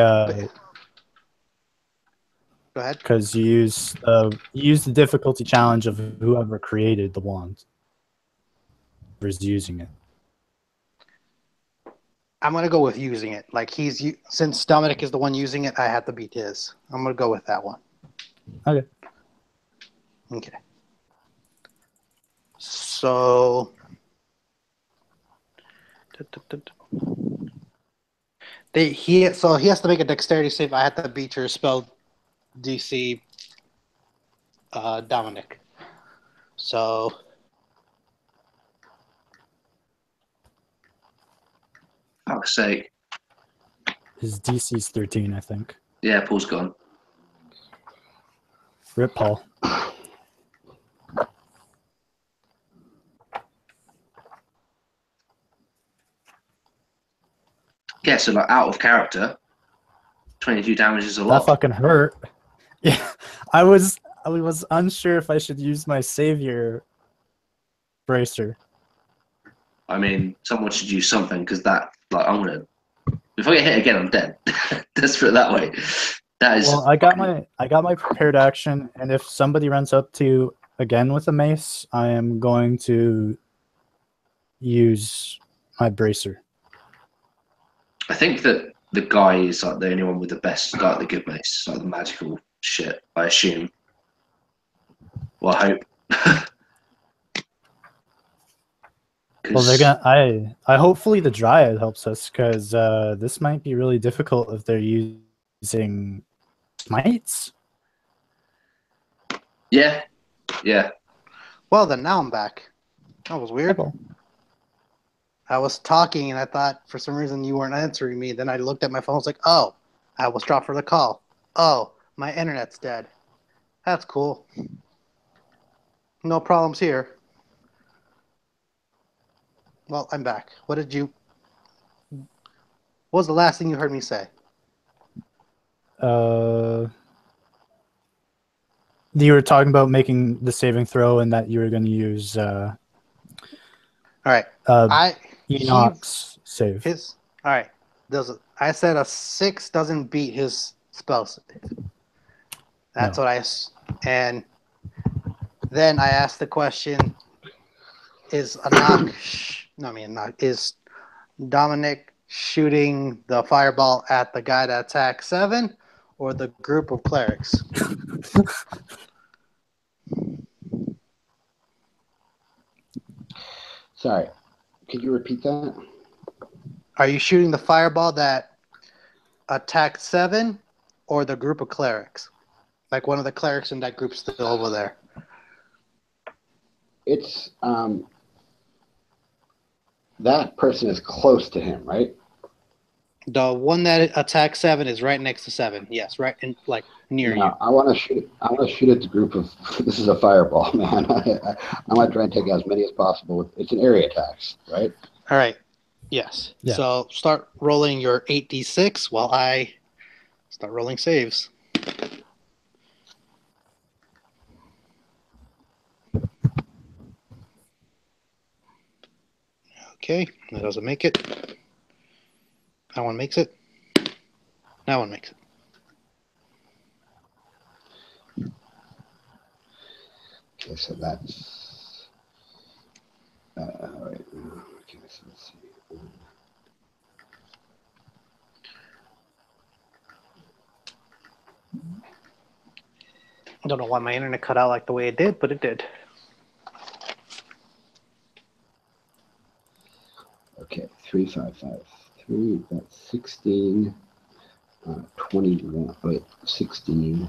Go ahead. because you use the difficulty challenge of whoever created the wand, whoever's using it. I'm gonna go with using it. Like since Dominic is the one using it, I have to beat his. I'm gonna go with that one. Okay. Okay. So. He has to make a dexterity save. I have to beat your spell DC, Dominic. So. Fuck's sake. His DC's 13, I think. Yeah, Paul's gone. Rip Paul. Yeah, so like out of character, 22 damage is a lot. That fucking hurt. Yeah, I was unsure if I should use my savior bracer. I mean, someone should use something because that, like, if I get hit again, I'm dead. Let's put it that way. That is. Well, I got my prepared action, and if somebody runs up to again with a mace, I am going to use my bracer. I think that the guy is like the only one with the best, like the good mace, like the magical shit. I assume. Well, I hope. Well, they're gonna. I hopefully the dryad helps us because this might be really difficult if they're using smites. Yeah, yeah. Well, then now I'm back. That was weird. I was talking and I thought for some reason you weren't answering me. Then I looked at my phone. I was like, oh, I was dropped for the call. Oh, my internet's dead. That's cool. No problems here. Well, I'm back. What was the last thing you heard me say? You were talking about making the saving throw and that you were going to use All right. Enoch's save. All right. I said a 6 doesn't beat his spell save. That's No. and then I asked the question: is Dominic shooting the fireball at the guy that attacked 7 or the group of clerics? Sorry, could you repeat that? Are you shooting the fireball that attacked 7 or the group of clerics? Like one of the clerics in that group's still over there. It's that person is close to him, right? The one that attacked 7 is right next to 7. Yes, right in near you. I want to shoot. I want to shoot at the group of. This is a fireball, man. I want to try and take out as many as possible. It's an area attack, right? All right. Yes. Yeah. So start rolling your 8d6 while I start rolling saves. Okay, that doesn't make it. That one makes it. That one makes it. Okay, so that's. All right. Okay, so let's see. I don't know why my internet cut out like the way it did, but it did. Okay, 3, 5, 5, 3. That's 16. 21. Wait, 16.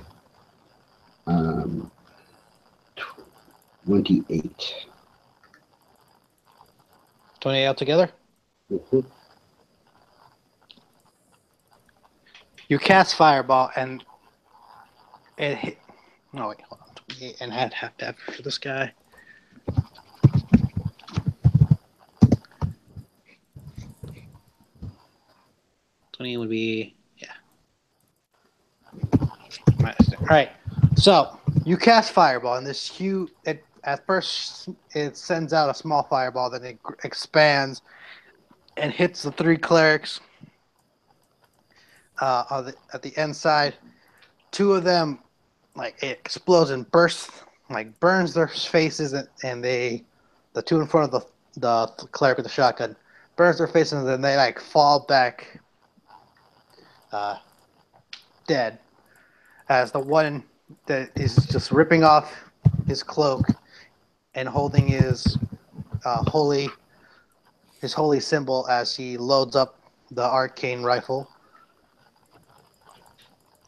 28. 28 altogether. Mhm. You cast Fireball and it hit. No, wait, hold on. 28 and had half damage for this guy. Would be, yeah. All right. So you cast Fireball, and this huge. At first, it sends out a small fireball, then it expands and hits the 3 clerics at the end side. 2 of them, like, it explodes and bursts, like burns their faces, and the 2 in front of the cleric with the shotgun burns their faces, and then they like fall back dead. As the one that is just ripping off his cloak and holding his holy symbol as he loads up the arcane rifle.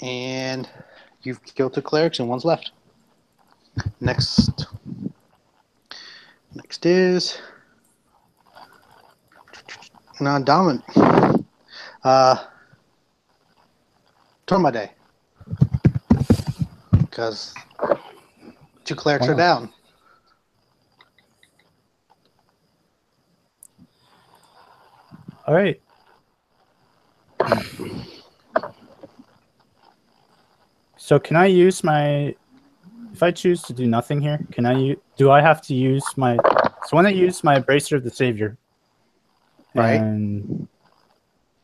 And you've killed 2 clerics and 1's left. Next is non-dominant. Tormade. Because 2 clerics are down. All right. So can I use my? If I choose to do nothing here, can I? Do I have to use my? So when I use my Bracer of the Savior, Right. and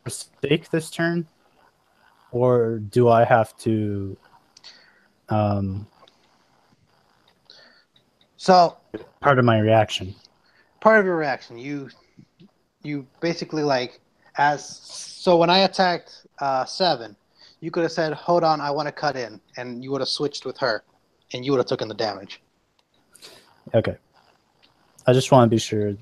mistake this turn, or do I have to? So part of my reaction. Part of your reaction, you basically like so when I attacked 7, you could have said, "Hold on, I want to cut in," and you would have switched with her, and you would have taken the damage. Okay. I just want to be sure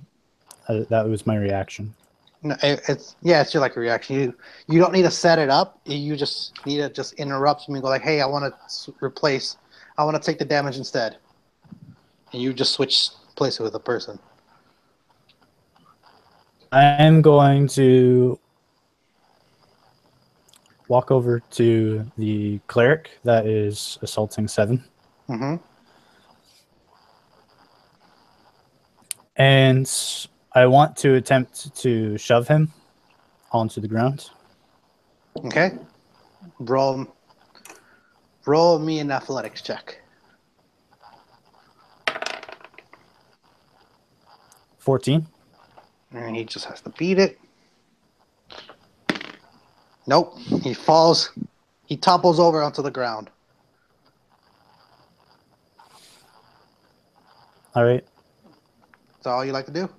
that was my reaction. No, it's your like a reaction. You don't need to set it up. You just need to just interrupt me and go like, "Hey, I want to replace. I want to take the damage instead," and you just switch places with a person. I am going to walk over to the cleric that is assaulting 7. Mm-hmm. And I want to attempt to shove him onto the ground. Okay. Roll me an athletics check. 14. And he just has to beat it. Nope. He falls. He topples over onto the ground. All right. Is that all you like to do?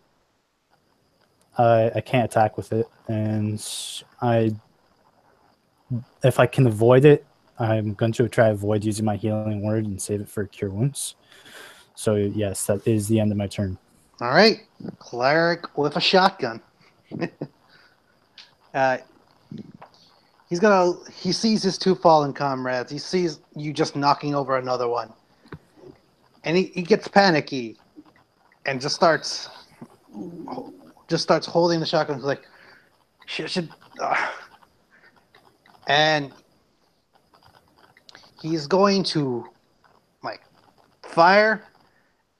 I can't attack with it, and if I can avoid it, I'm going to try to avoid using my healing word and save it for cure wounds. So yes, that is the end of my turn. All right. Cleric with a shotgun. He sees his 2 fallen comrades. He sees you just knocking over another one. And he gets panicky and just starts holding the shotgun. He's like, should. And he's going to like fire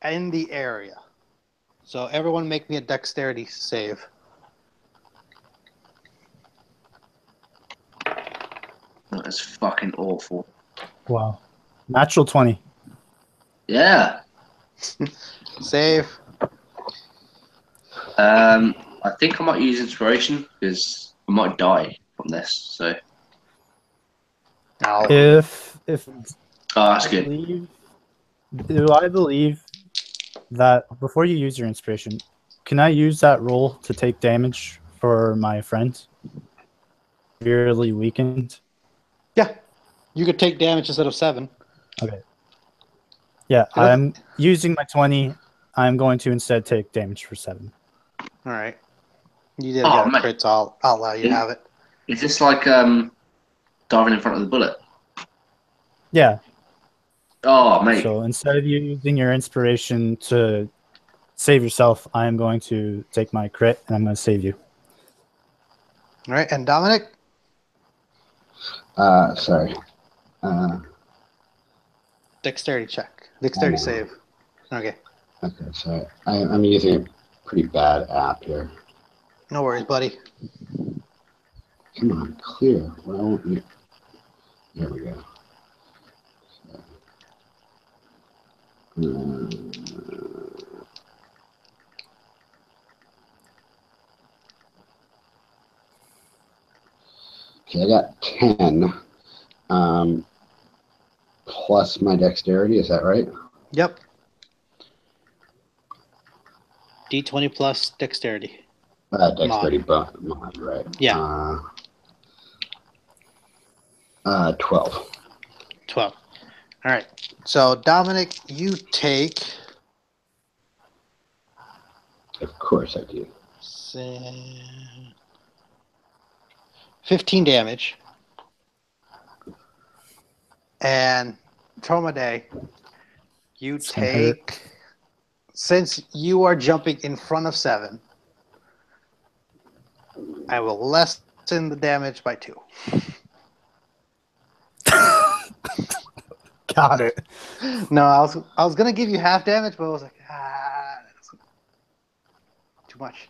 in the area. So everyone make me a dexterity save. That is fucking awful. Wow. Natural 20. Yeah. Save. I think I might use inspiration because I might die from this. So. If Oh, that's good. Do I believe that before you use your inspiration, can I use that roll to take damage for my friend? Severely weakened? Yeah. You could take damage instead of 7. Okay. Yeah, I'm using my 20. I'm going to instead take damage for 7. All right. You did get a crit, so I'll allow you to have it. Is this like diving in front of the bullet? Yeah. Oh, mate. So instead of you using your inspiration to save yourself. I am going to take my crit, and I'm going to save you. All right, and Dominic? Sorry. Dexterity check. Dexterity save. Okay. Okay, sorry. I'm using a pretty bad app here. No worries, buddy. Come on, clear. Why won't you? There we go. Okay, I got 10 plus my dexterity. Is that right? Yep. D20 plus dexterity. Dexterity mod, right? Yeah. 12. 12. All right. So, Dominic, you take... Of course I do. 15 damage. And Tormade, you It's gonna hurt. take... Since you are jumping in front of 7, I will lessen the damage by 2. Got it. No, I was gonna give you half damage, but I was like, that's too much.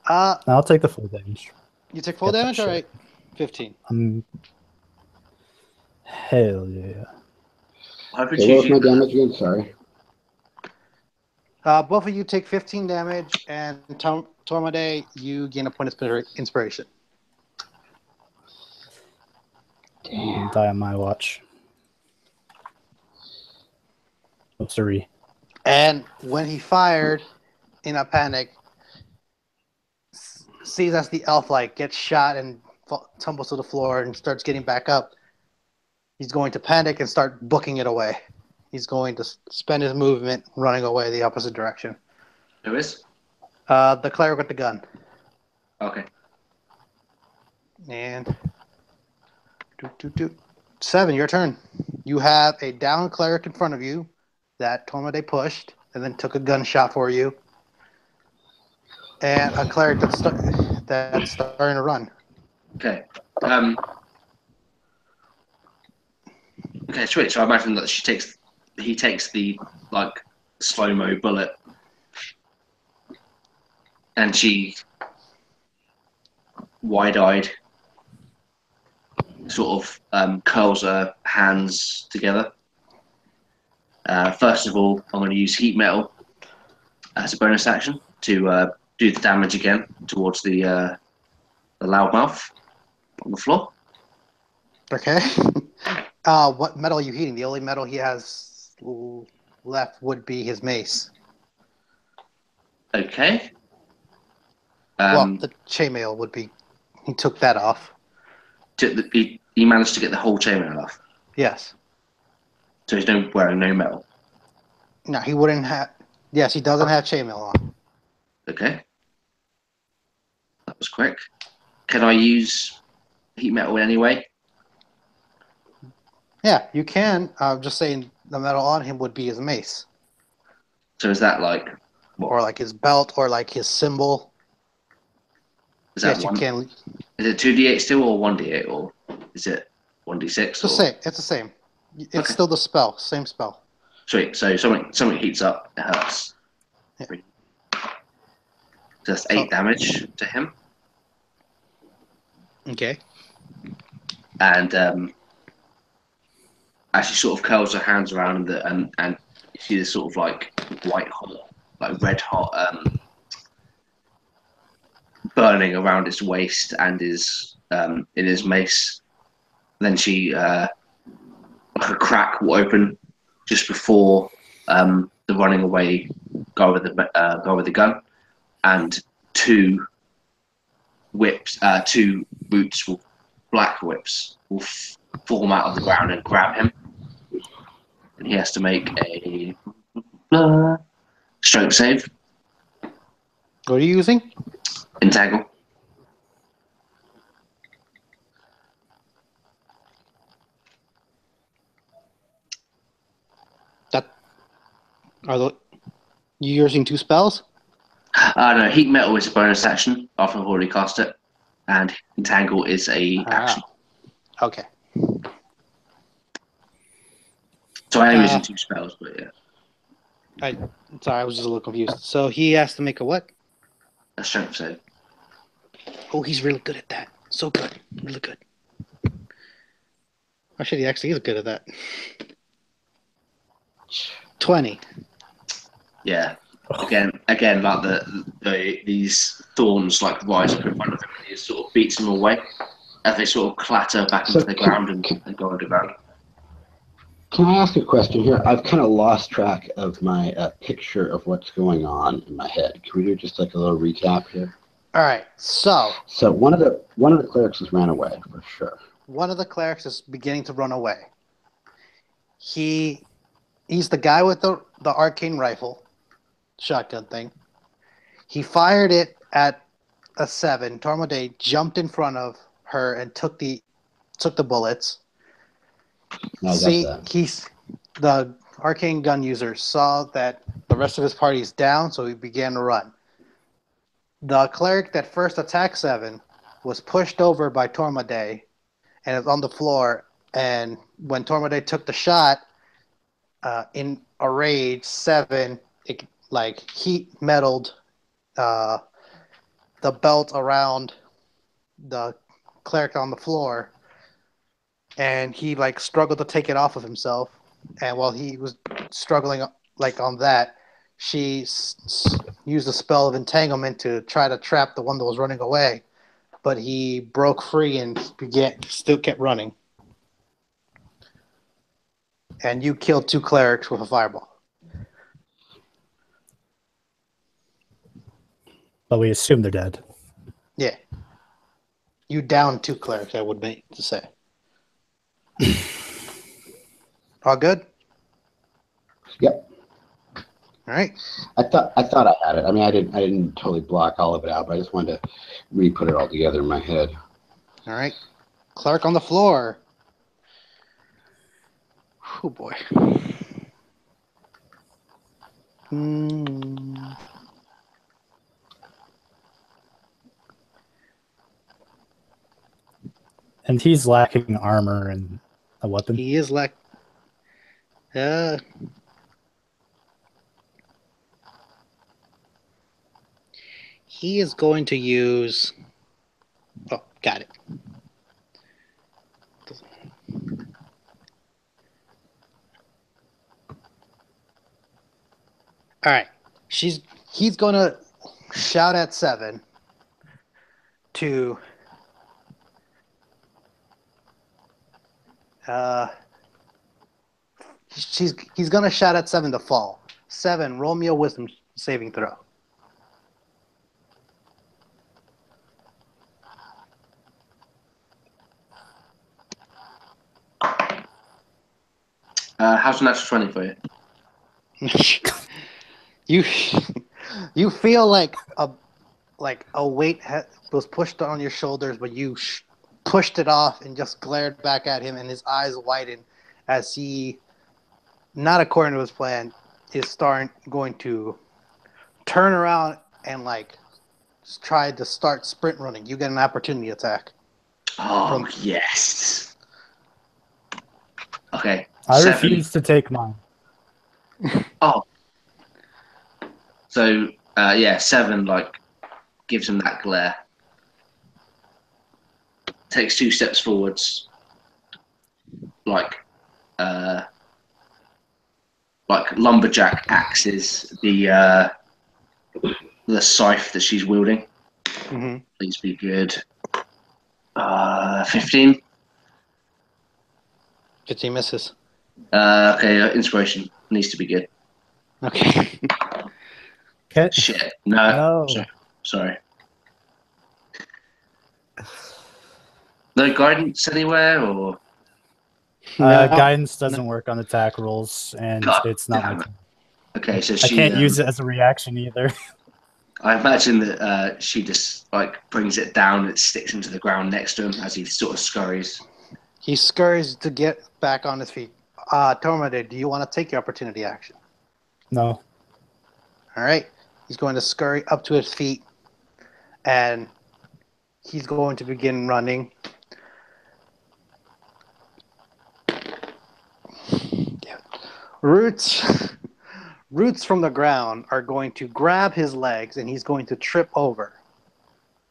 I'll take the full damage. You take full Get that damage? All shit. right. 15. Hell yeah. Okay, what was my damage again? Sorry. Both of you take 15 damage, and Tormade, you gain a point of inspiration. Damn. Die on my watch. Oh, sorry. And when he fired, in a panic, sees as the elf gets shot and tumbles to the floor and starts getting back up, he's going to panic and start booking it away. He's going to spend his movement running away the opposite direction. Who is? The cleric with the gun. Okay. And 7, your turn. You have a down cleric in front of you that Tormade pushed and then took a gunshot for you. And a cleric that's starting to run. Okay. Okay, sweet. So I imagine that he takes the slow-mo bullet, and she, wide-eyed, sort of curls her hands together. First of all, I'm going to use heat metal as a bonus action to do the damage again towards the loudmouth on the floor. Okay. What metal are you heating? The only metal he has left would be his mace. Okay. Well, the chainmail would be. He took that off. He managed to get the whole chainmail off. Yes. So he's wearing no metal. No, he wouldn't have. Yes, he doesn't have chainmail on. Okay. That was quick. Can I use heat metal in any way? Yeah, you can. I'm just saying the metal on him would be his mace. So is that like what? Or like his belt, or like his symbol. Is that yes, one? You can. Is it 2d8 still, or 1d8, or is it 1d6? It's the same. It's the same. It's Okay. still the spell. Same spell. Sweet. So something heats up. It hurts. Yeah. So that's 8 damage to him. Okay. And as she sort of curls her hands around and you see this sort of like white hot, like red hot burning around his waist and his in his mace. Then she like a crack will open just before the running away guy with the gun, and 2 whips, 2 boots black whips will form out of the ground and grab him, and he has to make a strength save. What are you using? Entangle. You using 2 spells? No, heat metal is a bonus action after I've already cast it, and entangle is a action. Okay. So I am using 2 spells, but yeah, Sorry, I was just a little confused. So he has to make a what? a strength save. Oh, he's really good at that. So good. Really good. Actually, he actually is good at that. 20. Yeah. Again, like these thorns like rise up in front of him, and he sort of beats them away as they sort of clatter back into the ground and go underground. Can I ask a question here? I've kind of lost track of my picture of what's going on in my head. Can we do just like a little recap here? All right. So one of the clerics has ran away for sure. One of the clerics is beginning to run away. He's the guy with the arcane rifle, shotgun thing. He fired it at a 7. Tormodade jumped in front of her and took the bullets. The arcane gun user saw that the rest of his party is down, so he began to run. The cleric that first attacked 7 was pushed over by Tormodade and is on the floor. And when Tormodade took the shot, in a rage, 7 heat metaled the belt around the cleric on the floor, and he struggled to take it off of himself. And while he was struggling on that, she used a spell of entanglement to try to trap the one that was running away, but he broke free and still kept running. And you killed 2 clerics with a fireball. But we assume they're dead. Yeah. You downed 2 clerics, I would make to say. All good? Yep. All right. I thought I had it. I mean, I didn't totally block all of it out, but I just wanted to re-put it all together in my head. All right. Cleric on the floor. Oh boy. And he's lacking armor and a weapon. He is he is going to use. Oh, got it. All right. He's going to shout at 7 to he's going to shout at 7 to fall. 7, roll me a wisdom saving throw. How's the natural 20 for you? You feel like a weight was pushed on your shoulders, but you pushed it off and just glared back at him, and his eyes widened as he, not according to his plan, is going to turn around and try to start sprint running. You get an opportunity attack. Oh, yes. Okay. I 7. refuse to take mine. Oh. So, 7, gives him that glare. Takes 2 steps forwards. Like lumberjack axes the scythe that she's wielding. Mm-hmm. Please be good. 15. 15 misses. Okay, inspiration needs to be good. Okay. Shit. No. Sorry. No guidance anywhere, or guidance doesn't work on attack rolls, and it's not my turn. Okay, so I can't use it as a reaction either. I imagine that she just brings it down and it sticks into the ground next to him as he sort of scurries. He scurries to get back on his feet. Tormodade, do you want to take your opportunity action? No. All right. He's going to scurry up to his feet, and he's going to begin running. Roots, roots from the ground are going to grab his legs, and he's going to trip over.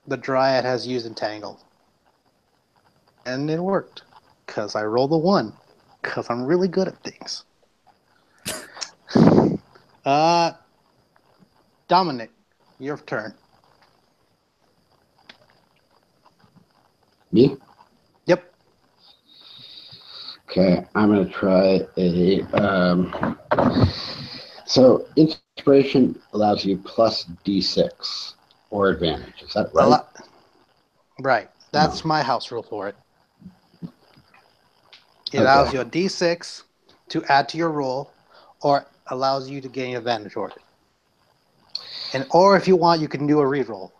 The Dryad has used Entangled. And it worked, because I rolled a 1, because I'm really good at things. Dominic, your turn. Me? Yep. Okay, I'm gonna try a. So inspiration allows you plus D6 or advantage. Is that right? Right. That's my house rule for it. It Okay. allows you a D6 to add to your roll, or allows you to gain advantage over it. Or if you want, you can do a reroll.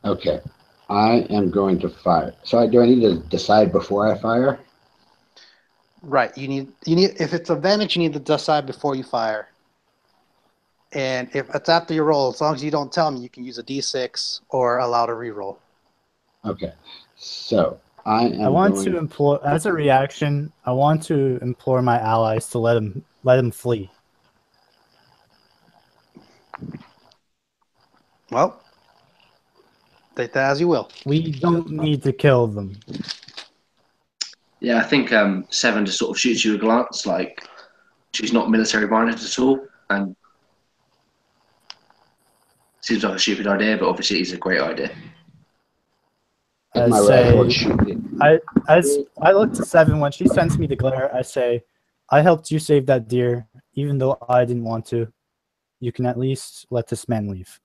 Okay, I am going to fire. So do I need to decide before I fire? Right. You need if it's advantage, you need to decide before you fire. And if it's after your roll, as long as you don't tell me, you can use a D6 or allow to reroll. Okay, so I want going... to implore, as a reaction, I want to implore my allies to let him flee. Well, take that as you will. We don't need to kill them. Yeah, I think Seven just sort of shoots you a glance, like she's not military minded at all, and seems like a stupid idea, but obviously it's a great idea. With my rifle and shoot me. As I look to Seven when she sends me the glare, I say, "I helped you save that deer, even though I didn't want to. You can at least let this man leave."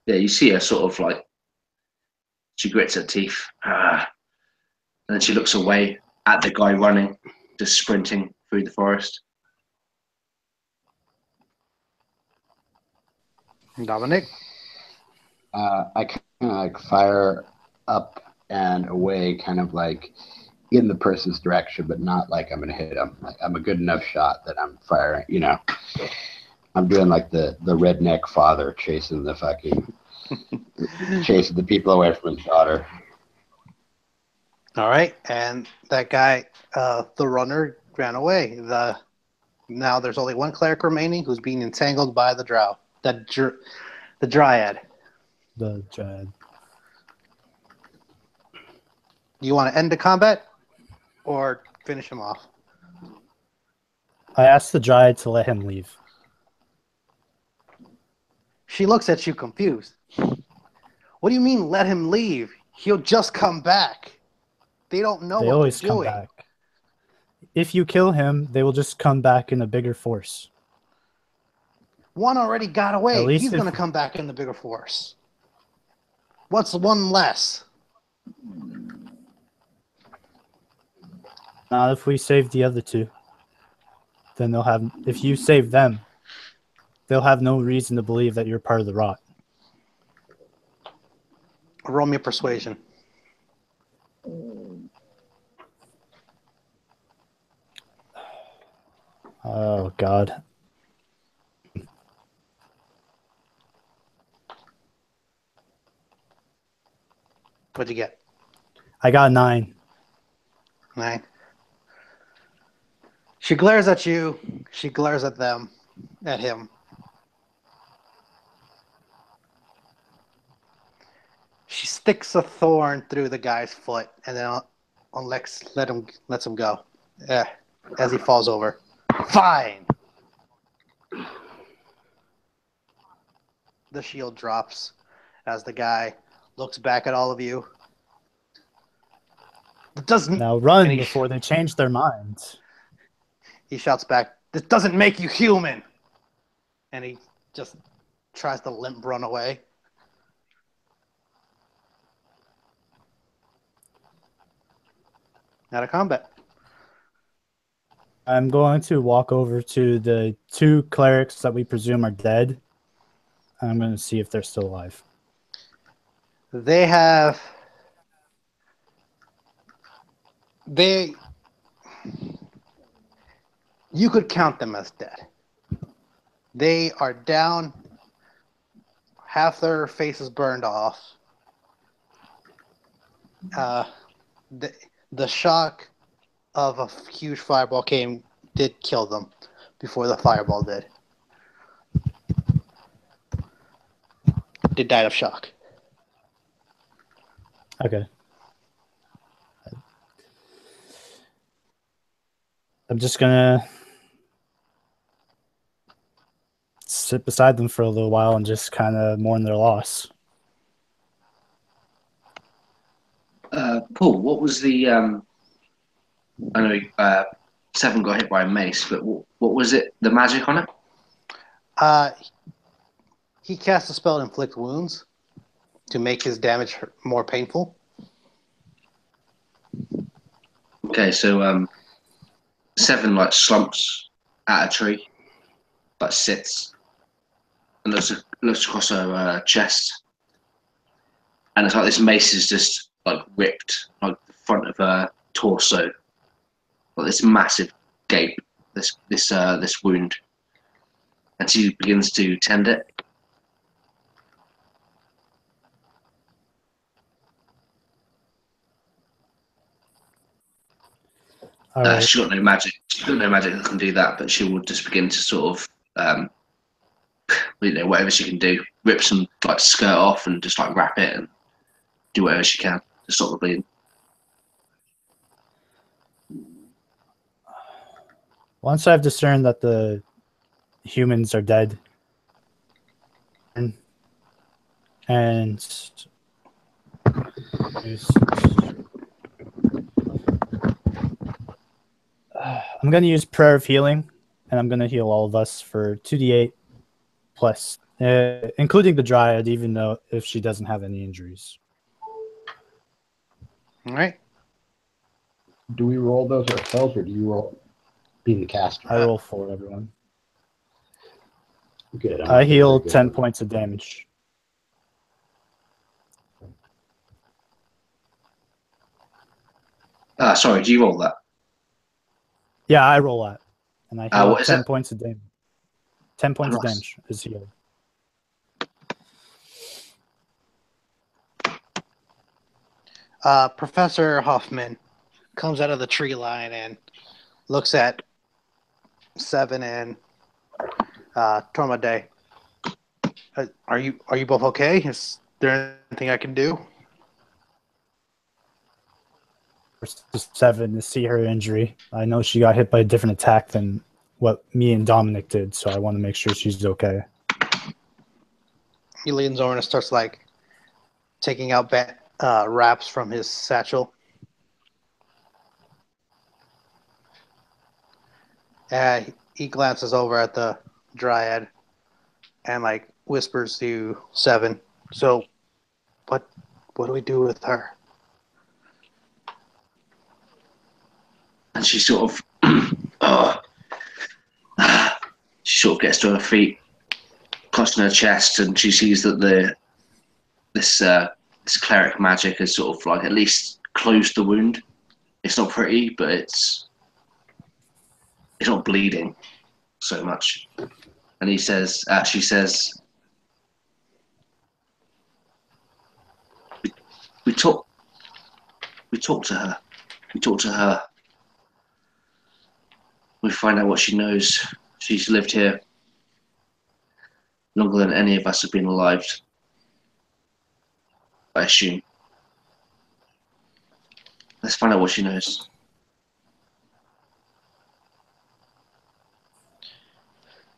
Yeah, you see her sort of like she grits her teeth, and then she looks away at the guy running, just sprinting through the forest. Dominic? I kind of like fire up and away, kind of like in the person's direction, but not like I'm going to hit them. Like I'm a good enough shot that I'm firing, you know. I'm doing like the redneck father chasing the people away from his daughter. All right. And that guy, the runner, ran away. Now there's only one cleric remaining who's being entangled by the drow. The Dryad. The Dryad. Do you want to end the combat or finish him off? I asked the Dryad to let him leave. She looks at you confused. What do you mean let him leave? He'll just come back. They don't know They what always they're come doing. back. If you kill him, they will just come back in a bigger force. One already got away. At least He's going to come back in the bigger force. What's one less? Not if we save the other two. Then they'll have. If you save them, they'll have no reason to believe that you're part of the Rott. Roll me a persuasion. Oh God. What'd you get? I got 9. 9. She glares at you. She glares at them. At him. She sticks a thorn through the guy's foot and then lets him go. As he falls over. Fine. The shield drops as the guy looks back at all of you. It doesn't. Now run before they change their minds. He shouts back, "This doesn't make you human!" And he just tries to limp run away. Out of combat. I'm going to walk over to the 2 clerics that we presume are dead. I'm going to see if they're still alive. They have... They You could count them as dead. They are down, half their faces burned off. The shock of a huge fireball did kill them before the fireball did. They died of shock. Okay. I'm just gonna sit beside them for a little while and just kind of mourn their loss. Paul, what was the? I know Seven got hit by a mace, but what was it? The magic on it? He cast a spell to inflict wounds to make his damage more painful. Okay, so Seven like slumps at a tree, but sits and looks across her chest, and it's like this mace is just like ripped like the front of her torso, like this massive gape, this wound, and she begins to tend it. All right. She's got no magic. She's got no magic that can do that, but she will just begin to sort of, whatever she can do, rip some like skirt off and just like wrap it and do whatever she can to stop the bleeding. Once I've discerned that the humans are dead, and I'm going to use Prayer of Healing, and I'm going to heal all of us for 2d8 plus, including the Dryad, even though if she doesn't have any injuries. All right. Do we roll those ourselves, or do you roll being the caster? I roll for everyone. Good. I heal 10 points of damage. Sorry, do you roll that? Yeah, I roll that. And I heal what is 10 it? points of damage. 10 points of Nice. damage is healed. Professor Hoffman comes out of the tree line and looks at Seven and Tormade. Are you both okay? Is there anything I can do? Just 7 to see her injury. I know she got hit by a different attack than what me and Dominic did, so I want to make sure she's okay. He leans over and starts like taking out wraps from his satchel. He glances over at the Dryad and like whispers to Seven. So, what do we do with her? And she sort of, she sort of gets to her feet, clutching her chest, and she sees that this cleric magic has sort of like at least closed the wound. It's not pretty, but it's not bleeding so much. And she says, we talked to her. We talked to her. We find out what she knows. She's lived here longer than any of us have been alive, I assume. Let's find out what she knows.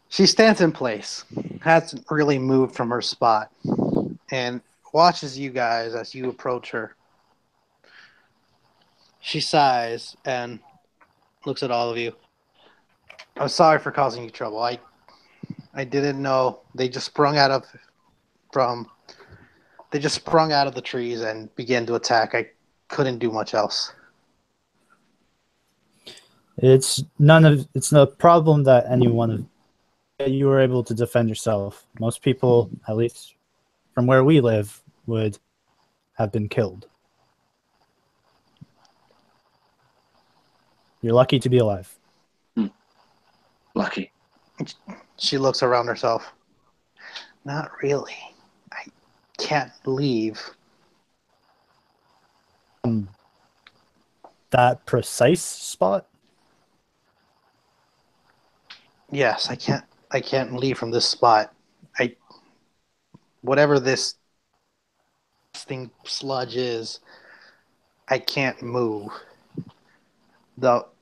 She stands in place, hasn't really moved from her spot, and watches you guys as you approach her. She sighs and looks at all of you. I'm sorry for causing you trouble. I didn't know. They just sprung out of the trees and began to attack. I couldn't do much else. It's no problem that you were able to defend yourself. Most people, at least from where we live, would have been killed. You're lucky to be alive. She looks around herself. Not really. I can't leave. That precise spot? Yes, I can't leave from this spot. Whatever this thing sludge is, I can't move.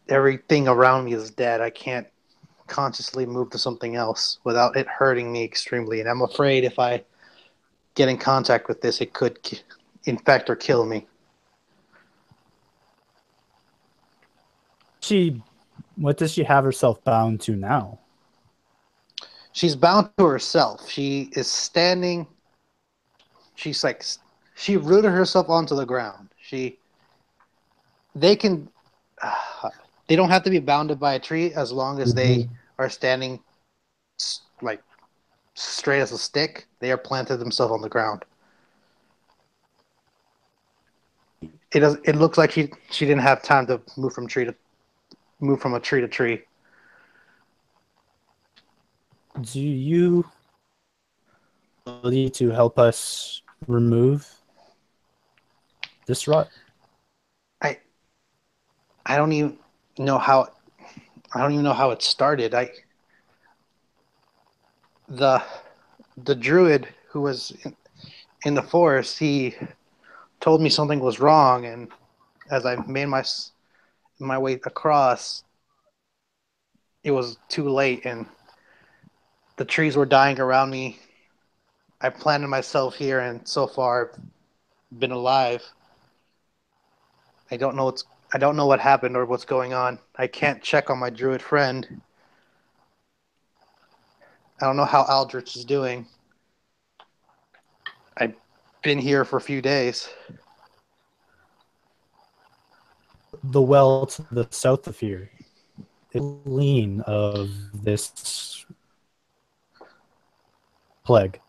Everything around me is dead. I can't consciously move to something else without it hurting me extremely. And I'm afraid if I get in contact with this, it could infect or kill me. What does she have herself bound to now? She's bound to herself. She is standing. She's like, she rooted herself onto the ground. They can, they don't have to be bounded by a tree as long as they are standing like straight as a stick. They are planted themselves on the ground. It looks like she didn't have time to move from a tree to tree. Do you ability to help us remove this rot? I don't even know how it started. The druid who was in the forest, he told me something was wrong, and as I made my way across, it was too late, and the trees were dying around me. I planted myself here, and so far, I've been alive. I don't know what happened or what's going on. I can't check on my druid friend. I don't know how Aldrich is doing. I've been here for a few days. The well to the south of here is clean of this plague.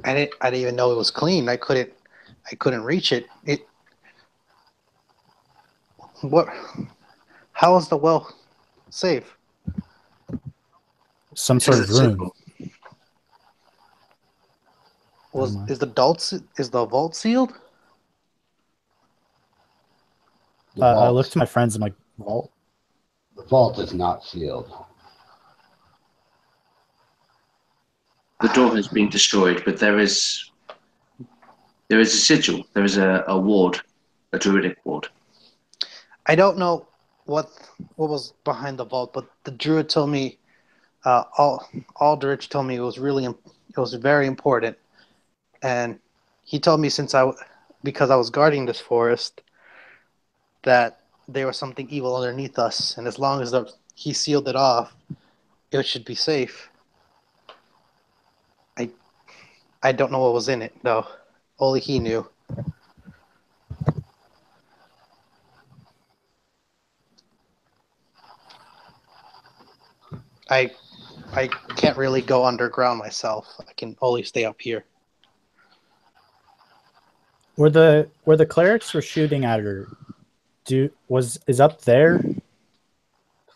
I didn't even know it was clean. I couldn't reach it. How is the well safe? Some sort of room. Is the vault sealed? I looked to my friends. I'm like, vault? The vault is not sealed. The door has been destroyed, but there is a sigil. There is a ward, a druidic ward. I don't know what was behind the vault, but the druid told me, Aldrich told me it was very important, and he told me because I was guarding this forest, that there was something evil underneath us, and as long as he sealed it off, it should be safe. I don't know what was in it, though. Only he knew. I can't really go underground myself. I can only stay up here. Where the clerics were shooting at her, is up there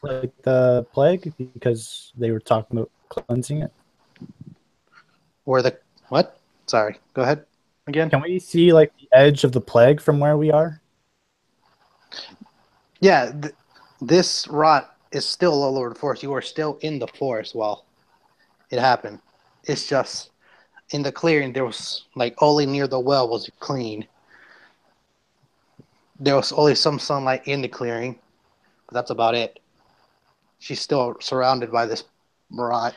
like the plague, because they were talking about cleansing it? What? Sorry. Go ahead again. Can we see like the edge of the plague from where we are? Yeah, this rot is still all over the forest. You are still in the forest while it happened. It's just in the clearing. There was only near the well was clean. There was only some sunlight in the clearing, but that's about it. She's still surrounded by this rot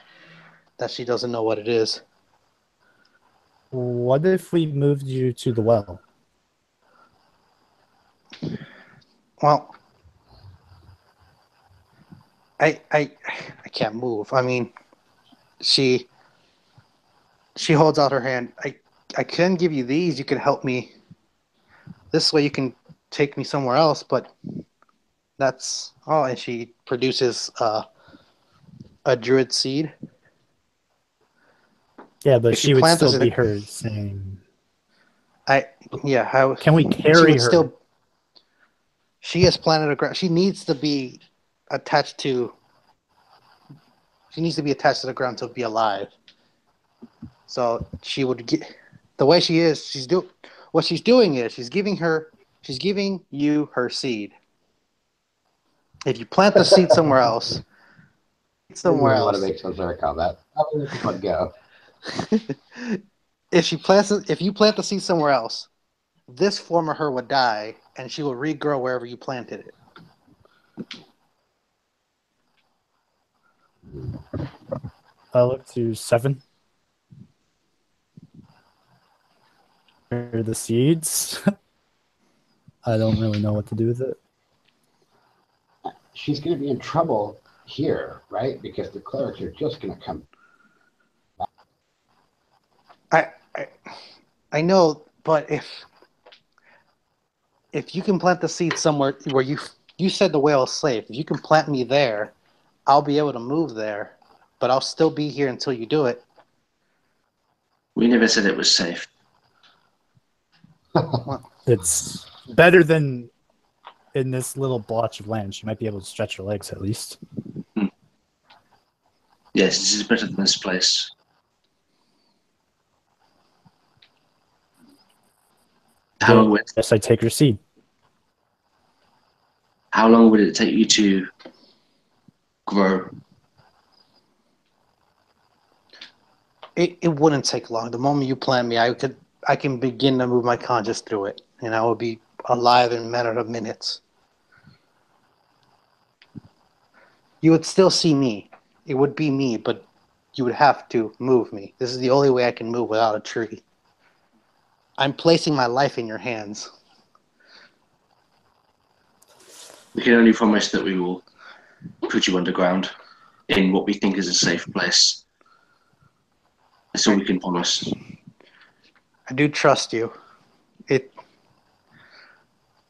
that she doesn't know what it is. What if we moved you to the well? Well, I can't move. I mean, she holds out her hand. I can give you these. You can help me. This way you can take me somewhere else, but that's all. And she produces a druid seed. Yeah, but If she you would plant still this be her saying. Can we carry her? She has planted a ground. She needs to be attached to. She needs to be attached to the ground to be alive. So she would get the way she is. What she's doing is she's giving you her seed. If you plant the seed somewhere else, You want to make some sort of comment. I'll let this one go. if you plant the seed somewhere else, this form of her would die, and she will regrow wherever you planted it. I look to 7. The seeds. I don't really know what to do with it. She's going to be in trouble here, right? Because the clerics are just going to come. I know, but if you can plant the seed somewhere where you said the whale is safe, if you can plant me there, I'll be able to move there, but I'll still be here until you do it. We never said it was safe. It's better than in this little blotch of land. She might be able to stretch her legs at least. Yes, this is better than this place. How long would Yes, I take her seed. it take you to grow? It wouldn't take long. The moment you plant me, I can begin to move my conscious through it, and I will be alive in a matter of minutes. You would still see me. It would be me, but you would have to move me. This is the only way I can move without a tree. I'm placing my life in your hands. We can only promise that we will put you underground in what we think is a safe place. That's all we can promise. I do trust you.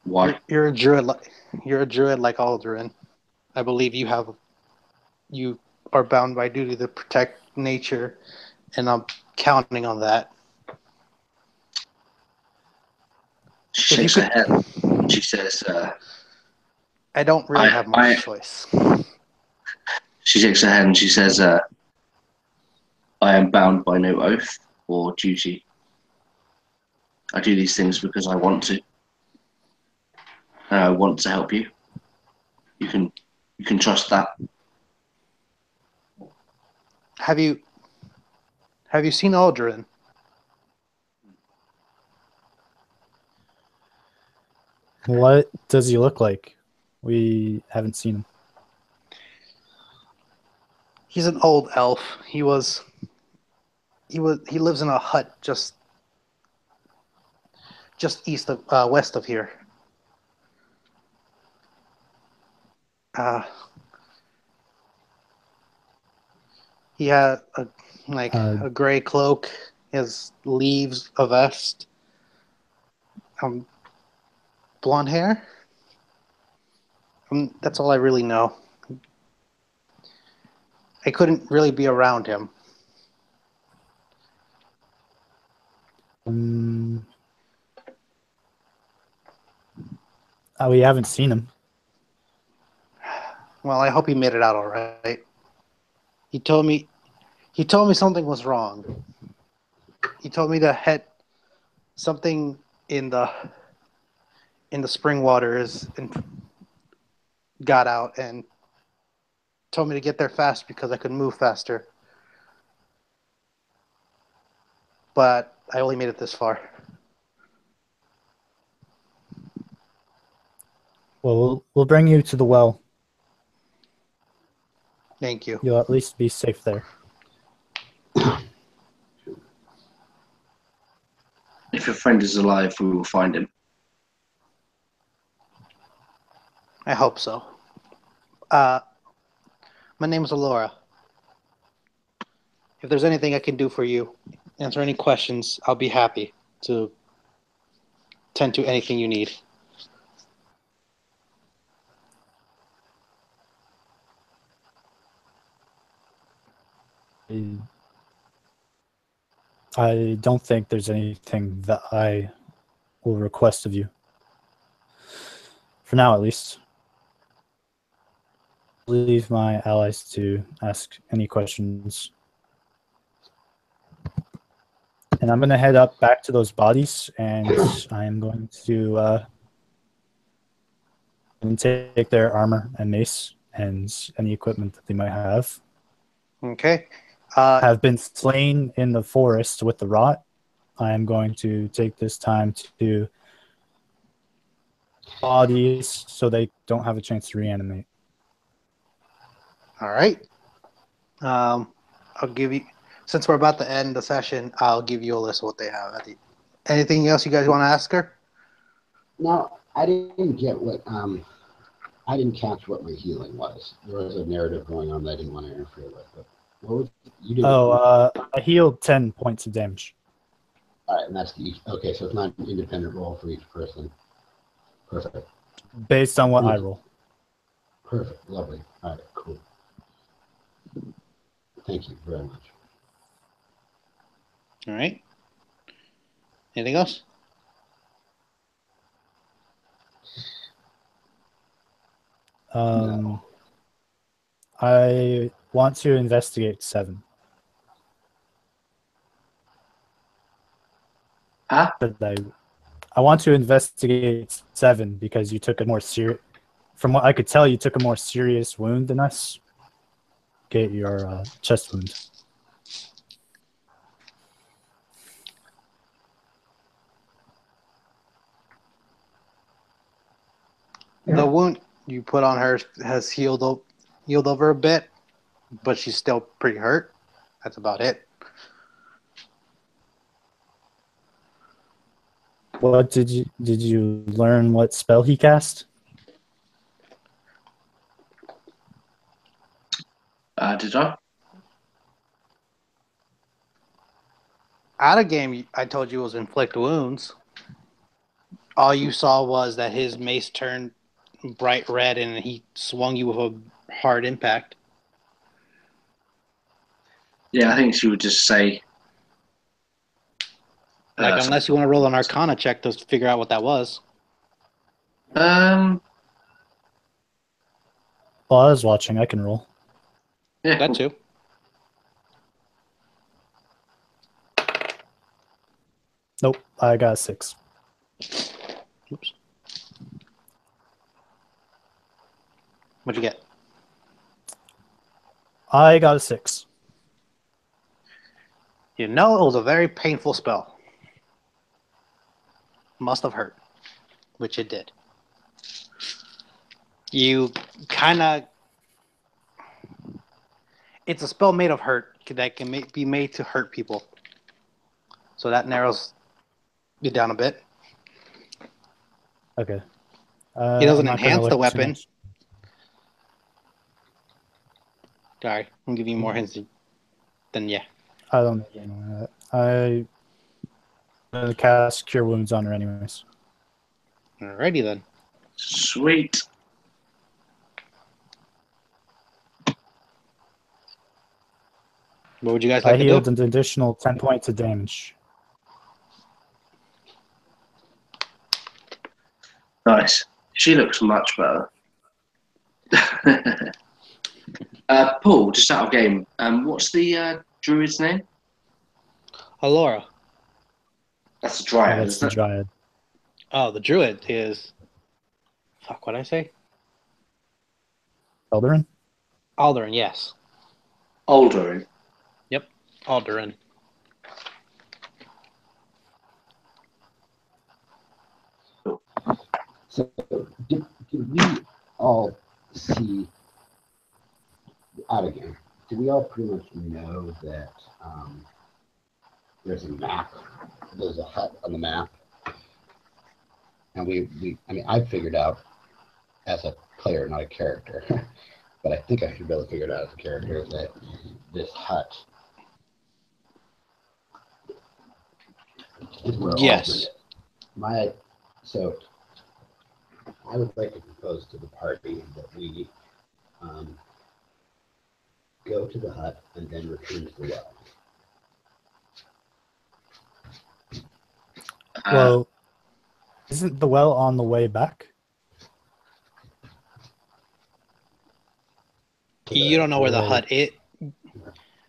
Why? You're a druid. You're a druid like Aldrin. I believe you are bound by duty to protect nature, and I'm counting on that. She shakes her head. She says, I don't really have much choice. She shakes her head and she says, I am bound by no oath or duty. I do these things because I want to. And I want to help you. You can trust that. Have you seen Aldrin? What does he look like? We haven't seen him. He's an old elf. He lives in a hut just west of here. He had a gray cloak. He has leaves, a vest, blonde hair. That's all I really know. I couldn't really be around him. We haven't seen him. Well, I hope he made it out all right. He told me something was wrong. He told me to head something in the spring waters and got out and told me to get there fast because I could move faster. But I only made it this far. Well, we'll bring you to the well. Thank you. You'll at least be safe there. If your friend is alive, we will find him. I hope so. My name is Alora. If there's anything I can do for you, answer any questions, I'll be happy to tend to anything you need. I don't think there's anything that I will request of you. For now, at least. leave my allies to ask any questions. And I'm going to head up back to those bodies, and I am going to take their armor and mace and any equipment that they might have. Okay. Have been slain in the forest with the rot. I am going to take this time to bodies so they don't have a chance to reanimate. All right. I'll give you, since we're about to end the session, I'll give you a list of what they have. Anything else you guys want to ask her? No, I didn't get what I didn't catch what my healing was. There was a narrative going on that I didn't want to interfere with. But what was you did? I healed 10 points of damage. All right, and that's okay. So it's not an independent roll for each person. Perfect. Based on what I roll. Perfect. Lovely. All right. Cool. Thank you very much. All right. Anything else? No. I want to investigate 7. Huh? I want to investigate 7 because you took a more serious. From what I could tell, you took a more serious wound than us. Get your chest wound. The wound you put on her has healed over a bit, but she's still pretty hurt. That's about it. What did you learn? What spell he cast? Did I? Out of game, I told you it was inflict wounds. All you saw was that his mace turned bright red and he swung you with a hard impact. Yeah, I think she would just say. Unless you want to roll an Arcana check to figure out what that was. While I was watching, I can roll. Yeah, That too. Nope, I got a 6. Oops. What'd you get? I got a 6. You know, it was a very painful spell. Must have hurt, which it did. You kind of... It's a spell made of hurt that can be made to hurt people. So that narrows you down a bit. Okay. It doesn't I'm not gonna enhance the look too weapon. much. Sorry, I'm giving you more hints than yeah. I don't know. I'm gonna cast Cure Wounds on her anyways. Alrighty then. sweet. What would you guys I like to healed do? an additional 10 points of damage. Nice. She looks much better. Paul, just out of game. What's the druid's name? Alora. That's a dryad, That's the isn't it? Dryad. Oh, the druid is... Fuck, what'd I say? Eldarin? Aldurin, yes. Aldurin. Yep, Aldurin. So did we all see out of game? Did we all pretty much know that there's a map? There's a hut on the map, and I mean, I figured out as a player, not a character, but I think I should be able to figure it out as a character that this hut is where Yes. Aldrin is. So I would like to propose to the party that we go to the hut and then return to the well. Well, isn't the well on the way back? You don't know where the hut is.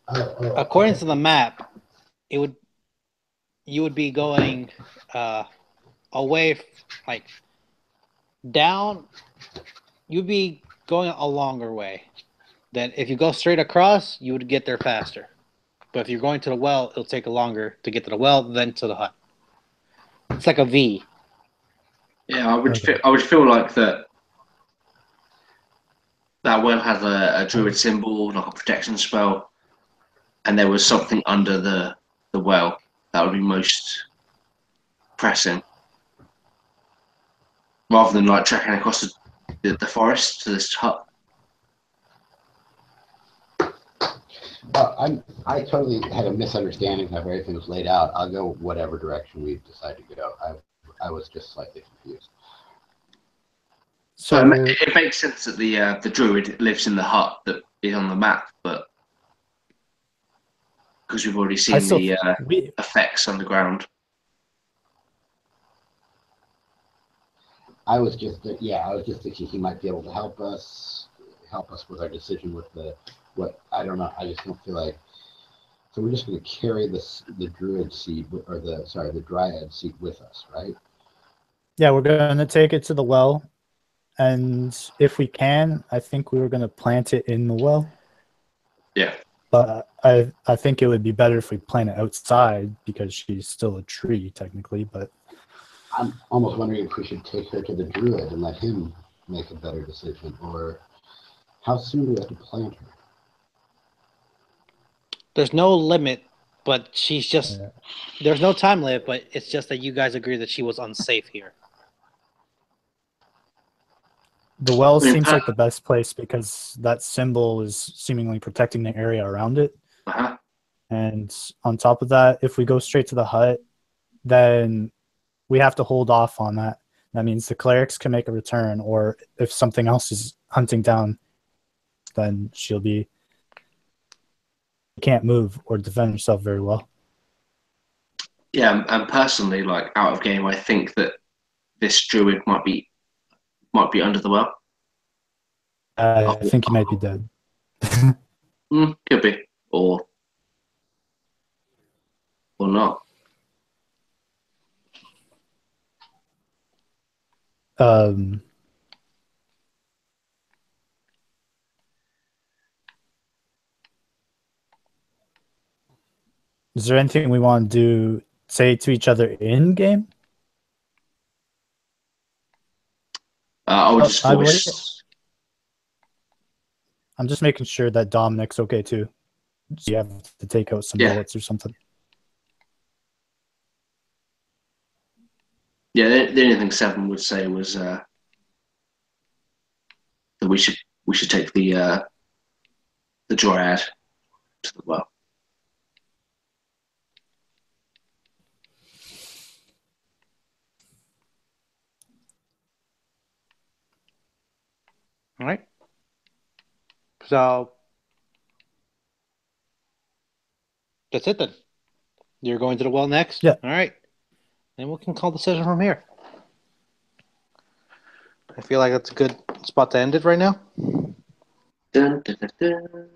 According to the map, you would be going away, like down. You'd be going a longer way. Then if you go straight across, you would get there faster. But if you're going to the well, it'll take longer to get to the well than to the hut. It's like a V. Yeah, I would feel like that well has a druid symbol, like a protection spell, and there was something under the well that would be most pressing, rather than like trekking across the forest to this hut. I totally had a misunderstanding of how everything was laid out. I'll go whatever direction we decide to go. I was just slightly confused. So it makes sense that the druid lives in the hut that is on the map, but because we've already seen the effects on the ground. I was just thinking he might be able to help us with our decision with what I don't know. I just don't feel like. So we're just going to carry the druid seed or the dryad seed with us, right? Yeah, we're going to take it to the well, and if we can, I think we were going to plant it in the well. Yeah. But I think it would be better if we plant it outside because she's still a tree technically. But I'm almost wondering if we should take her to the druid and let him make a better decision, or how soon do we have to plant her? There's no limit, but she's just. Yeah. There's no time limit, but it's just that you guys agree that she was unsafe here. The well seems like the best place because that symbol is seemingly protecting the area around it. Uh-huh. And on top of that, if we go straight to the hut, then we have to hold off on that. That means the clerics can make a return, or if something else is hunting down, then can't move or defend herself very well. Yeah, and personally, like out of game, I think that this druid might be under the well. I think he might be dead. Could be, or not. Is there anything we want to say to each other in game? I would just voice. I'm just making sure that Dominic's okay too. So you have to take out some bullets or something. Yeah, the only thing Seven would say was that we should take the dryad to the well. All right. So that's it then. You're going to the well next? Yeah. All right. Then we can call the session from here. I feel like that's a good spot to end it right now. Dun, dun, dun, dun.